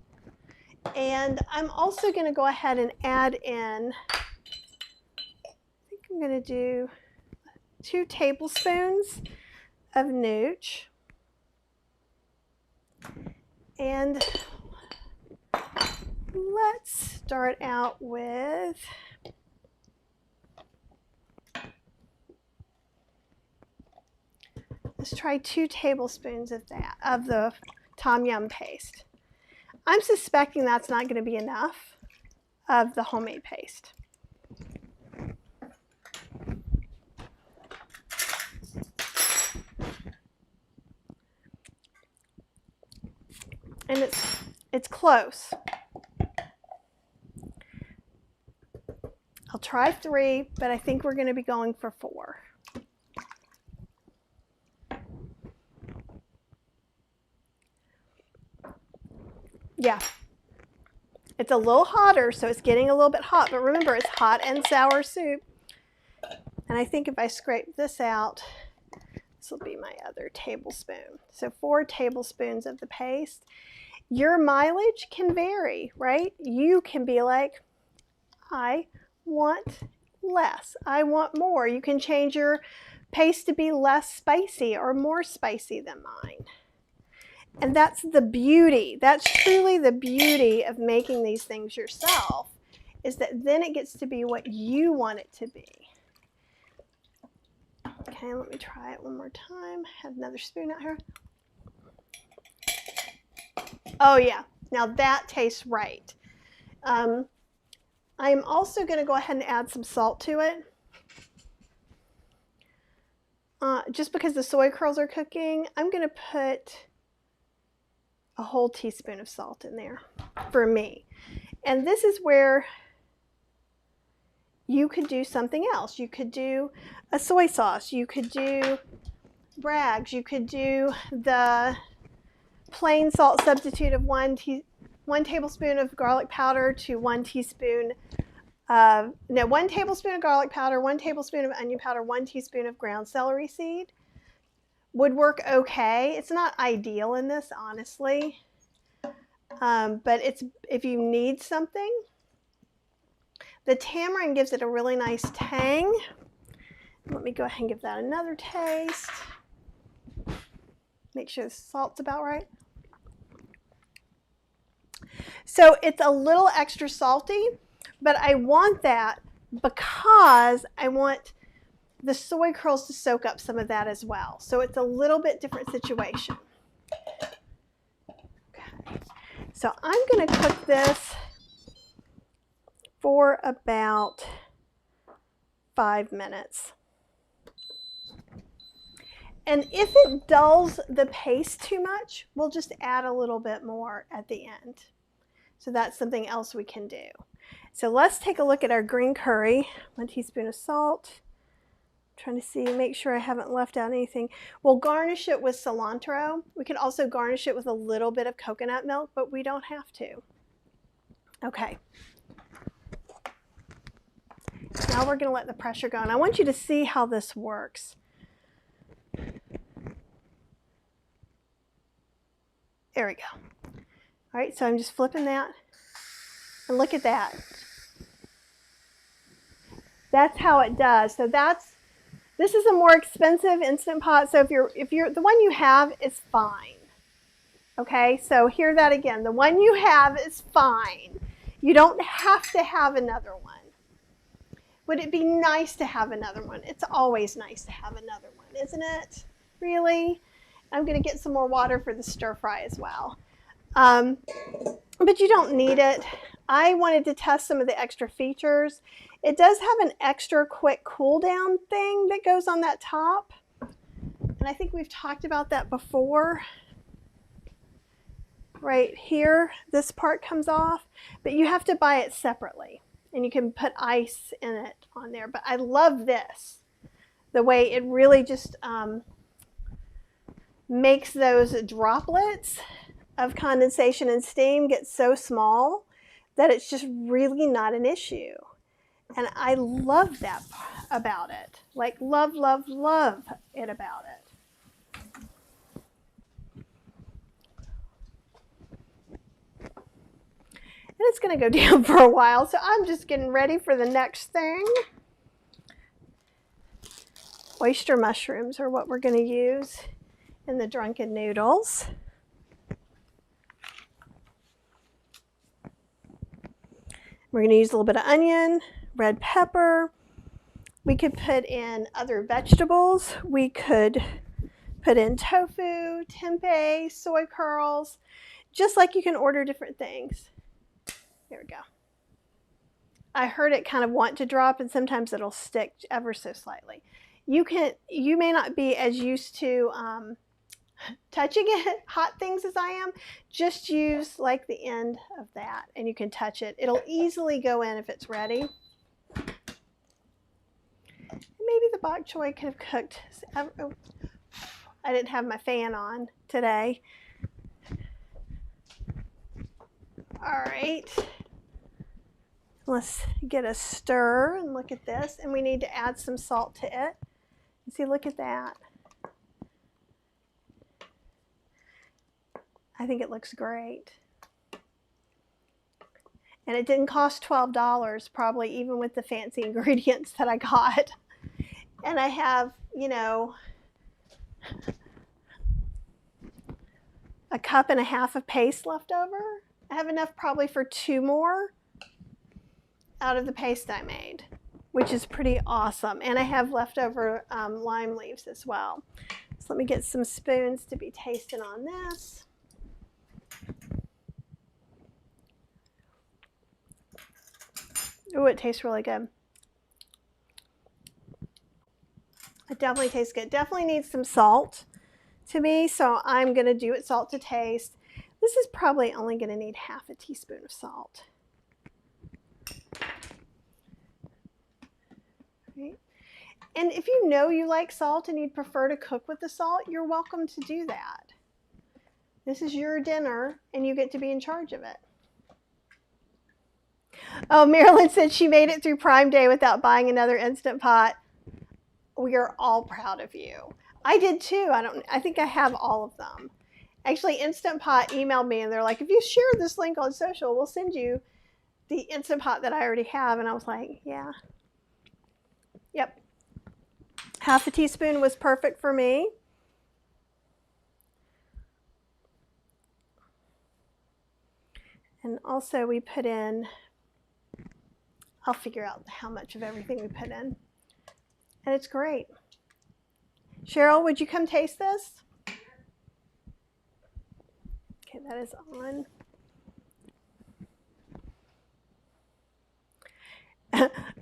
And I'm also going to go ahead and add in, I think I'm going to do 2 tablespoons of nooch. And let's start out with let's try 2 tablespoons of that, of the tom yum paste. I'm suspecting that's not going to be enough of the homemade paste. And it's close. I'll try 3, but I think we're going to be going for 4. Yeah, it's a little hotter, so it's getting a little bit hot, but remember, it's hot and sour soup. And I think if I scrape this out, this will be my other tablespoon. So 4 tablespoons of the paste. Your mileage can vary, right? You can be like, I want less, I want more. You can change your paste to be less spicy or more spicy than mine. And that's the beauty. That's truly the beauty of making these things yourself, is that then it gets to be what you want it to be. Okay, let me try it one more time. Have another spoon out here. Oh yeah, now that tastes right. I'm also going to go ahead and add some salt to it. Just because the soy curls are cooking, I'm going to put a whole teaspoon of salt in there for me. And this is where you could do something else. You could do a soy sauce. You could do Bragg's. You could do the plain salt substitute of 1 tablespoon of garlic powder to 1 tablespoon of garlic powder, 1 tablespoon of onion powder, 1 teaspoon of ground celery seed. Would work okay. It's not ideal in this, honestly, but it's if you need something. The tamarind gives it a really nice tang. Let me go ahead and give that another taste. Make sure the salt's about right. So it's a little extra salty, but I want that because I want the soy curls to soak up some of that as well. So it's a little bit different situation. Okay. So I'm going to cook this for about 5 minutes. And if it dulls the paste too much, we'll just add a little bit more at the end. So that's something else we can do. So let's take a look at our green curry. 1 teaspoon of salt. I'm trying to see, make sure I haven't left out anything. We'll garnish it with cilantro. We can also garnish it with a little bit of coconut milk, but we don't have to. Okay. Now we're going to let the pressure go. And I want you to see how this works. There we go. All right, so I'm just flipping that. And look at that. That's how it does. So this is a more expensive Instant Pot. So if you're the one you have is fine. Okay, so hear that again. The one you have is fine. You don't have to have another one. Would it be nice to have another one? It's always nice to have another one, isn't it? Really? I'm going to get some more water for the stir fry as well. But you don't need it. I wanted to test some of the extra features. It does have an extra quick cool down thing that goes on that top. And I think we've talked about that before. Right here, this part comes off, but you have to buy it separately. And you can put ice in it on there. But I love this. The way it really just makes those droplets of condensation and steam get so small that it's just really not an issue. And I love that about it. Like love, love, love it about it. And it's going to go down for a while, so I'm just getting ready for the next thing. Oyster mushrooms are what we're going to use in the drunken noodles. We're going to use a little bit of onion, red pepper. We could put in other vegetables. We could put in tofu, tempeh, soy curls, just like you can order different things. There we go. I heard it kind of want to drop, and sometimes it'll stick ever so slightly. You may not be as used to touching it, hot things as I am. Just use like the end of that, and you can touch it. It'll easily go in if it's ready. Maybe the bok choy could have cooked. I didn't have my fan on today. All right. Let's get a stir and look at this. And we need to add some salt to it. See, look at that. I think it looks great. And it didn't cost $12, probably, even with the fancy ingredients that I got. And I have, you know, a cup and a half of paste left over. I have enough probably for 2 more out of the paste I made, which is pretty awesome. And I have leftover lime leaves as well. So let me get some spoons to be tasting on this. Oh, it tastes really good. It definitely tastes good. Definitely needs some salt to me, so I'm going to do it salt to taste. This is probably only going to need half a teaspoon of salt. Right. And if you know you like salt and you'd prefer to cook with the salt, you're welcome to do that. This is your dinner, and you get to be in charge of it. Oh, Marilyn said she made it through Prime Day without buying another Instant Pot. We are all proud of you. I did too. I think I have all of them. Actually, Instant Pot emailed me and they're like, if you share this link on social, we'll send you the Instant Pot that I already have. And I was like, yeah. Yep. Half a teaspoon was perfect for me. And also we put in, I'll figure out how much of everything we put in. And it's great. Cheryl, would you come taste this? Okay, that is on.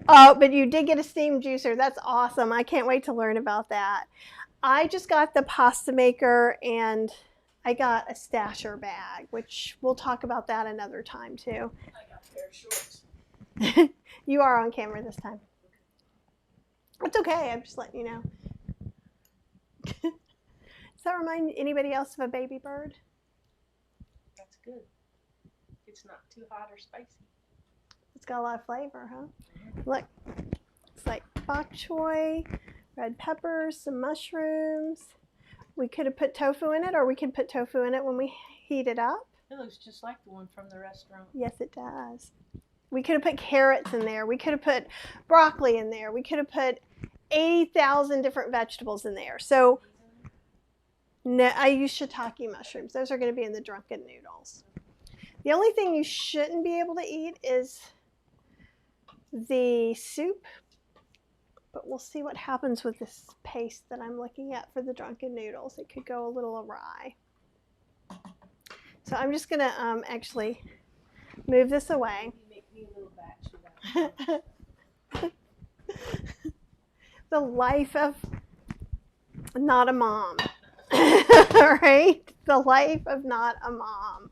Oh, but you did get a steam juicer. That's awesome. I can't wait to learn about that. I just got the pasta maker and I got a stasher bag, which we'll talk about that another time too. I got a pair of shorts. You are on camera this time. It's okay. I'm just letting you know. Does that remind anybody else of a baby bird? That's good. It's not too hot or spicy. It's got a lot of flavor, huh? Look, it's like bok choy, red peppers, some mushrooms. We could have put tofu in it, or we can put tofu in it when we heat it up. It looks just like the one from the restaurant. Yes, it does. We could have put carrots in there. We could have put broccoli in there. We could have put 80,000 different vegetables in there. So no, I use shiitake mushrooms. Those are going to be in the drunken noodles. The only thing you shouldn't be able to eat is the soup, but we'll see what happens with this paste that I'm looking at for the drunken noodles. It could go a little awry. So I'm just going to actually move this away. You make me a little batch of that. The life of not a mom. All right? The life of not a mom.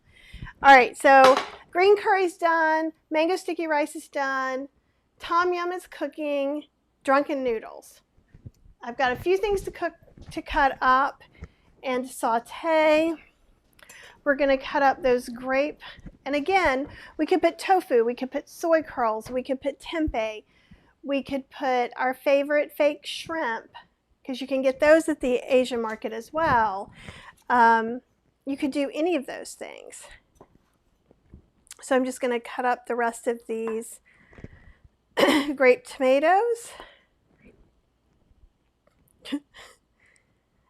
All right, so green curry's done. Mango sticky rice is done. Tom yum is cooking. Drunken noodles. I've got a few things to cut up and saute. We're going to cut up those grape. And again, we could put tofu. We could put soy curls. We could put tempeh. We could put our favorite fake shrimp, because you can get those at the Asian market as well. You could do any of those things. So I'm just going to cut up the rest of these grape tomatoes.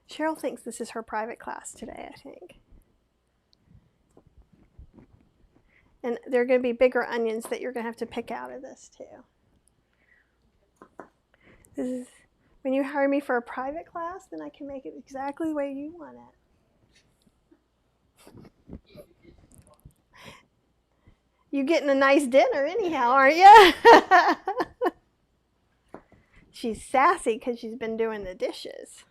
Cheryl thinks this is her private class today, I think. And there are going to be bigger onions that you're going to have to pick out of this too. This is, when you hire me for a private class, then I can make it exactly the way you want it. You're getting a nice dinner anyhow, aren't you? She's sassy because she's been doing the dishes.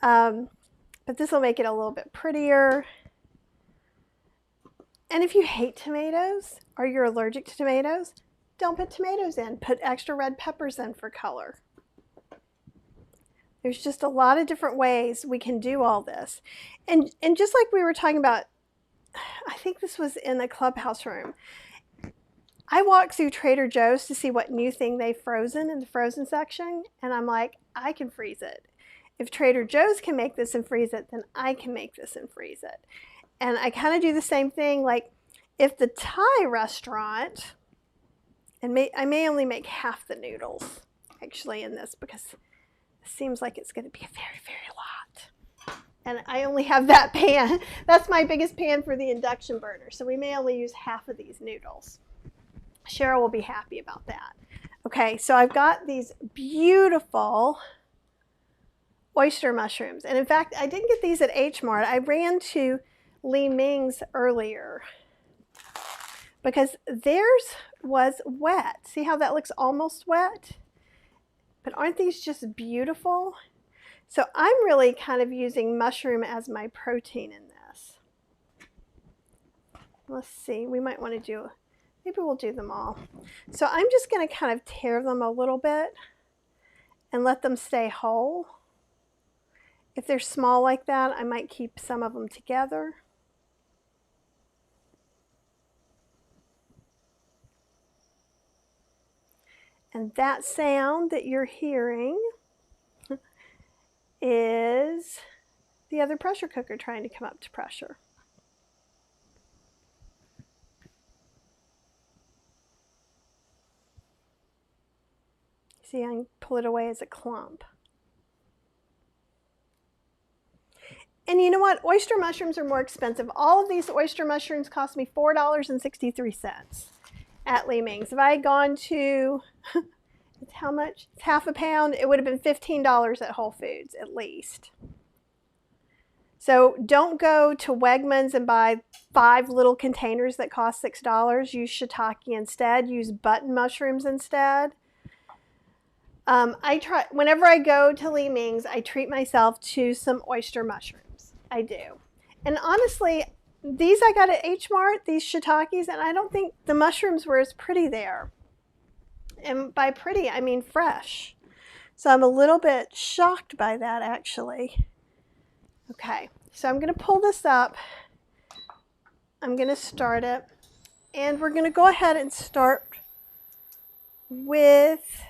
But this will make it a little bit prettier. And if you hate tomatoes or you're allergic to tomatoes, don't put tomatoes in. Put extra red peppers in for color. There's just a lot of different ways we can do all this. And just like we were talking about, I think this was in the clubhouse room. I walked through Trader Joe's to see what new thing they've frozen in the frozen section, and I'm like, I can freeze it. If Trader Joe's can make this and freeze it, then I can make this and freeze it. And I kind of do the same thing, like if the Thai restaurant, and I may only make half the noodles actually in this because it seems like it's going to be a very, very lot. And I only have that pan. That's my biggest pan for the induction burner. So we may only use half of these noodles. Cheryl will be happy about that. Okay, so I've got these beautiful oyster mushrooms. And in fact, I didn't get these at H Mart. I ran to Li Ming's earlier because theirs was wet. See how that looks almost wet? But aren't these just beautiful? So I'm really kind of using mushroom as my protein in this. Let's see, we might want to do, maybe we'll do them all. So I'm just going to kind of tear them a little bit and let them stay whole. If they're small like that, I might keep some of them together. And that sound that you're hearing is the other pressure cooker trying to come up to pressure. See, I can pull it away as a clump. And you know what? Oyster mushrooms are more expensive. All of these oyster mushrooms cost me $4.63 at Li Ming's. If I had gone to, it's how much? It's half a pound. It would have been $15 at Whole Foods at least. So don't go to Wegmans and buy 5 little containers that cost $6. Use shiitake instead. Use button mushrooms instead. Whenever I go to Li Ming's, I treat myself to some oyster mushrooms. I do. And honestly, these I got at H Mart, these shiitakes, and I don't think the mushrooms were as pretty there. And by pretty, I mean fresh. So I'm a little bit shocked by that, actually. Okay, so I'm going to pull this up. I'm going to start it. And we're going to go ahead and start with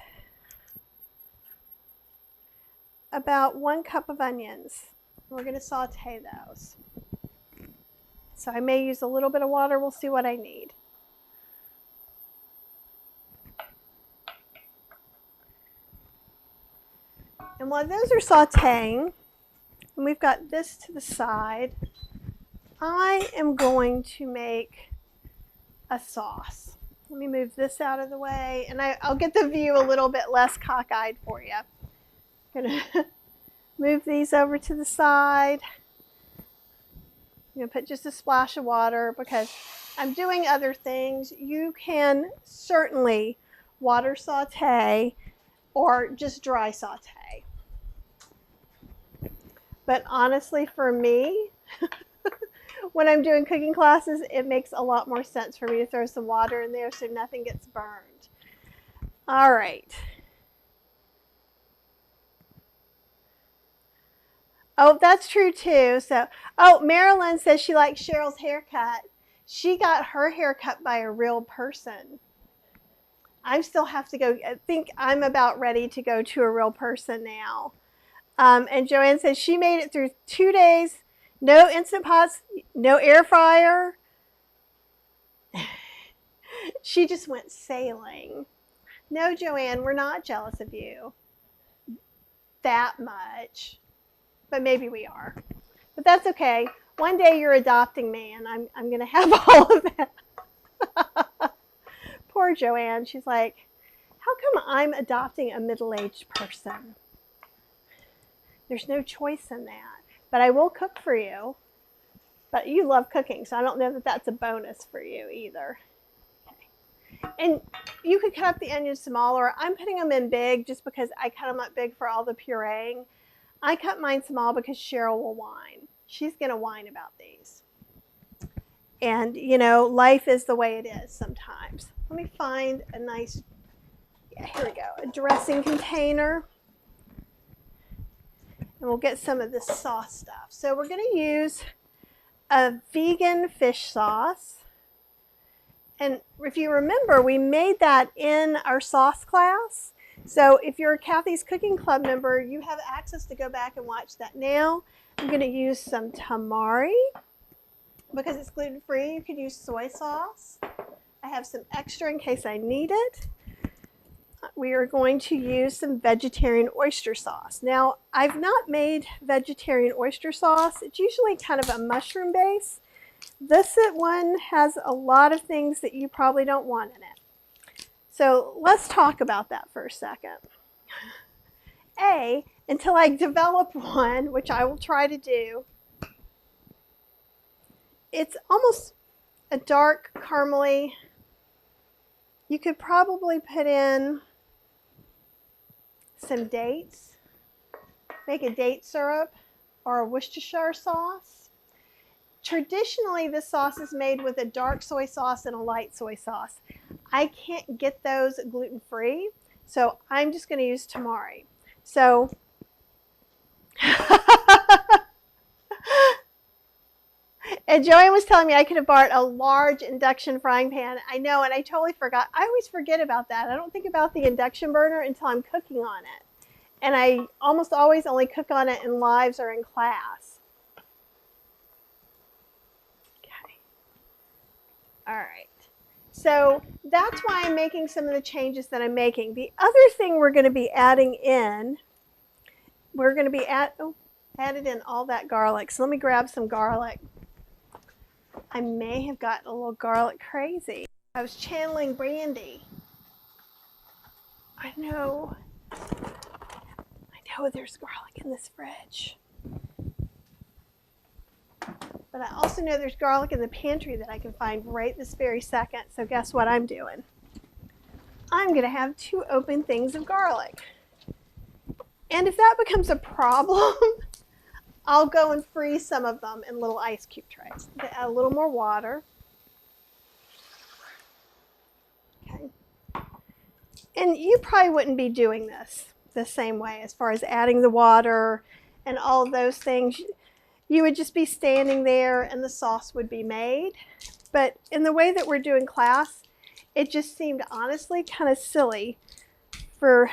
about 1 cup of onions. We're going to saute those. So I may use a little bit of water. We'll see what I need. And while those are sauteing, and we've got this to the side, I am going to make a sauce. Let me move this out of the way, and I'll get the view a little bit less cockeyed for you. I'm going to move these over to the side. I'm going to put just a splash of water because I'm doing other things. You can certainly water saute or just dry saute. But honestly, for me, when I'm doing cooking classes, it makes a lot more sense for me to throw some water in there so nothing gets burned. All right. Oh, that's true too. So, Marilyn says she likes Cheryl's haircut. She got her haircut by a real person. I still have to go. I think I'm about ready to go to a real person now. And Joanne says she made it through 2 days. No Instant Pots, no air fryer. She just went sailing. No, Joanne, we're not jealous of you that much. But maybe we are. But that's okay. One day you're adopting me, and I'm going to have all of that. Poor Joanne. She's like, how come I'm adopting a middle-aged person? There's no choice in that. But I will cook for you. But you love cooking, so I don't know that that's a bonus for you either. Okay. And you could cut up the onions smaller. I'm putting them in big just because I cut them up big for all the pureeing. I cut mine small because Cheryl will whine. She's going to whine about these. And, you know, life is the way it is sometimes. Let me find a nice, here we go, a dressing container. And we'll get some of this sauce stuff. So we're going to use a vegan fish sauce. And if you remember, we made that in our sauce class. So if you're a Kathy's Cooking Club member, you have access to go back and watch that now. I'm going to use some tamari. Because it's gluten-free, you could use soy sauce. I have some extra in case I need it. We are going to use some vegetarian oyster sauce. Now, I've not made vegetarian oyster sauce. It's usually kind of a mushroom base. This one has a lot of things that you probably don't want in it. So let's talk about that for a second. Until I develop one, which I will try to do, it's almost a dark caramely. You could probably put in some dates, make a date syrup or a Worcestershire sauce. Traditionally, this sauce is made with a dark soy sauce and a light soy sauce. I can't get those gluten-free, so I'm just going to use tamari. So, and Joanne was telling me I could have bought a large induction frying pan. I know, and I totally forgot. I always forget about that. I don't think about the induction burner until I'm cooking on it. And I almost always only cook on it in lives or in class. Okay. All right. So that's why I'm making some of the changes that I'm making. The other thing we're going to be adding in, we're going to be added in all that garlic. So let me grab some garlic. I may have gotten a little garlic crazy. I was channeling Brandy. I know there's garlic in this fridge. But I also know there's garlic in the pantry that I can find right this very second. So guess what I'm doing? I'm going to have 2 open things of garlic. And if that becomes a problem, I'll go and freeze some of them in little ice cube trays. Add a little more water. Okay. And you probably wouldn't be doing this the same way as far as adding the water and all of those things. You would just be standing there and the sauce would be made. But in the way that we're doing class, it just seemed honestly kind of silly for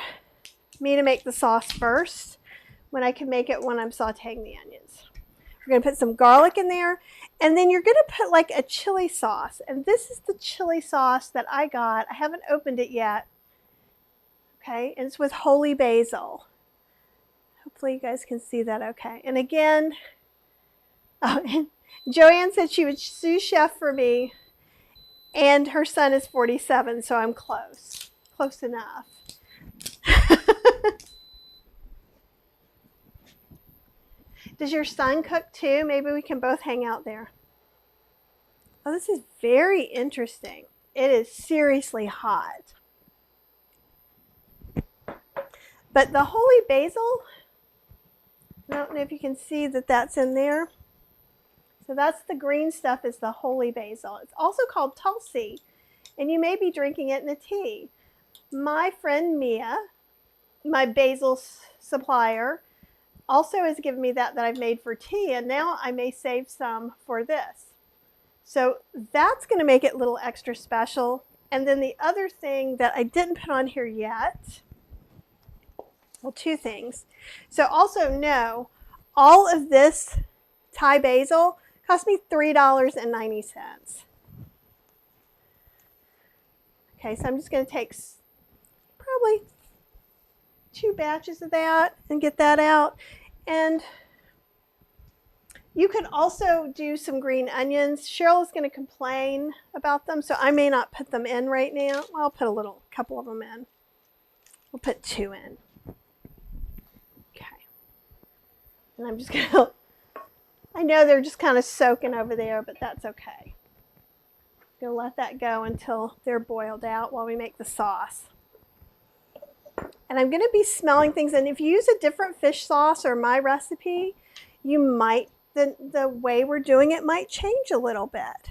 me to make the sauce first when I can make it when I'm sauteing the onions. We're going to put some garlic in there, and then you're going to put like a chili sauce. And this is the chili sauce that I got. I haven't opened it yet. Okay, and it's with holy basil. Hopefully you guys can see that okay. And again, Joanne said she would sous chef for me, and her son is 47, so I'm close enough. Does your son cook too? Maybe we can both hang out there. Oh, this is very interesting. It is seriously hot. But the holy basil, I don't know if you can see that that's in there. So that's the green stuff, is the holy basil. It's also called tulsi, and you may be drinking it in a tea. My friend Mia, my basil supplier, also has given me that I've made for tea, and now I may save some for this. So that's going to make it a little extra special. And then the other thing that I didn't put on here yet, well, 2 things. So also know, all of this Thai basil cost me $3.90. Okay, so I'm just going to take probably 2 batches of that and get that out. And you could also do some green onions. Cheryl is going to complain about them, so I may not put them in right now. Well, I'll put a couple of them in. We'll put 2 in. Okay. And I'm just going to, I know they're just kind of soaking over there, but that's okay. I'm going to let that go until they're boiled out while we make the sauce. And I'm going to be smelling things, and if you use a different fish sauce or my recipe, you might, the way we're doing it might change a little bit.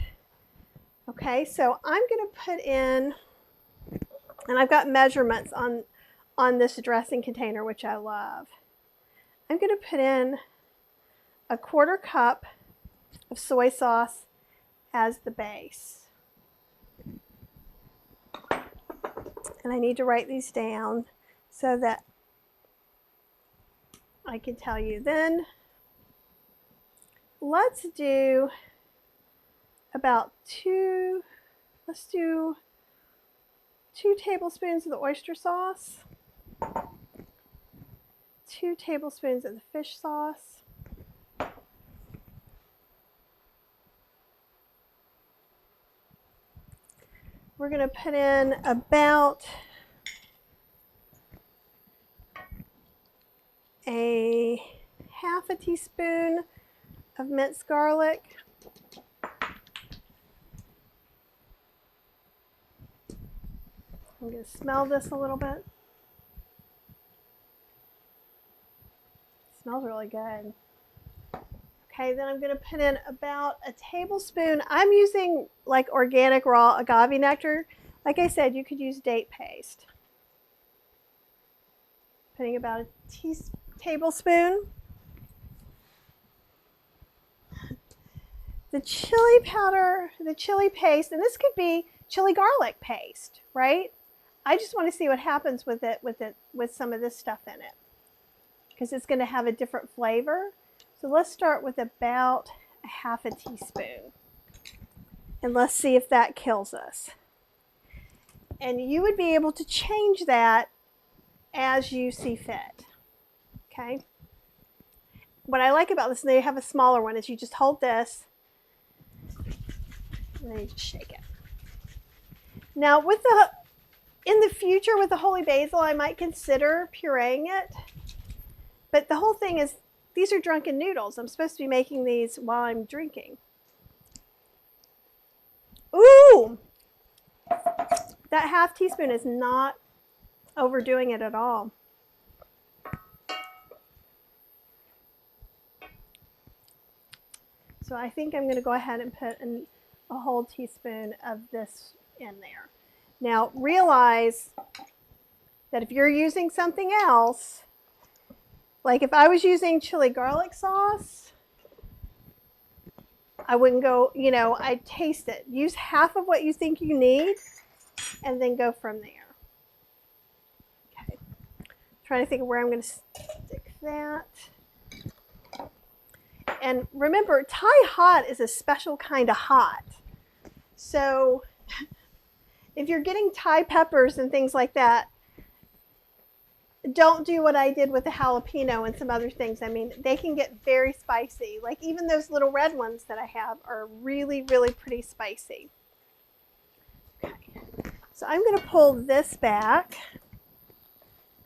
Okay, so I'm going to put in, and I've got measurements on this dressing container, which I love. I'm going to put in a 1/4 cup of soy sauce as the base. And I need to write these down so that I can tell you. Then let's do about 2 tablespoons of the oyster sauce, 2 tablespoons of the fish sauce, we're going to put in about a 1/2 teaspoon of minced garlic. I'm going to smell this a little bit. It smells really good. Okay, then I'm going to put in about a tablespoon. I'm using like organic raw agave nectar. Like I said, you could use date paste. Putting about a tablespoon. The chili powder, the chili paste, and this could be chili garlic paste, right? I just want to see what happens with some of this stuff in it, because it's going to have a different flavor. So let's start with about a 1/2 teaspoon, and let's see if that kills us. And you would be able to change that as you see fit. Okay? What I like about this, and they have a smaller one, is you just hold this and then you just shake it. Now, in the future with the holy basil, I might consider pureeing it. But the whole thing is, these are drunken noodles. I'm supposed to be making these while I'm drinking. Ooh! That half teaspoon is not overdoing it at all. So I think I'm going to go ahead and put a whole teaspoon of this in there. Now realize that if you're using something else, like if I was using chili garlic sauce, I wouldn't go, I'd taste it. Use half of what you think you need and then go from there. Okay. Trying to think of where I'm going to stick that. And remember, Thai hot is a special kind of hot. So if you're getting Thai peppers and things like that, don't do what I did with the jalapeno and some other things. I mean, they can get very spicy. Like even those little red ones that I have are really, really pretty spicy. Okay. So I'm going to pull this back.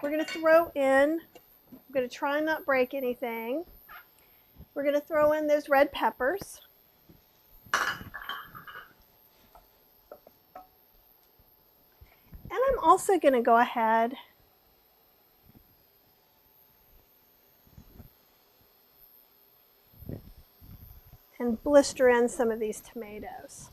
We're going to throw in, I'm going to try and not break anything. We're going to throw in those red peppers. And I'm also going to go ahead and blister in some of these tomatoes.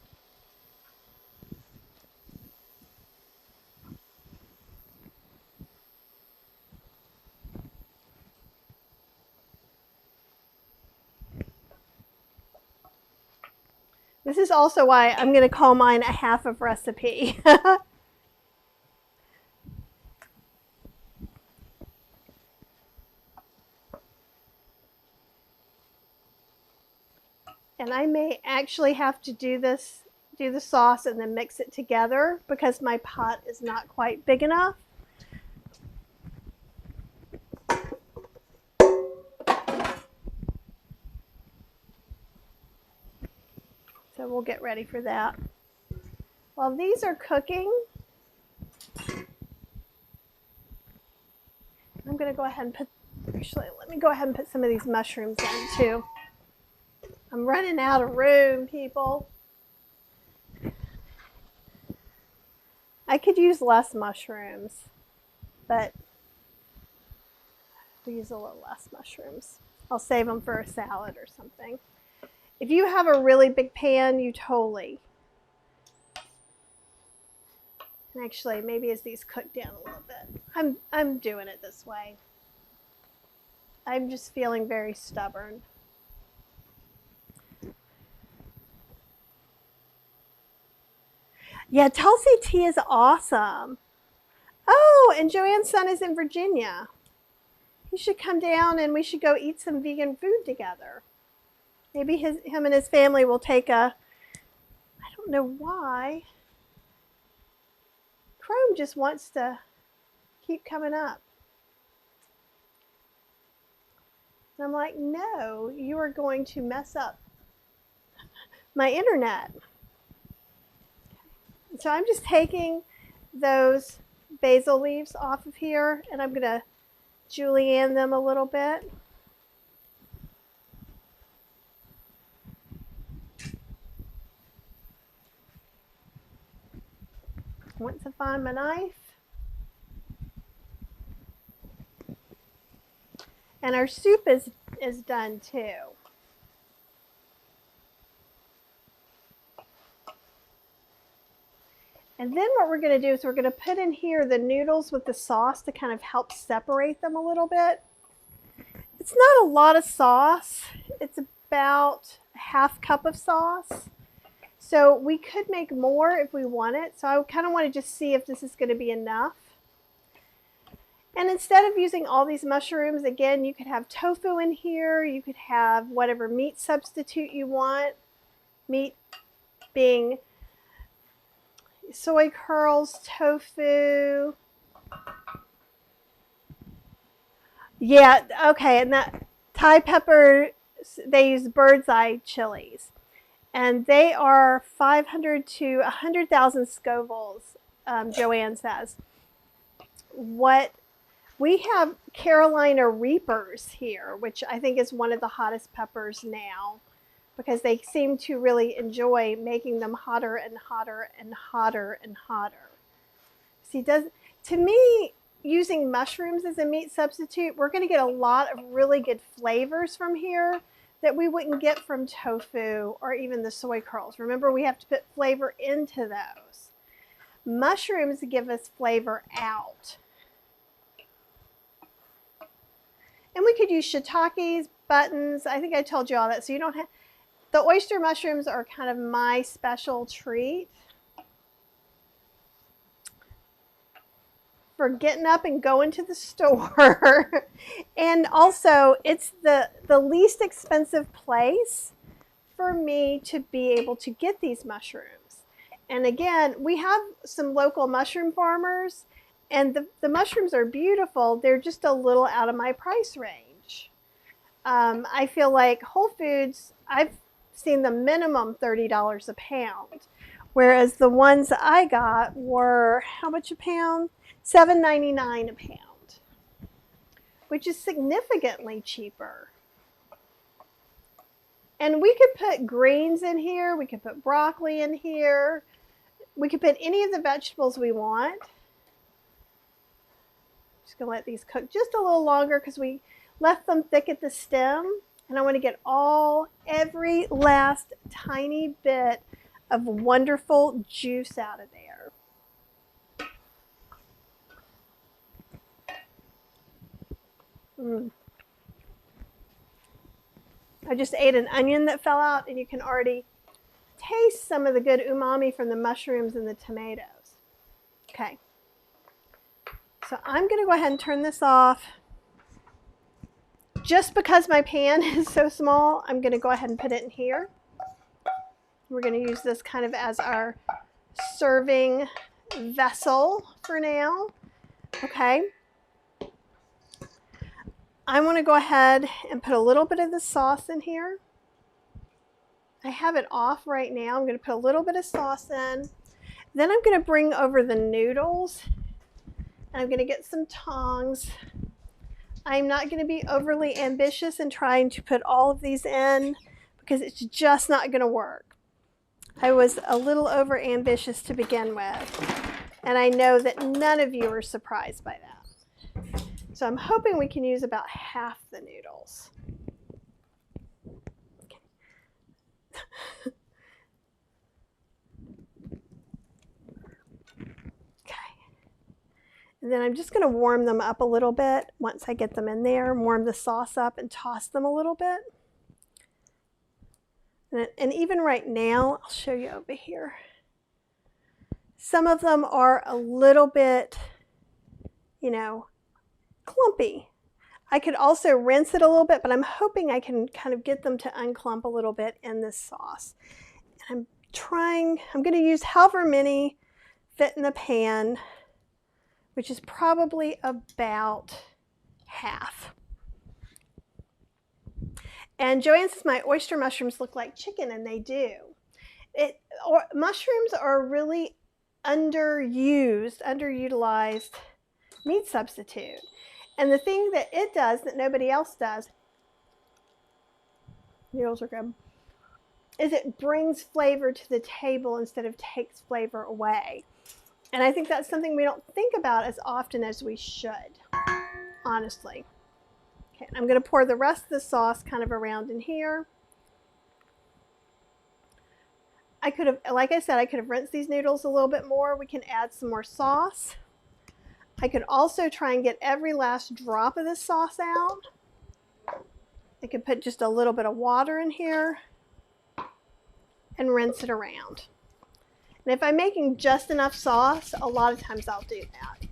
This is also why I'm going to call mine a half of recipe. And I may actually have to do the sauce and then mix it together because my pot is not quite big enough. So we'll get ready for that. While these are cooking, I'm going to go ahead and let me go ahead and put some of these mushrooms in too. I'm running out of room, people. I could use less mushrooms, but we'll use a little less mushrooms. I'll save them for a salad or something. If you have a really big pan, you totally. And actually, maybe as these cook down a little bit, I'm doing it this way. I'm just feeling very stubborn. Yeah, Tulsi tea is awesome. Oh, and Joanne's son is in Virginia. He should come down and we should go eat some vegan food together. Maybe him and his family will take I don't know why. Chrome just wants to keep coming up. And I'm like, no, you are going to mess up my internet. So I'm just taking those basil leaves off of here and I'm going to julienne them a little bit. Once I find my knife. And our soup is done too. And then what we're going to do is we're going to put in here the noodles with the sauce to kind of help separate them a little bit. It's not a lot of sauce. It's about a half cup of sauce. So we could make more if we want it. So I kind of want to just see if this is going to be enough. And instead of using all these mushrooms, again, you could have tofu in here. You could have whatever meat substitute you want. Meat being, soy curls, tofu. Yeah, okay, and that Thai pepper, they use bird's eye chilies, and they are 500 to 100,000 Scovilles, Joanne says. What we have Carolina Reapers here, which I think is one of the hottest peppers now because they seem to really enjoy making them hotter and hotter and hotter and hotter. See, to me, using mushrooms as a meat substitute, we're going to get a lot of really good flavors from here that we wouldn't get from tofu or even the soy curls. Remember, we have to put flavor into those. Mushrooms give us flavor out. And we could use shiitakes, buttons. I think I told you all that. So you don't have, the oyster mushrooms are kind of my special treat for getting up and going to the store. And also, it's the least expensive place for me to be able to get these mushrooms. And again, we have some local mushroom farmers, and the mushrooms are beautiful. They're just a little out of my price range. I feel like Whole Foods, I've seen the minimum $30 a pound, whereas the ones I got were, how much a pound? $7.99 a pound, which is significantly cheaper. And we could put greens in here. We could put broccoli in here. We could put any of the vegetables we want. Just gonna let these cook just a little longer because we left them thick at the stem. And I want to get every last tiny bit of wonderful juice out of there. I just ate an onion that fell out, and you can already taste some of the good umami from the mushrooms and the tomatoes. Okay. So I'm going to go ahead and turn this off. Just because my pan is so small, I'm going to go ahead and put it in here. We're going to use this kind of as our serving vessel for now. Okay. I want to go ahead and put a little bit of the sauce in here. I have it off right now. I'm going to put a little bit of sauce in. Then I'm going to bring over the noodles. And I'm going to get some tongs. I'm not going to be overly ambitious in trying to put all of these in because it's just not going to work. I was a little over ambitious to begin with. And I know that none of you are surprised by that. So I'm hoping we can use about half the noodles. And then I'm just going to warm them up a little bit once I get them in there, warm the sauce up and toss them a little bit. And even right now, I'll show you over here. Some of them are a little bit, clumpy. I could also rinse it a little bit, but I'm hoping I can kind of get them to unclump a little bit in this sauce. And I'm going to use however many fit in the pan, which is probably about half. And Joanne says my oyster mushrooms look like chicken, and they do. Mushrooms are really underutilized meat substitute. And the thing that it does that nobody else does, noodles are good, is it brings flavor to the table instead of takes flavor away. And I think that's something we don't think about as often as we should, honestly. Okay, I'm going to pour the rest of the sauce kind of around in here. I could have, like I said, I could have rinsed these noodles a little bit more. We can add some more sauce. I could also try and get every last drop of this sauce out. I could put just a little bit of water in here and rinse it around. And if I'm making just enough sauce, a lot of times I'll do that.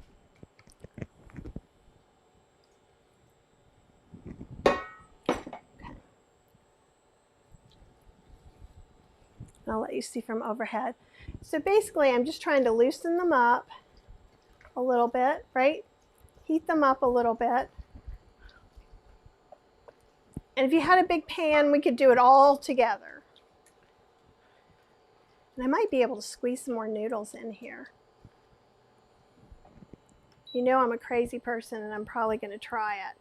I'll let you see from overhead. So basically, I'm just trying to loosen them up a little bit, right? Heat them up a little bit. And if you had a big pan, we could do it all together. And I might be able to squeeze some more noodles in here. You know I'm a crazy person and I'm probably going to try it.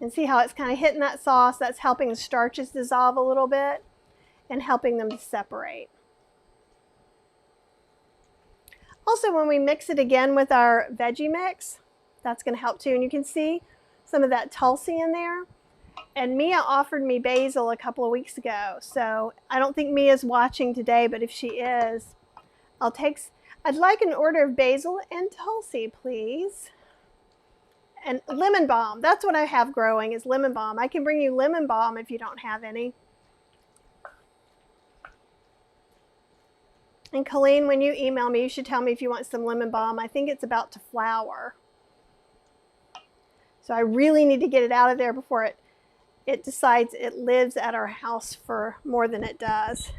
And see how it's kind of hitting that sauce? That's helping the starches dissolve a little bit and helping them to separate. Also, when we mix it again with our veggie mix, that's going to help too. And you can see some of that Tulsi in there. And Mia offered me basil a couple of weeks ago. So I don't think Mia's watching today, but if she is, I'd like an order of basil and Tulsi, please. And lemon balm, that's what I have growing is lemon balm. I can bring you lemon balm if you don't have any. And Colleen, when you email me, you should tell me if you want some lemon balm. I think it's about to flower. So I really need to get it out of there before it decides it lives at our house for more than it does.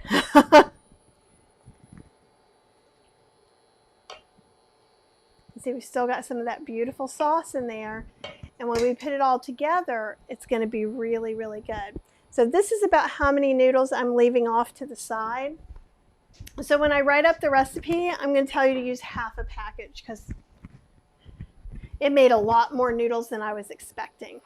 See, we still got some of that beautiful sauce in there. And when we put it all together, it's going to be really, really good. So this is about how many noodles I'm leaving off to the side. So when I write up the recipe, I'm going to tell you to use half a package because it made a lot more noodles than I was expecting.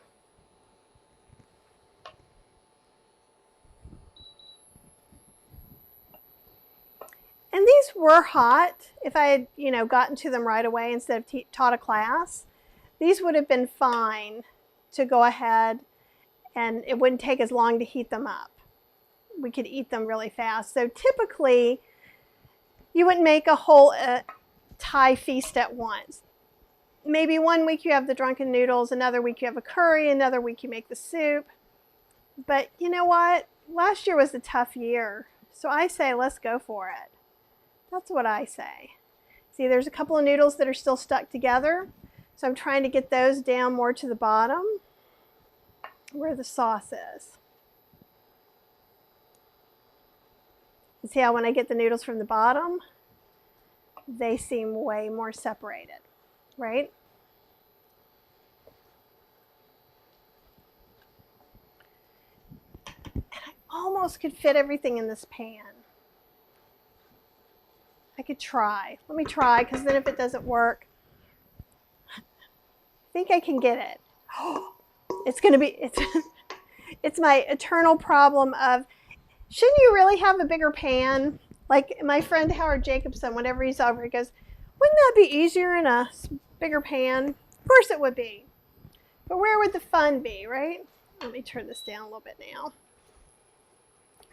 And these were hot. If I had, gotten to them right away instead of taught a class, these would have been fine to go ahead and it wouldn't take as long to heat them up. We could eat them really fast. So typically, you wouldn't make a whole Thai feast at once. Maybe one week you have the drunken noodles, another week you have a curry, another week you make the soup. But you know what? Last year was a tough year. So I say let's go for it. That's what I say. See, there's a couple of noodles that are still stuck together. So I'm trying to get those down more to the bottom where the sauce is. And see how when I get the noodles from the bottom, they seem way more separated, right? And I almost could fit everything in this pan. I could try. Let me try, because then if it doesn't work, I think I can get it. It's going to be, it's my eternal problem of, shouldn't you really have a bigger pan? Like my friend Howard Jacobson, whenever he's over, he goes, wouldn't that be easier in a bigger pan? Of course it would be. But where would the fun be, right? Let me turn this down a little bit now.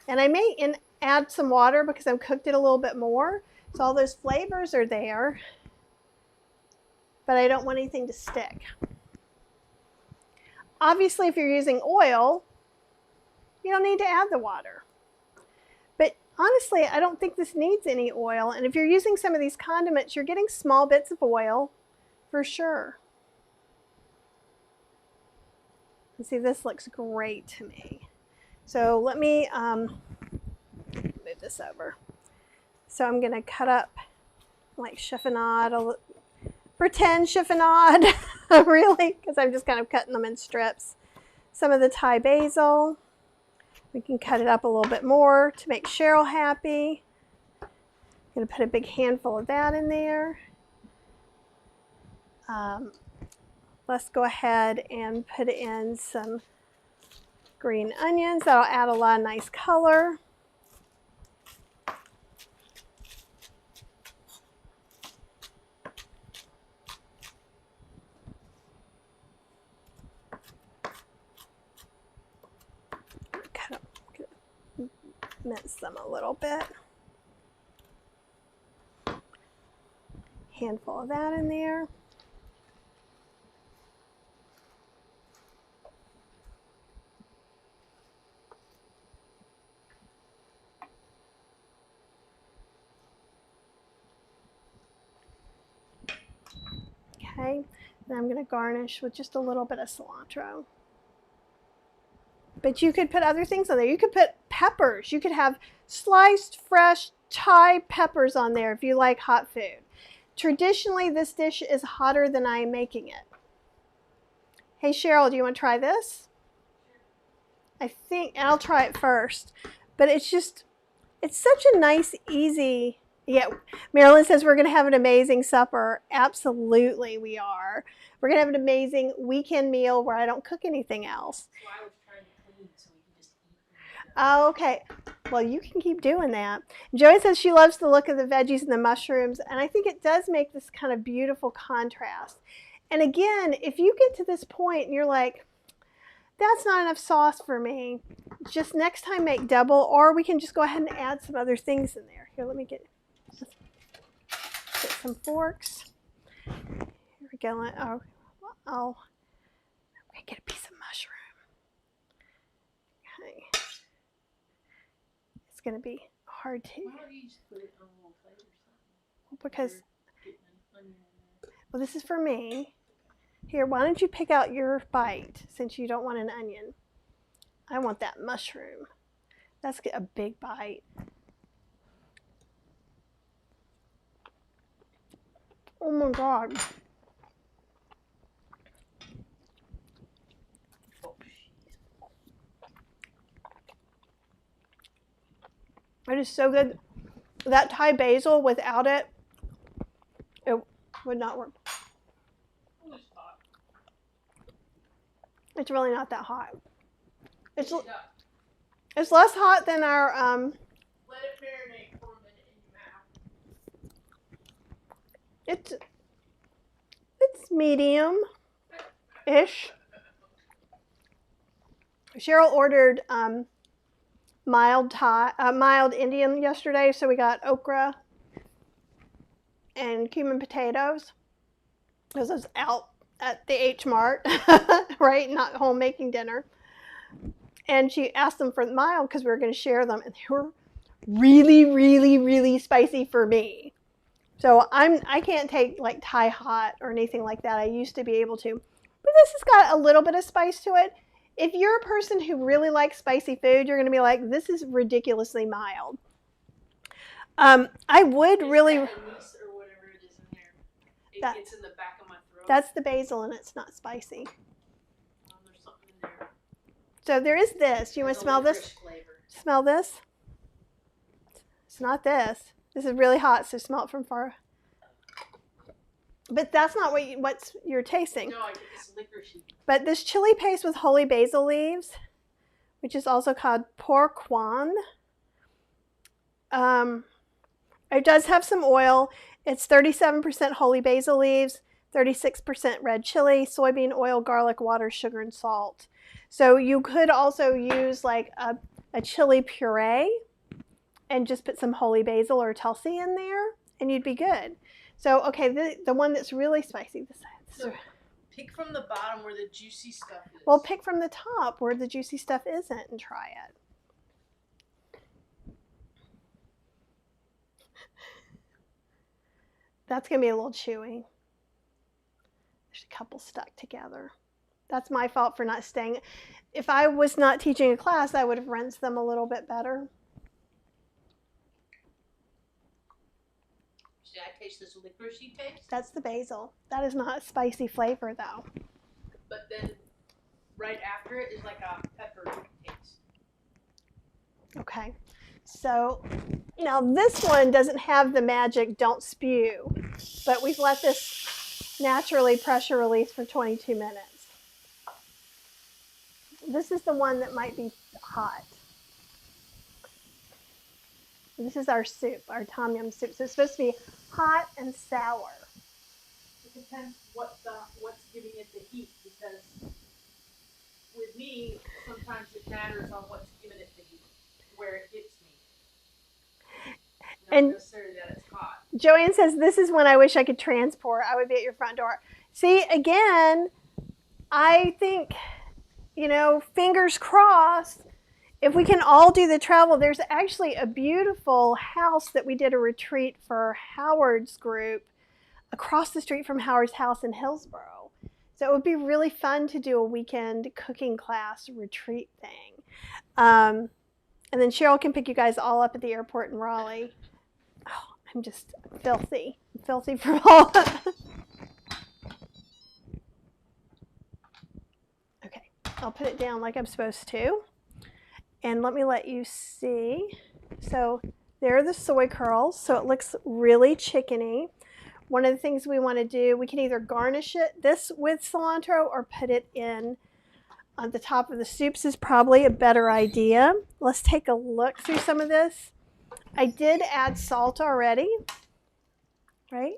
And I may add some water because I've cooked it a little bit more. So all those flavors are there, but I don't want anything to stick. Obviously, if you're using oil, you don't need to add the water. But honestly, I don't think this needs any oil. And if you're using some of these condiments, you're getting small bits of oil for sure. And see, this looks great to me. So let me move this over. So I'm going to cut up like chiffonade, pretend chiffonade, really, because I'm just kind of cutting them in strips. Some of the Thai basil. We can cut it up a little bit more to make Cheryl happy. I'm going to put a big handful of that in there. Let's go ahead and put in some green onions. That'll add a lot of nice color. Mince them a little bit. Handful of that in there. Okay, and I'm going to garnish with just a little bit of cilantro. But you could put other things on there. You could put peppers. You could have sliced fresh Thai peppers on there if you like hot food. Traditionally, this dish is hotter than I am making it. Hey Cheryl, do you want to try this? I think, and I'll try it first. But it's just, it's such a nice, easy, yeah. Marilyn says we're going to have an amazing supper. Absolutely, we are. We're going to have an amazing weekend meal where I don't cook anything else. So I was trying to clean so we can just eat. Oh, okay. Well, you can keep doing that. Joey says she loves the look of the veggies and the mushrooms, and I think it does make this kind of beautiful contrast. And again, if you get to this point and you're like, that's not enough sauce for me, just next time make double, or we can just go ahead and add some other things in there. Here, let me get some forks. Here we go. I'll get a piece of mushroom. Okay. It's going to be hard to. Why don't you just put it on a little plate or something? Because, Getting an onion in there. well, this is for me. Here, why don't you pick out your bite since you don't want an onion? I want that mushroom. That's a big bite. Oh my God. It is so good. That Thai basil, without it, it would not work. It's really not that hot. It's less hot than our Let it marinate for a minute in your mouth. It's medium-ish. Cheryl ordered mild Indian yesterday, so we got okra and cumin potatoes. This is out at the H Mart, right? Not home making dinner. And she asked them for mild because we were going to share them, and they were really, really, really spicy for me. So I can't take like Thai hot or anything like that. I used to be able to, but this has got a little bit of spice to it. If you're a person who really likes spicy food, you're going to be like, this is ridiculously mild. I would really. That anise or whatever it is in there. It gets in the back of my throat. That's the basil, and it's not spicy. There's something in there. So there is this. You want to smell this? Flavor. Smell this? It's not this. This is really hot, so smell it from far. But that's not what you're tasting. No, I get this licorice. But this chili paste with holy basil leaves, which is also called porkwan. It does have some oil. It's 37% holy basil leaves, 36% red chili, soybean oil, garlic, water, sugar, and salt. So you could also use like a chili puree and just put some holy basil or tulsi in there, and you'd be good. So, okay, the one that's really spicy. So pick from the bottom where the juicy stuff is. Well, pick from the top where the juicy stuff isn't and try it. That's going to be a little chewy. There's a couple stuck together. That's my fault for not staying. If I was not teaching a class, I would have rinsed them a little bit better. Should I taste this licoricey taste? That's the basil. That is not a spicy flavor, though. But then right after it is like a pepper taste. Okay. So now this one doesn't have the magic don't spew, but we've let this naturally pressure release for 22 minutes. This is the one that might be hot. This is our soup, our tom yum soup. So it's supposed to be hot and sour. It depends what's giving it the heat, because with me, sometimes it matters on what's giving it the heat, where it hits me. Not And necessarily that it's hot. Joanne says, this is when I wish I could transport. I would be at your front door. See, again, I think, fingers crossed, if we can all do the travel. There's actually a beautiful house that we did a retreat for Howard's group across the street from Howard's house in Hillsboro. So it would be really fun to do a weekend cooking class retreat thing. And then Cheryl can pick you guys all up at the airport in Raleigh. Oh, I'm just filthy from all. Okay, I'll put it down like I'm supposed to. And let me let you see. So there are the soy curls. So it looks really chickeny. One of the things we want to do, we can either garnish this with cilantro or put it in on the top of the soups is probably a better idea. Let's take a look through some of this. I did add salt already, right?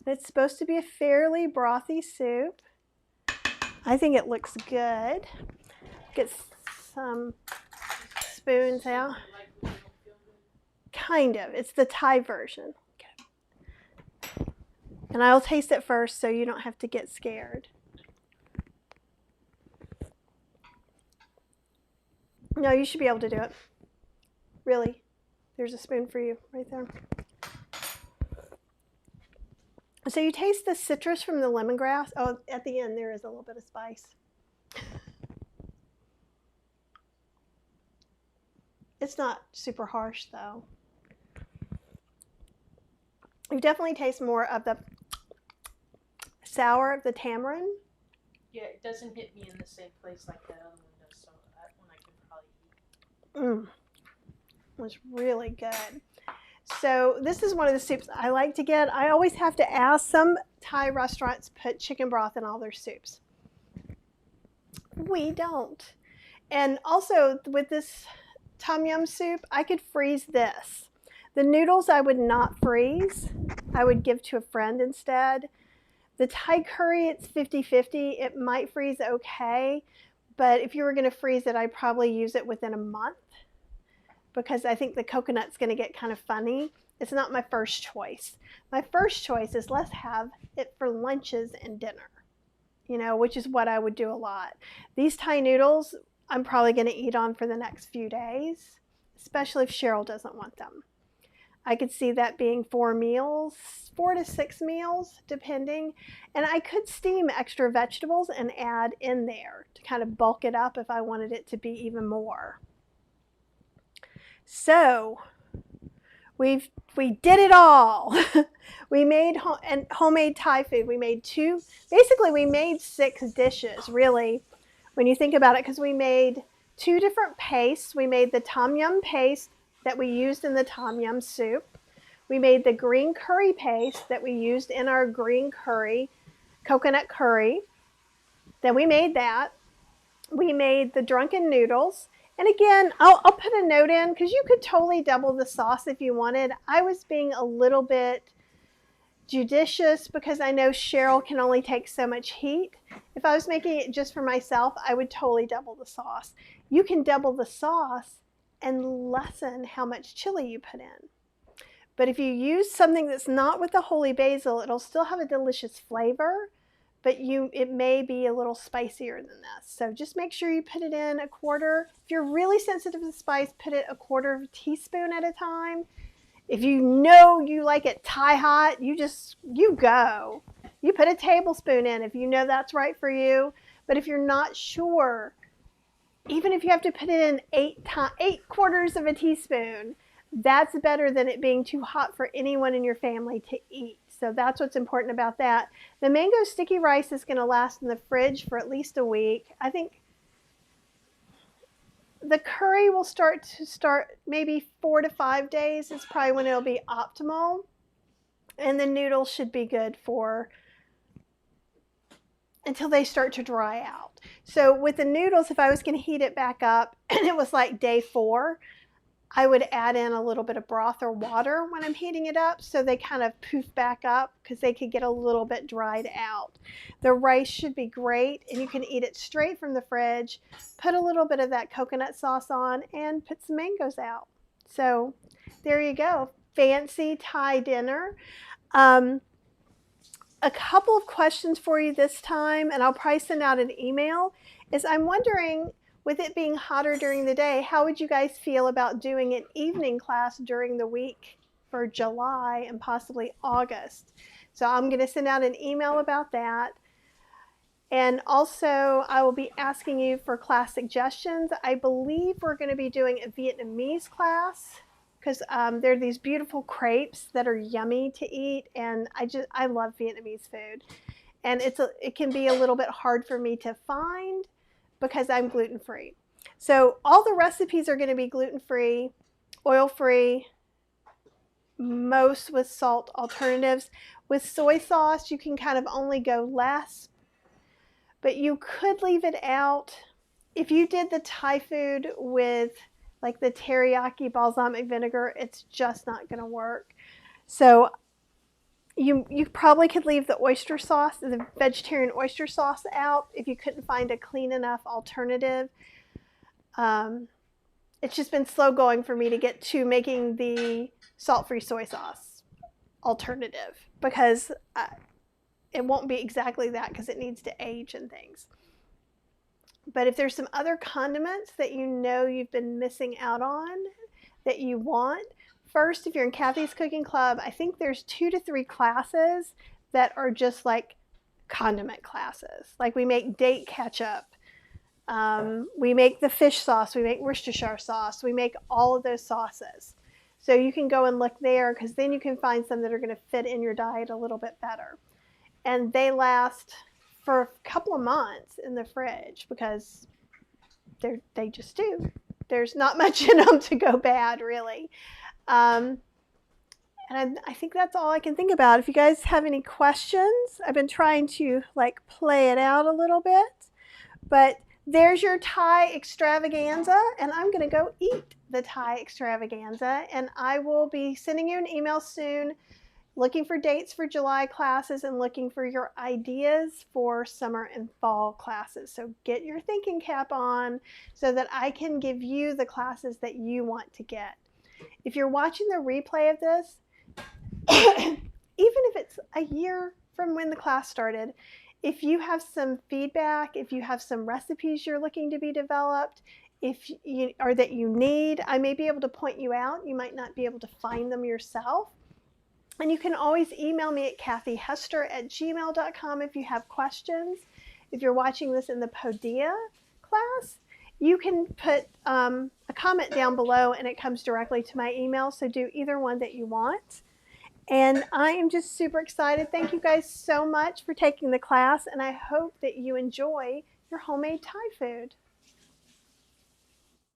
It's supposed to be a fairly brothy soup. I think it looks good. Get some spoons out. Kind of. It's the Thai version. Okay. And I'll taste it first so you don't have to get scared. No, you should be able to do it. Really. There's a spoon for you right there. So you taste the citrus from the lemongrass. Oh, at the end there is a little bit of spice. It's not super harsh though. You definitely taste more of the sour of the tamarind. Yeah, it doesn't hit me in the same place like that other one does, so that one I can probably eat. It's really good. So this is one of the soups I like to get. I always have to ask. Some Thai restaurants put chicken broth in all their soups. We don't. And also with this tom yum soup, I could freeze this. The noodles I would not freeze. I would give to a friend instead. The Thai curry, it's 50-50. It might freeze okay, but if you were going to freeze it, I'd probably use it within a month because I think the coconut's going to get kind of funny. It's not my first choice. My first choice is let's have it for lunches and dinner, you know, which is what I would do a lot. These Thai noodles, I'm probably going to eat on for the next few days, especially if Cheryl doesn't want them. I could see that being 4 to 6 meals, depending. And I could steam extra vegetables and add in there to kind of bulk it up if I wanted it to be even more. So we did it all. We made homemade Thai food. We made we made 6 dishes, really, when you think about it, because we made 2 different pastes. We made the tom yum paste that we used in the tom yum soup. We made the green curry paste that we used in our green curry, coconut curry. Then we made that. We made the drunken noodles. And again, I'll put a note in because you could totally double the sauce if you wanted. I was being a little bit judicious because I know Cheryl can only take so much heat. If I was making it just for myself, I would totally double the sauce. You can double the sauce and lessen how much chili you put in. But if you use something that's not with the holy basil, it'll still have a delicious flavor, but it may be a little spicier than this. So just make sure you put it in a quarter. If you're really sensitive to spice, put it a quarter of a teaspoon at a time. If you know you like it Thai hot, you go. You put a tablespoon in if you know that's right for you. But if you're not sure, even if you have to put it in 8 quarters of a teaspoon, that's better than it being too hot for anyone in your family to eat. So that's what's important about that. The mango sticky rice is going to last in the fridge for at least a week. I think the curry will start maybe 4 to 5 days is probably when it'll be optimal. And the noodles should be good for until they start to dry out. So with the noodles, if I was going to heat it back up and it was like day 4, I would add in a little bit of broth or water when I'm heating it up so they kind of poof back up because they could get a little bit dried out. The rice should be great and you can eat it straight from the fridge. Put a little bit of that coconut sauce on and put some mangoes out. So there you go. Fancy Thai dinner. A couple of questions for you this time, and I'll probably send out an email, is I'm wondering, with it being hotter during the day, how would you guys feel about doing an evening class during the week for July and possibly August? So I'm going to send out an email about that. And also, I will be asking you for class suggestions. I believe we're going to be doing a Vietnamese class because there are these beautiful crepes that are yummy to eat, and I love Vietnamese food. And it can be a little bit hard for me to find because I'm gluten-free. So all the recipes are going to be gluten-free, oil-free, most with salt alternatives. With soy sauce, you can kind of only go less, but you could leave it out. If you did the Thai food with like the teriyaki balsamic vinegar, it's just not going to work. So you probably could leave the oyster sauce, the vegetarian oyster sauce out if you couldn't find a clean enough alternative. It's just been slow going for me to get to making the salt-free soy sauce alternative because it won't be exactly that because it needs to age and things. But if there's some other condiments that you know you've been missing out on that you want, first, if you're in Kathy's Cooking Club, I think there's 2 to 3 classes that are just like condiment classes. Like we make date ketchup, we make the fish sauce, we make Worcestershire sauce, we make all of those sauces. So you can go and look there because then you can find some that are going to fit in your diet a little bit better. And they last for a couple of months in the fridge because they just do. There's not much in them to go bad, really. And I think that's all I can think about. If you guys have any questions, I've been trying to like play it out a little bit. But there's your Thai extravaganza, and I'm going to go eat the Thai extravaganza. And I will be sending you an email soon looking for dates for July classes and looking for your ideas for summer and fall classes. So get your thinking cap on so that I can give you the classes that you want to get. If you're watching the replay of this, even if it's a year from when the class started, if you have some feedback, if you have some recipes you're looking to be developed, or that you need, I may be able to point you out. You might not be able to find them yourself. And you can always email me at kathyhester@gmail.com if you have questions. If you're watching this in the Podia class, you can put a comment down below and it comes directly to my email. So do either one that you want. And I am just super excited. Thank you guys so much for taking the class, and I hope that you enjoy your homemade Thai food.